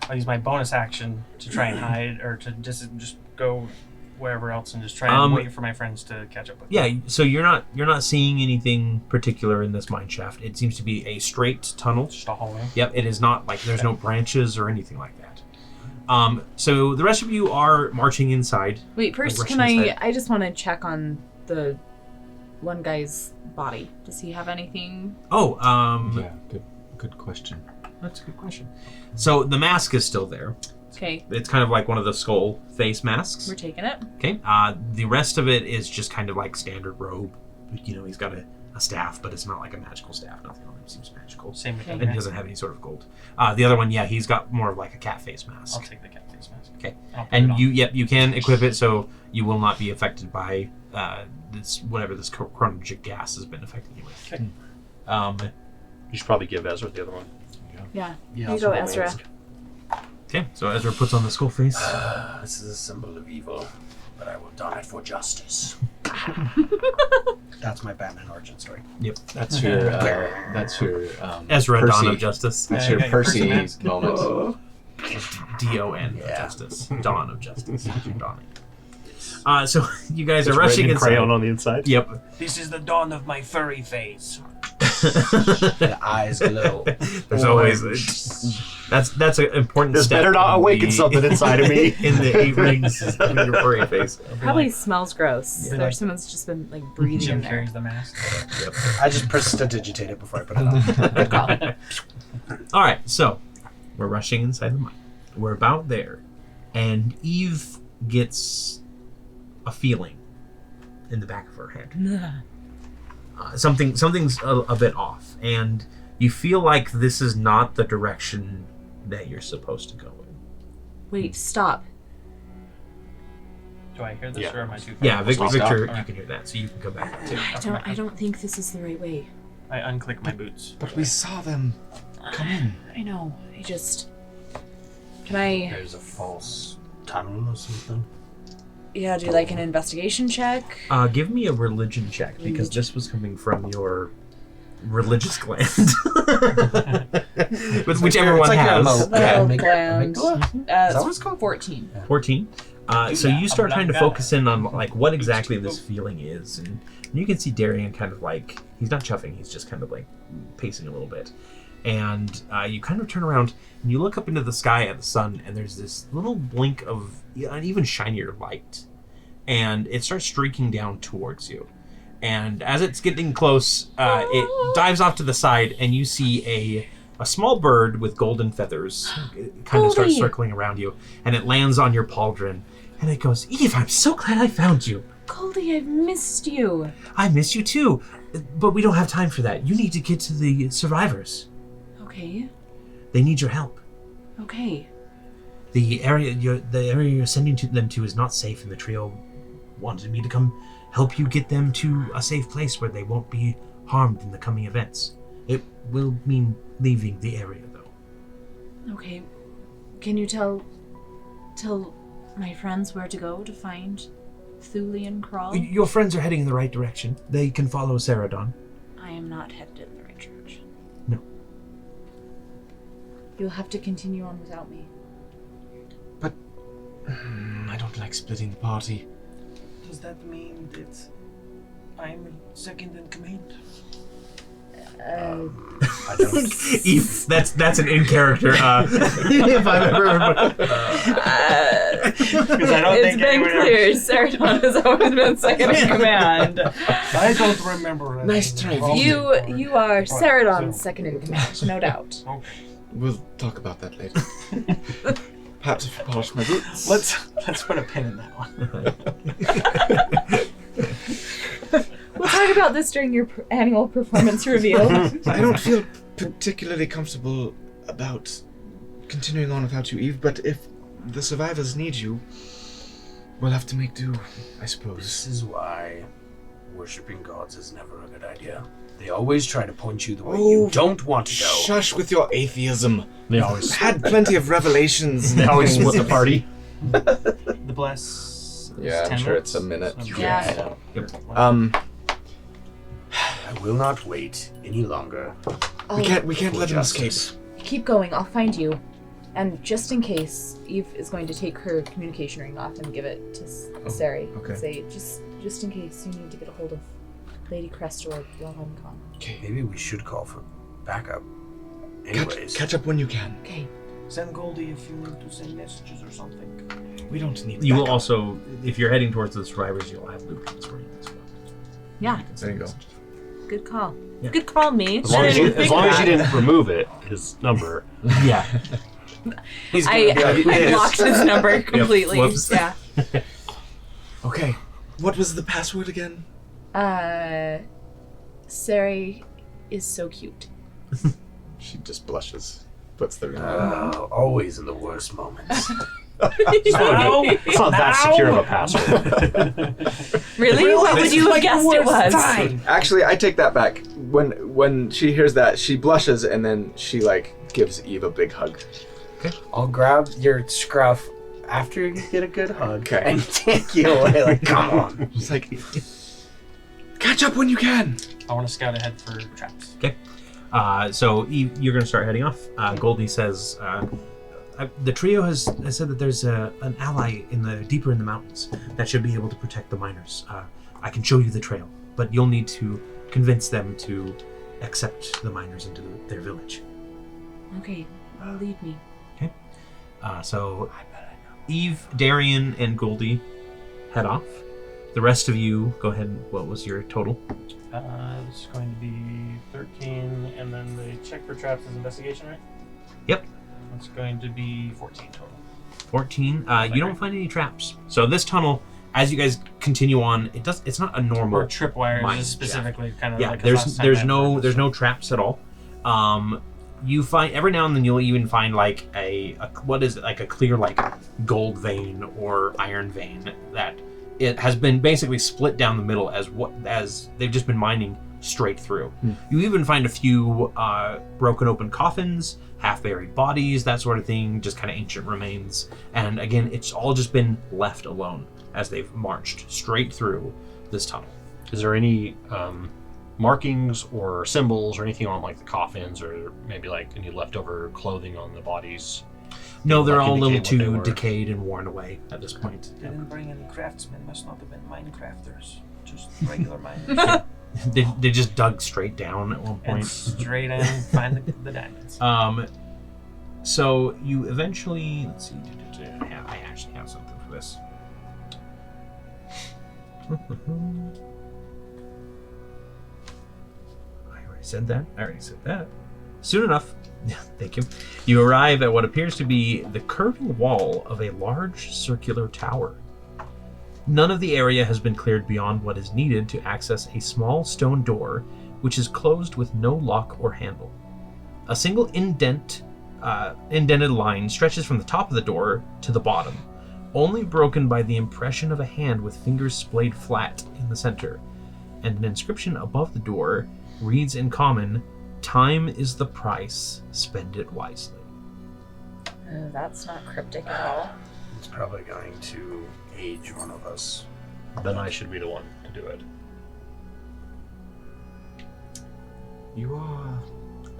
S5: I'll use my bonus action to try and hide or to just go wherever else and just try and wait for my friends to catch up with me.
S2: yeah. So you're not seeing anything particular in this mine shaft. It seems to be a straight tunnel.
S5: Just a hallway.
S2: Yep. It is not like there's no branches or anything like that. So the rest of you are marching inside.
S6: Wait, first,
S2: Russian
S6: can
S2: side.
S6: I just want to check on the one guy's body. Does he have anything?
S2: Oh,
S8: Yeah, good question.
S2: that's a good question. So the mask is still there.
S6: Okay,
S2: It's kind of like one of the skull face masks.
S6: we're taking it.
S2: Okay. The rest of it is just kind of like standard robe. You know, he's got a staff, but it's not like a magical staff. Nothing on him seems magical.
S5: Same with
S6: Okay.
S2: And he doesn't have any sort of gold. The other one, yeah, he's got more of like a cat face mask.
S5: I'll take the cat face mask.
S2: Okay.
S5: I'll put it
S2: And
S5: on.
S2: you can equip it so you will not be affected by this chronurgic gas has been affecting you with.
S5: Okay.
S3: You should probably give Ezra the other one.
S6: Yeah.
S4: Yeah,
S6: Here you go, Ezra.
S2: Okay, so Ezra puts on the skull face.
S3: This is a symbol of evil, but I will don it for justice.
S4: That's my Batman origin story.
S2: Yep.
S8: That's your. That's your.
S2: Ezra,
S8: Percy.
S2: Dawn of Justice.
S8: That's
S5: Yeah,
S8: your
S5: you got your
S8: Percy
S5: Percy mask.
S8: moment.
S2: D-O-N,
S3: Yeah.
S2: Justice. Dawn of Justice. You're dawning. So you guys are
S3: It's
S2: rushing
S3: written in
S2: inside.
S3: crayon on the inside.
S2: Yep.
S5: This is the dawn of my furry face.
S4: The eyes glow.
S2: There's always that's an important
S3: This
S2: step.
S3: better not
S2: in
S3: awaken
S2: the-
S3: something inside of me.
S2: in the 8 rings in your furry face.
S6: Probably smells gross.
S5: Yeah.
S6: There's someone's just been like breathing
S5: Jim
S6: in there.
S5: carries the mask.
S4: I just prestidigitate it before I put it on.
S2: All right, so we're rushing inside the mine. We're about there, and Eve gets a feeling in the back of her head. Something's a bit off, and you feel like this is not the direction that you're supposed to go in.
S6: Wait, stop.
S5: Do I hear this
S3: Yeah.
S5: or am I too far?
S2: Yeah, Victor,
S5: Stop.
S2: you
S5: Alright.
S2: can hear that, so you can go back too.
S6: I don't think this is the right way.
S5: I unclick my boots.
S7: But we saw them come in.
S6: I know. I just. Can I?
S4: There's a false tunnel or something.
S6: Yeah, do like an investigation check.
S2: Give me a religion check, because this was coming from your religious gland. Whichever one has.
S6: Gland.
S4: that what it's called?
S6: 14.
S2: 14. So you start trying to focus in on like what exactly this feeling is, and you can see Darian kind of like he's not chuffing, he's just kind of like pacing a little bit, and you kind of turn around and you look up into the sky at the sun, and there's this little blink of an even shinier light, and it starts streaking down towards you, and as it's getting close, it dives off to the side, and you see a small bird with golden feathers kind of starts
S6: Colby.
S2: circling around you, and it lands on your pauldron, and it goes, Eve, I'm so glad I found you.
S6: Colby, I've missed you.
S2: I miss you too, but we don't have time for that. You need to get to the survivors.
S6: Okay.
S2: They need your help.
S6: Okay.
S2: The area you're sending them to is not safe, and the trio wanted me to come help you get them to a safe place where they won't be harmed in the coming events. It will mean leaving the area, though.
S6: Okay. Can you tell my friends where to go to find Thulian Crawl?
S2: Your friends are heading in the right direction. They can follow Seredan.
S6: I am not headed in the right direction.
S2: No.
S6: You'll have to continue on without me.
S7: I don't like splitting the party.
S5: Does that mean that I'm second in command?
S4: I don't.
S2: Eve, that's an in character. If I've ever.
S5: Because I don't
S6: It's
S5: think
S6: been
S5: anyone
S6: clear. Seredan has always been second in command.
S5: I don't remember.
S7: Nice try,
S6: You are Seredan's second in command, no doubt.
S7: We'll talk about that later. Perhaps if I polish my boots.
S5: Let's put a pin in that one.
S6: We'll talk about this during your annual performance reveal.
S7: I don't feel particularly comfortable about continuing on without you, Eve, but if the survivors need you, we'll have to make do, I suppose.
S4: This is why worshipping gods is never a good idea. They always try to point you the way you don't want to go.
S7: Shush with your atheism.
S3: They always
S7: Had plenty of revelations.
S3: they always split the party.
S5: The bless. is
S8: Yeah, I'm
S5: 10
S8: sure it's a
S5: minutes?
S8: minute.
S6: Yeah.
S4: I will not wait any longer.
S7: We can't let him escape.
S4: Justice.
S6: Keep going, I'll find you. And just in case, Eve is going to take her communication ring off and give it to Sari.
S7: okay.
S6: Say, just in case you need to get a hold of Lady Crest or Wilhelmcon.
S7: Okay.
S4: Maybe we should call for backup. Anyways.
S7: Catch up when you can.
S6: Okay.
S5: Send Goldie if you need to send messages or something.
S7: We don't need
S2: You will
S7: backup.
S2: also, if you're heading towards the survivors, you'll have blueprints for you as well.
S6: Yeah,
S8: There you go.
S6: good call.
S2: Yeah.
S6: Good call, me.
S3: As long as you didn't remove it, his number.
S2: Yeah.
S6: I blocked his number completely.
S2: Whoops.
S6: Yeah.
S7: Okay. What was the password again?
S6: Sari is so cute.
S8: She just blushes, puts the ring on.
S3: Always in the worst moments. It's not that secure of a password.
S6: Really? What would you have guessed it was?
S8: Actually, I take that back. When she hears that, she blushes and then she like gives Eve a big hug.
S4: I'll grab your scruff after you get a good hug
S8: Okay.
S4: and take you away. Like, come on.
S8: It's like, catch up when you can.
S5: I want to scout ahead for traps.
S2: Okay. So Eve, you're going to start heading off. Goldie says, the trio has said that there's an ally deeper in the mountains that should be able to protect the miners. I can show you the trail, but you'll need to convince them to accept the miners into their village.
S6: Okay, lead me.
S2: Okay. So Eve, Darian, and Goldie head off. The rest of you, go ahead. What was your total?
S5: It's going to be 13, and then the check for traps is investigation, right?
S2: Yep.
S5: It's going to be 14 total.
S2: 14. You don't find any traps. So this tunnel, as you guys continue on, it's not a normal
S5: Or tripwires
S2: mine
S5: is specifically
S2: shaft.
S5: kind of
S2: Yeah,
S5: like
S2: there's no traps at all. You find every now and then you'll even find like a what is it, like a clear like gold vein or iron vein that it has been basically split down the middle as they've just been mining straight through. You even find a few broken open coffins, half-buried bodies, that sort of thing, just kind of ancient remains. And again, it's all just been left alone as they've marched straight through this tunnel.
S3: Is there any markings or symbols or anything on like the coffins, or maybe like any leftover clothing on the bodies?
S2: No, they're
S3: Like
S2: all a little
S3: indicate what they
S2: too
S3: were.
S2: decayed and worn away at this point.
S5: They didn't bring any craftsmen. Must not have been Minecrafters. Just regular miners.
S2: They just dug straight down at one
S5: And
S2: point.
S5: straight in, find the diamonds.
S2: So you eventually, let's see, I actually have something for this. I already said that. Soon enough. Yeah, thank you. You arrive at what appears to be the curving wall of a large circular tower. None of the area has been cleared beyond what is needed to access a small stone door, which is closed with no lock or handle. A single indented line stretches from the top of the door to the bottom, only broken by the impression of a hand with fingers splayed flat in the center, and an inscription above the door reads in common, "Time is the price, spend it wisely."
S6: That's not cryptic at all.
S3: It's probably going to age one of us. Then I should be the one to do it.
S1: You are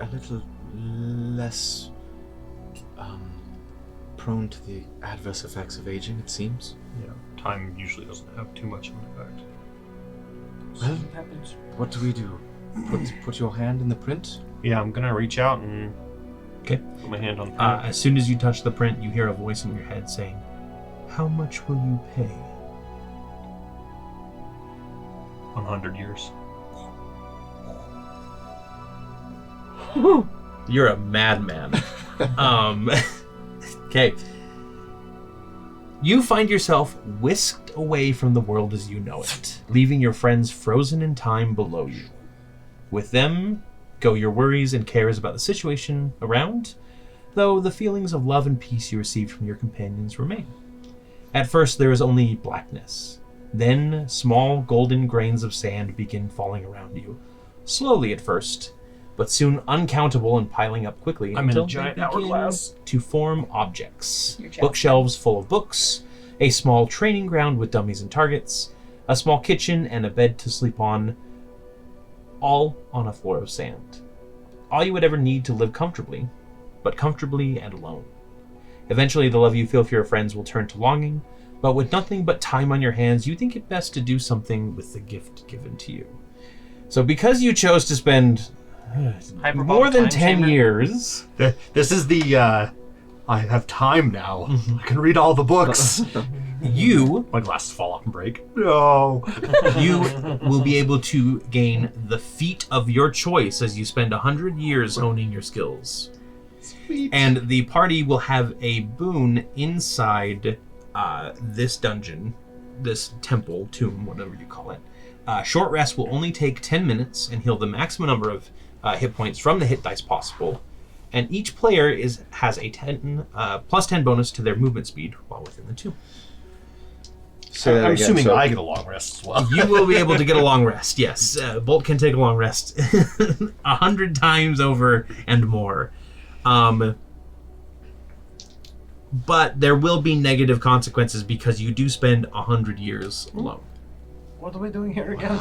S1: a little less prone to the adverse effects of aging, it seems.
S3: Yeah, time usually doesn't have too much of an effect.
S1: Well,
S5: What happens?
S1: what do we do? Put your hand in the print?
S3: Yeah, I'm gonna reach out and
S2: Okay.
S3: put my hand on the
S2: As soon as you touch the print, you hear a voice in your head saying, "How much will you pay?"
S3: 100 years.
S2: You're a madman. Okay. You find yourself whisked away from the world as you know it, leaving your friends frozen in time below you. With them go your worries and cares about the situation around, though the feelings of love and peace you received from your companions remain. At first there is only blackness. Then small golden grains of sand begin falling around you, slowly at first, but soon uncountable and piling up quickly
S3: I'm in a
S2: until
S3: giant
S2: they begin
S3: hourglass.
S2: to form objects.
S6: Your jacket.
S2: Bookshelves full of books, a small training ground with dummies and targets, a small kitchen and a bed to sleep on, all on a floor of sand. All you would ever need to live comfortably, but comfortably and alone. Eventually the love you feel for your friends will turn to longing, but with nothing but time on your hands, you think it best to do something with the gift given to you. So because you chose to spend
S5: Hyperbolic
S2: more than
S5: time
S2: 10
S5: chamber?
S2: years...
S3: This is the, I have time now. I can read all the books.
S2: You
S3: My glasses fall off and break. No.
S2: you will be able to gain the feat of your choice as you spend 100 years honing your skills.
S3: Sweet.
S2: And the party will have a boon inside this dungeon, this temple, tomb, whatever you call it, Short rest will only take 10 minutes and heal the maximum number of hit points from the hit dice possible. And each player has a plus 10 bonus to their movement speed while within the tomb.
S3: I'm assuming I get a long rest as well.
S2: You will be able to get a long rest, yes. Bolt can take a long rest 100 times over and more. But there will be negative consequences because you do spend 100 years alone.
S5: What are we doing here again?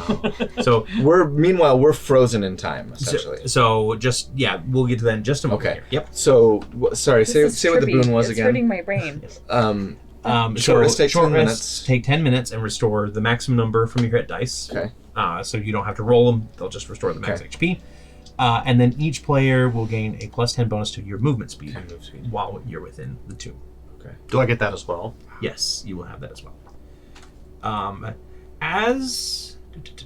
S2: So
S8: Meanwhile, we're frozen in time, essentially.
S2: So just, we'll get to that in just a moment.
S8: Okay.
S2: Here. Yep.
S8: So, sorry, say what the boon was
S6: it's
S8: again.
S6: hurting my brain.
S8: Short rest takes 10
S2: rests
S8: minutes.
S2: take 10 minutes and restore the maximum number from your hit dice.
S8: Okay.
S2: So you don't have to roll them. They'll just restore the max HP. And then each player will gain a plus 10 bonus to your movement speed while you're within the tomb.
S8: Okay.
S3: Do I get that as well?
S2: Yes, you will have that as well.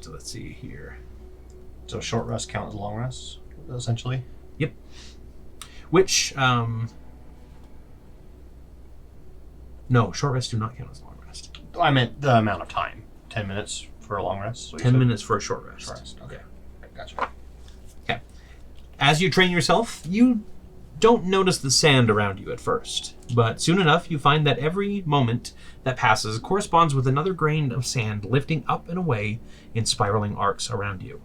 S2: Let's see here.
S3: So short rest count as long rest, essentially?
S2: Yep. Which, no, short rests do not count as long rest.
S3: I meant the amount of time. 10 minutes for a long rest? So
S2: 10 minutes for a short rest.
S3: Short rest, okay. Gotcha.
S2: Okay. As you train yourself, you don't notice the sand around you at first, but soon enough you find that every moment that passes corresponds with another grain of sand lifting up and away in spiraling arcs around you.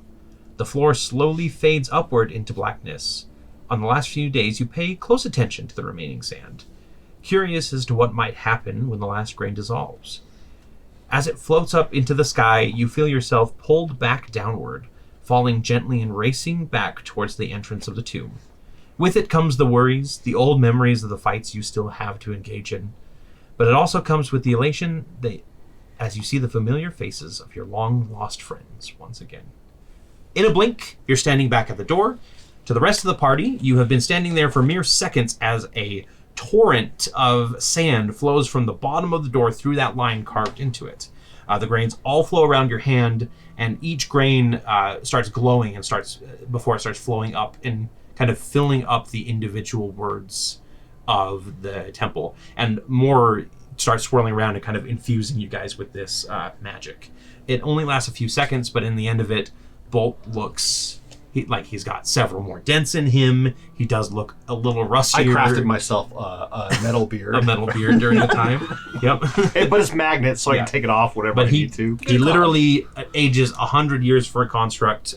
S2: The floor slowly fades upward into blackness. On the last few days, you pay close attention to the remaining sand, curious as to what might happen when the last grain dissolves. As it floats up into the sky, you feel yourself pulled back downward, falling gently and racing back towards the entrance of the tomb. With it comes the worries, the old memories of the fights you still have to engage in. But it also comes with the elation as you see the familiar faces of your long-lost friends once again. In a blink, you're standing back at the door. To the rest of the party, you have been standing there for mere seconds as a torrent of sand flows from the bottom of the door through that line carved into it. The grains all flow around your hand, and each grain starts glowing and before it starts flowing up and kind of filling up the individual words of the temple, and more starts swirling around and kind of infusing you guys with this magic. It only lasts a few seconds, but in the end of it, Bolt looks like he's got several more dents in him. He does look a little rustier.
S3: I crafted myself a metal beard.
S2: A metal beard during the time. Yep.
S3: But it's magnet, so I can take it off whenever I need to.
S2: He literally ages 100 years for a construct,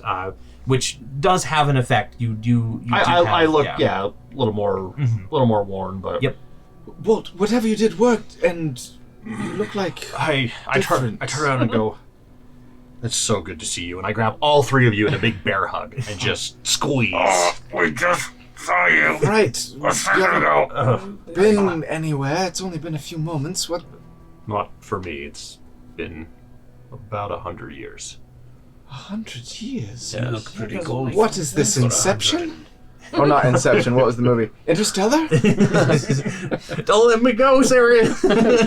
S2: which does have an effect. I look a little more worn, but yep.
S7: Walt, whatever you did worked, and you look like
S3: I turn around and go, "It's so good to see you," and I grab all three of you in a big bear hug and just squeeze.
S9: We just saw you.
S7: Right.
S9: A second ago.
S7: Been anywhere? It's only been a few moments. What?
S3: Not for me. It's been about 100 years.
S7: 100 years?
S9: You look pretty cool.
S7: What is this, Inception?
S8: Oh, not Inception. What was the movie?
S7: Interstellar?
S2: Don't let me go, Sarah.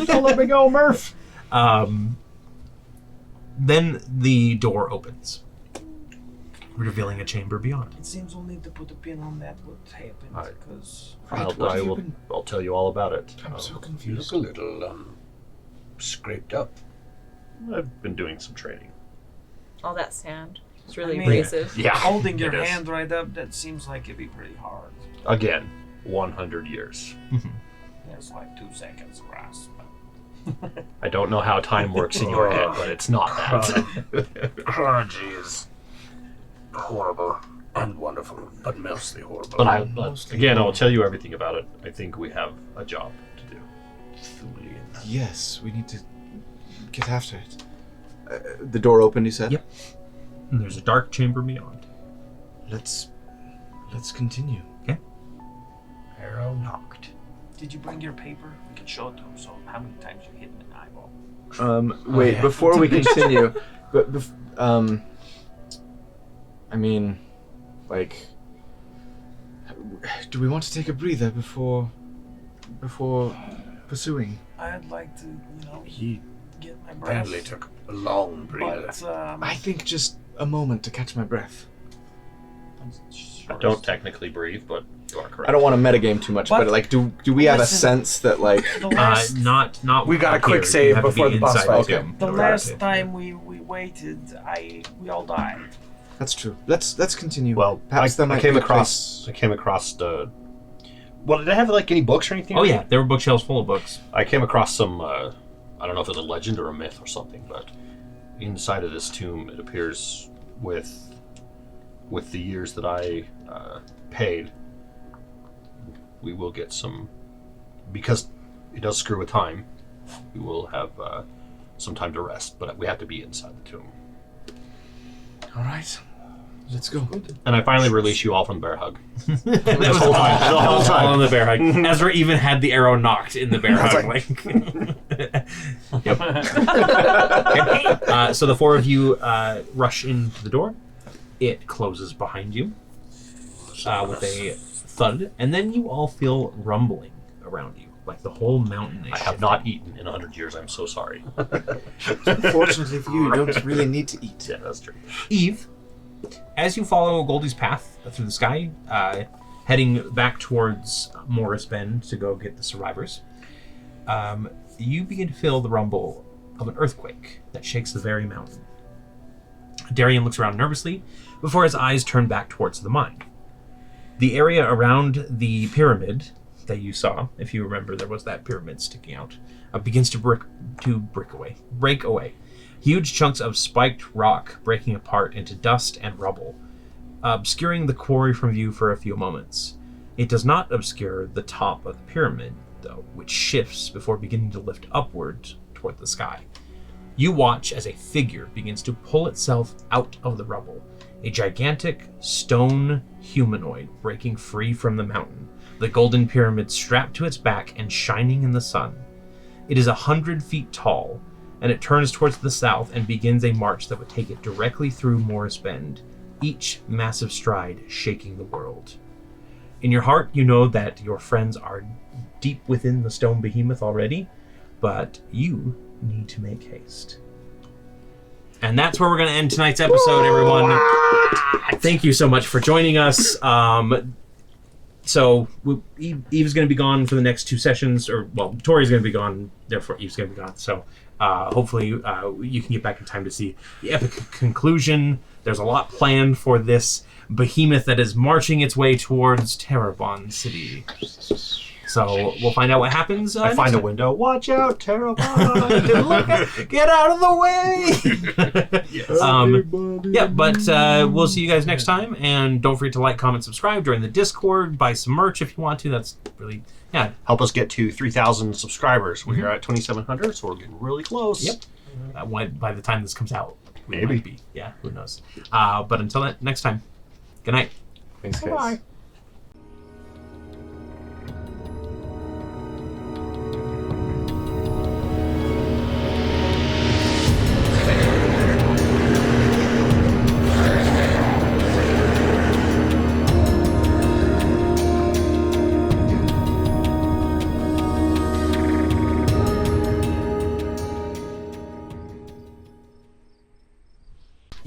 S3: Don't let me go, Murph.
S2: Then the door opens, revealing a chamber beyond.
S5: It seems we'll need to put a pin on that. What happened? Because
S3: I'll tell you all about it.
S7: I'm so
S9: You
S7: confused.
S9: look a little scraped up.
S3: I've been doing some training.
S6: All that sand. It's really
S5: I mean,
S6: abrasive.
S3: Yeah,
S5: holding your
S3: it is.
S5: hand right up, that seems like it'd be pretty hard.
S3: Again, 100 years.
S5: It's like 2 seconds rest.
S3: I don't know how time works in your head, but it's not that.
S9: Chronology is horrible and wonderful, but mostly horrible.
S3: But I'll tell you everything about it. I think we have a job to do.
S7: Yes, we need to get after it.
S8: The door opened, you said?
S2: Yep. And there's a dark chamber beyond.
S7: Let's continue.
S9: Arrow knocked.
S5: Did you bring your paper? We can show it to him. So how many times you hit him in the eyeball?
S8: Wait, before we continue, I mean, like,
S7: Do we want to take a breather before pursuing?
S5: I'd like to,
S9: He
S5: get my breath.
S9: apparently took a long breather.
S5: But,
S7: I think just a moment to catch my breath.
S3: I don't technically breathe, but you are correct.
S8: I don't want to metagame too much,
S5: What?
S8: but like, do we have a
S5: Listen.
S8: sense that like,
S5: the last,
S2: Not.
S8: We got a
S2: up
S8: quick
S2: here.
S8: save
S2: You have to
S8: before
S2: be
S8: the boss
S2: inside
S8: fight.
S2: the
S8: Okay.
S2: tomb.
S5: the
S2: in order
S5: last
S2: to-
S5: time we waited, we all died.
S7: That's true. Let's continue.
S3: Well,
S7: perhaps there
S3: I
S7: might
S3: came
S7: be a
S3: across.
S7: place-
S3: I came across the. Well, did I have like any books or anything?
S2: Oh yeah, there were bookshelves full of books.
S3: I came across some. I don't know if it's a legend or a myth or something, but inside of this tomb, it appears with the years that I paid, we will get some. Because it does screw with time, we will have some time to rest, but we have to be inside the tomb.
S7: All right, let's go.
S3: And I finally release you all from the bear hug.
S2: That was
S3: whole time. The whole time.
S2: all in the bear hug. Ezra even had the arrow knocked in the bear hug. Yep. Okay. So the four of you rush into the door. It closes behind you with a thud, and then you all feel rumbling around you, like the whole mountain is
S3: I have not eaten in 100 years. I'm so sorry.
S7: Fortunately for you, you don't really need to eat.
S3: Yeah, that's true.
S2: Eve, as you follow Goldie's path through the sky, heading back towards Morris Bend to go get the survivors, you begin to feel the rumble of an earthquake that shakes the very mountain. Darian looks around nervously before his eyes turn back towards the mine. The area around the pyramid that you saw, if you remember, there was that pyramid sticking out, begins to break away. Huge chunks of spiked rock breaking apart into dust and rubble, obscuring the quarry from view for a few moments. It does not obscure the top of the pyramid, though, which shifts before beginning to lift upward toward the sky. You watch as a figure begins to pull itself out of the rubble, a gigantic stone humanoid breaking free from the mountain, the golden pyramid strapped to its back and shining in the sun. It is 100 feet tall, and it turns towards the south and begins a march that would take it directly through Morris Bend, each massive stride shaking the world. In your heart, you know that your friends are deep within the stone behemoth already, but you need to make haste. And that's where we're going to end tonight's episode, everyone. Thank you so much for joining us. So Eve's going to be gone for the next 2 sessions, or, well, Torrey's going to be gone, therefore Eve's going to be gone. So hopefully you can get back in time to see the epic conclusion. There's a lot planned for this behemoth that is marching its way towards Terrebonne City. So we'll find out what happens.
S3: I find a window. Watch out, Terrebonne!
S2: Get out of the way!
S3: Yes.
S2: Yeah, but we'll see you guys next time. And don't forget to like, comment, subscribe, join the Discord, buy some merch if you want to. That's really, yeah.
S3: Help us get to 3,000 subscribers. We are at 2,700, so we're getting really close.
S2: Yep. By the time this comes out, we
S3: Maybe.
S2: might be. Yeah, who knows? But until next time, good night.
S8: Thanks, guys.
S3: Bye.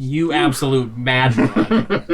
S2: You absolute madman.